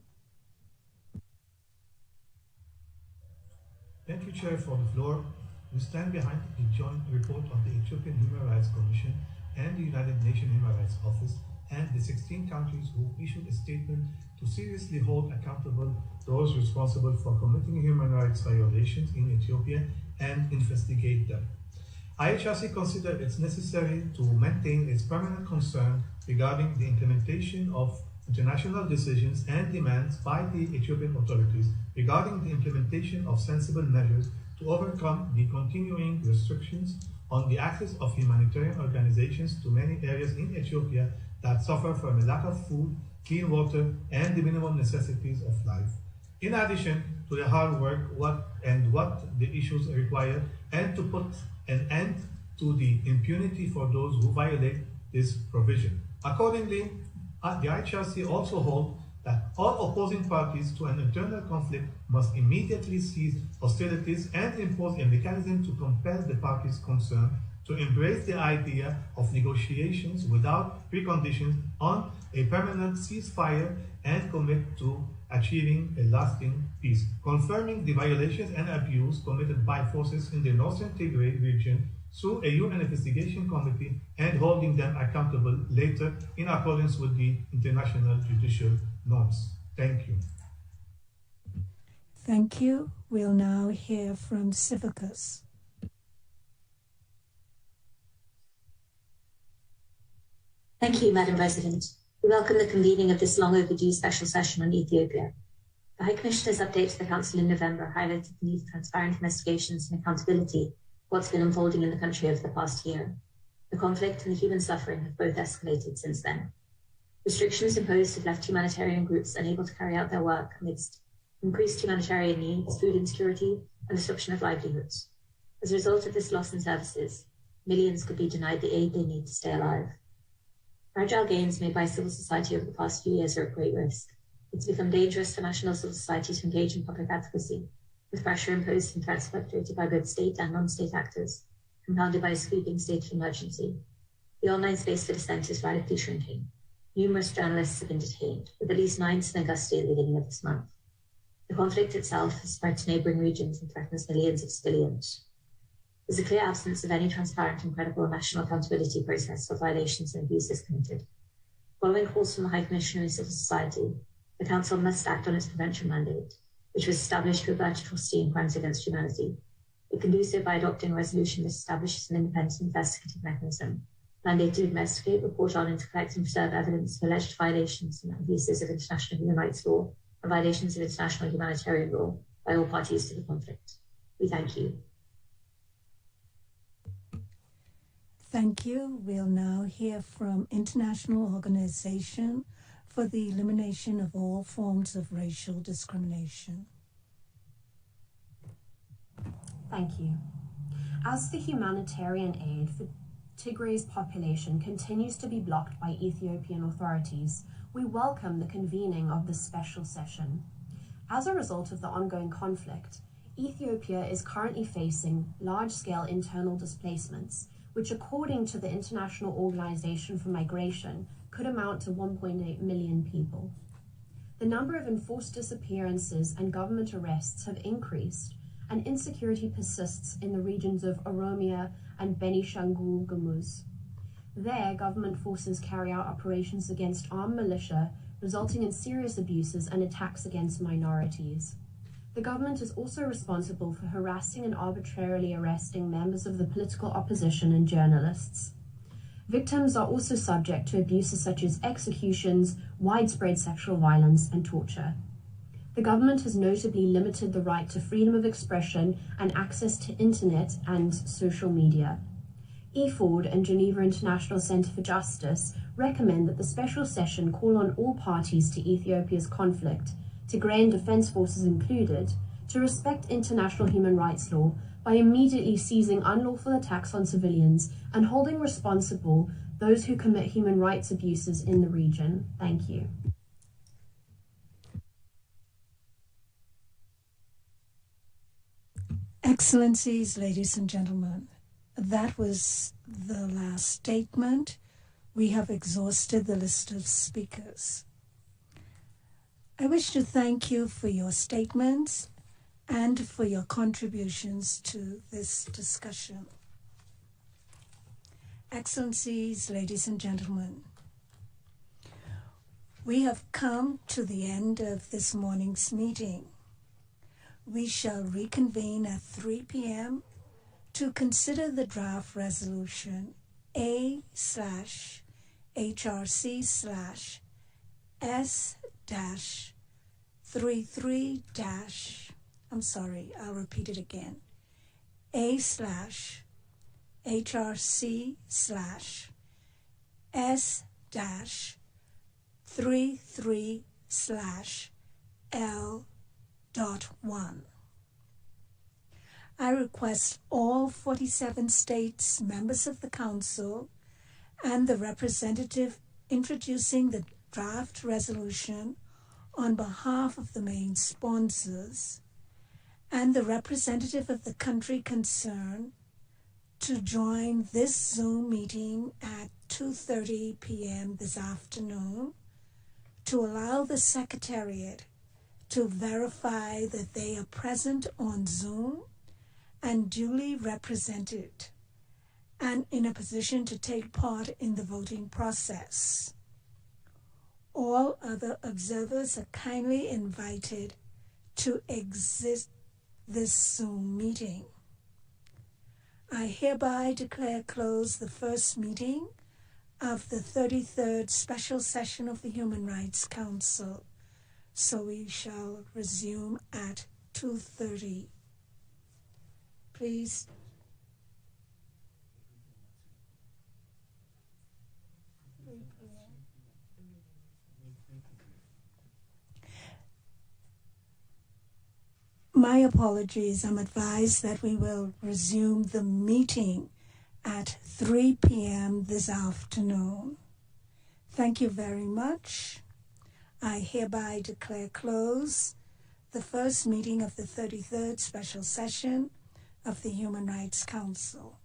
Thank you, Chair, for the floor. We stand behind the joint report of the Ethiopian Human Rights Commission and the United Nations Human Rights Office and the 16 countries who issued a statement to seriously hold accountable those responsible for committing human rights violations in Ethiopia and investigate them. IHRC considered it necessary to maintain its permanent concern regarding the implementation of international decisions and demands by the Ethiopian authorities regarding the implementation of sensible measures to overcome the continuing restrictions on the access of humanitarian organizations to many areas in Ethiopia that suffer from a lack of food, clean water, and the minimum necessities of life. In addition to the hard work what the issues require, and to put an end to the impunity for those who violate this provision. Accordingly, the IHRC also holds that all opposing parties to an internal conflict must immediately cease hostilities and impose a mechanism to compel the parties concerned to embrace the idea of negotiations without preconditions on a permanent ceasefire and commit to achieving a lasting peace, confirming the violations and abuse committed by forces in the Northern Tigray region through a UN investigation committee and holding them accountable later in accordance with the international judicial norms. Thank you. Thank you. We'll now hear from Civicus. Thank you, Madam President. We welcome the convening of this long overdue special session on Ethiopia. The High Commissioner's update to the Council in November highlighted the need for transparent investigations and accountability of what's been unfolding in the country over the past year. The conflict and the human suffering have both escalated since then. Restrictions imposed have left humanitarian groups unable to carry out their work amidst increased humanitarian needs, food insecurity, and disruption of livelihoods. As a result of this loss in services, millions could be denied the aid they need to stay alive. Fragile gains made by civil society over the past few years are at great risk. It's become dangerous for national civil society to engage in public advocacy, with pressure imposed and threats perpetrated by both state and non-state actors, compounded by a sweeping state of emergency. The online space for dissent is radically shrinking. Numerous journalists have been detained, with at least 9 still in custody at the beginning of this month. The conflict itself has spread to neighbouring regions and threatens millions of civilians. There's a clear absence of any transparent and credible national accountability process for violations and abuses committed. Following calls from the High Commissioner and civil society, the Council must act on its prevention mandate. which was established to avert atrocity and crimes against humanity. It can do so by adopting a resolution that establishes an independent investigative mechanism, mandated to investigate, report on, and to collect and preserve evidence of alleged violations and abuses of international human rights law and violations of international humanitarian law by all parties to the conflict. We thank you. Thank you. We'll now hear from International Organization for the Elimination of All Forms of Racial Discrimination. Thank you. As the humanitarian aid for Tigray's population continues to be blocked by Ethiopian authorities, we welcome the convening of this special session. As a result of the ongoing conflict, Ethiopia is currently facing large-scale internal displacements, which according to the International Organization for Migration could amount to 1.8 million people. The number of enforced disappearances and government arrests have increased, and insecurity persists in the regions of Oromia and Benishangul Gumuz. There, government forces carry out operations against armed militia, resulting in serious abuses and attacks against minorities. The government is also responsible for harassing and arbitrarily arresting members of the political opposition and journalists. Victims are also subject to abuses such as executions, widespread sexual violence, and torture. The government has notably limited the right to freedom of expression and access to internet and social media. EFORD and Geneva International Center for Justice recommend that the special session call on all parties to Ethiopia's conflict, Tigrayan Defense Forces included, to respect international human rights law by immediately seizing unlawful attacks on civilians and holding responsible those who commit human rights abuses in the region. Thank you. Excellencies, ladies and gentlemen, that was the last statement. We have exhausted the list of speakers. I wish to thank you for your statements and for your contributions to this discussion. Excellencies, ladies and gentlemen, we have come to the end of this morning's meeting. We shall reconvene at 3 p.m. to consider the draft resolution A/HRC/S-33- I'm sorry, I'll repeat it again. A/HRC/S-33/L.1. I request all 47 states, members of the Council, and the representative introducing the draft resolution on behalf of the main sponsors, and the representative of the country concerned to join this Zoom meeting at 2:30 p.m. this afternoon to allow the Secretariat to verify that they are present on Zoom and duly represented and in a position to take part in the voting process. All other observers are kindly invited to exit this Zoom meeting. I hereby declare closed the first meeting of the 33rd Special Session of the Human Rights Council. So we shall resume at 2:30. Please. My apologies. I'm advised that we will resume the meeting at 3 p.m. this afternoon. Thank you very much. I hereby declare closed the first meeting of the 33rd Special Session of the Human Rights Council.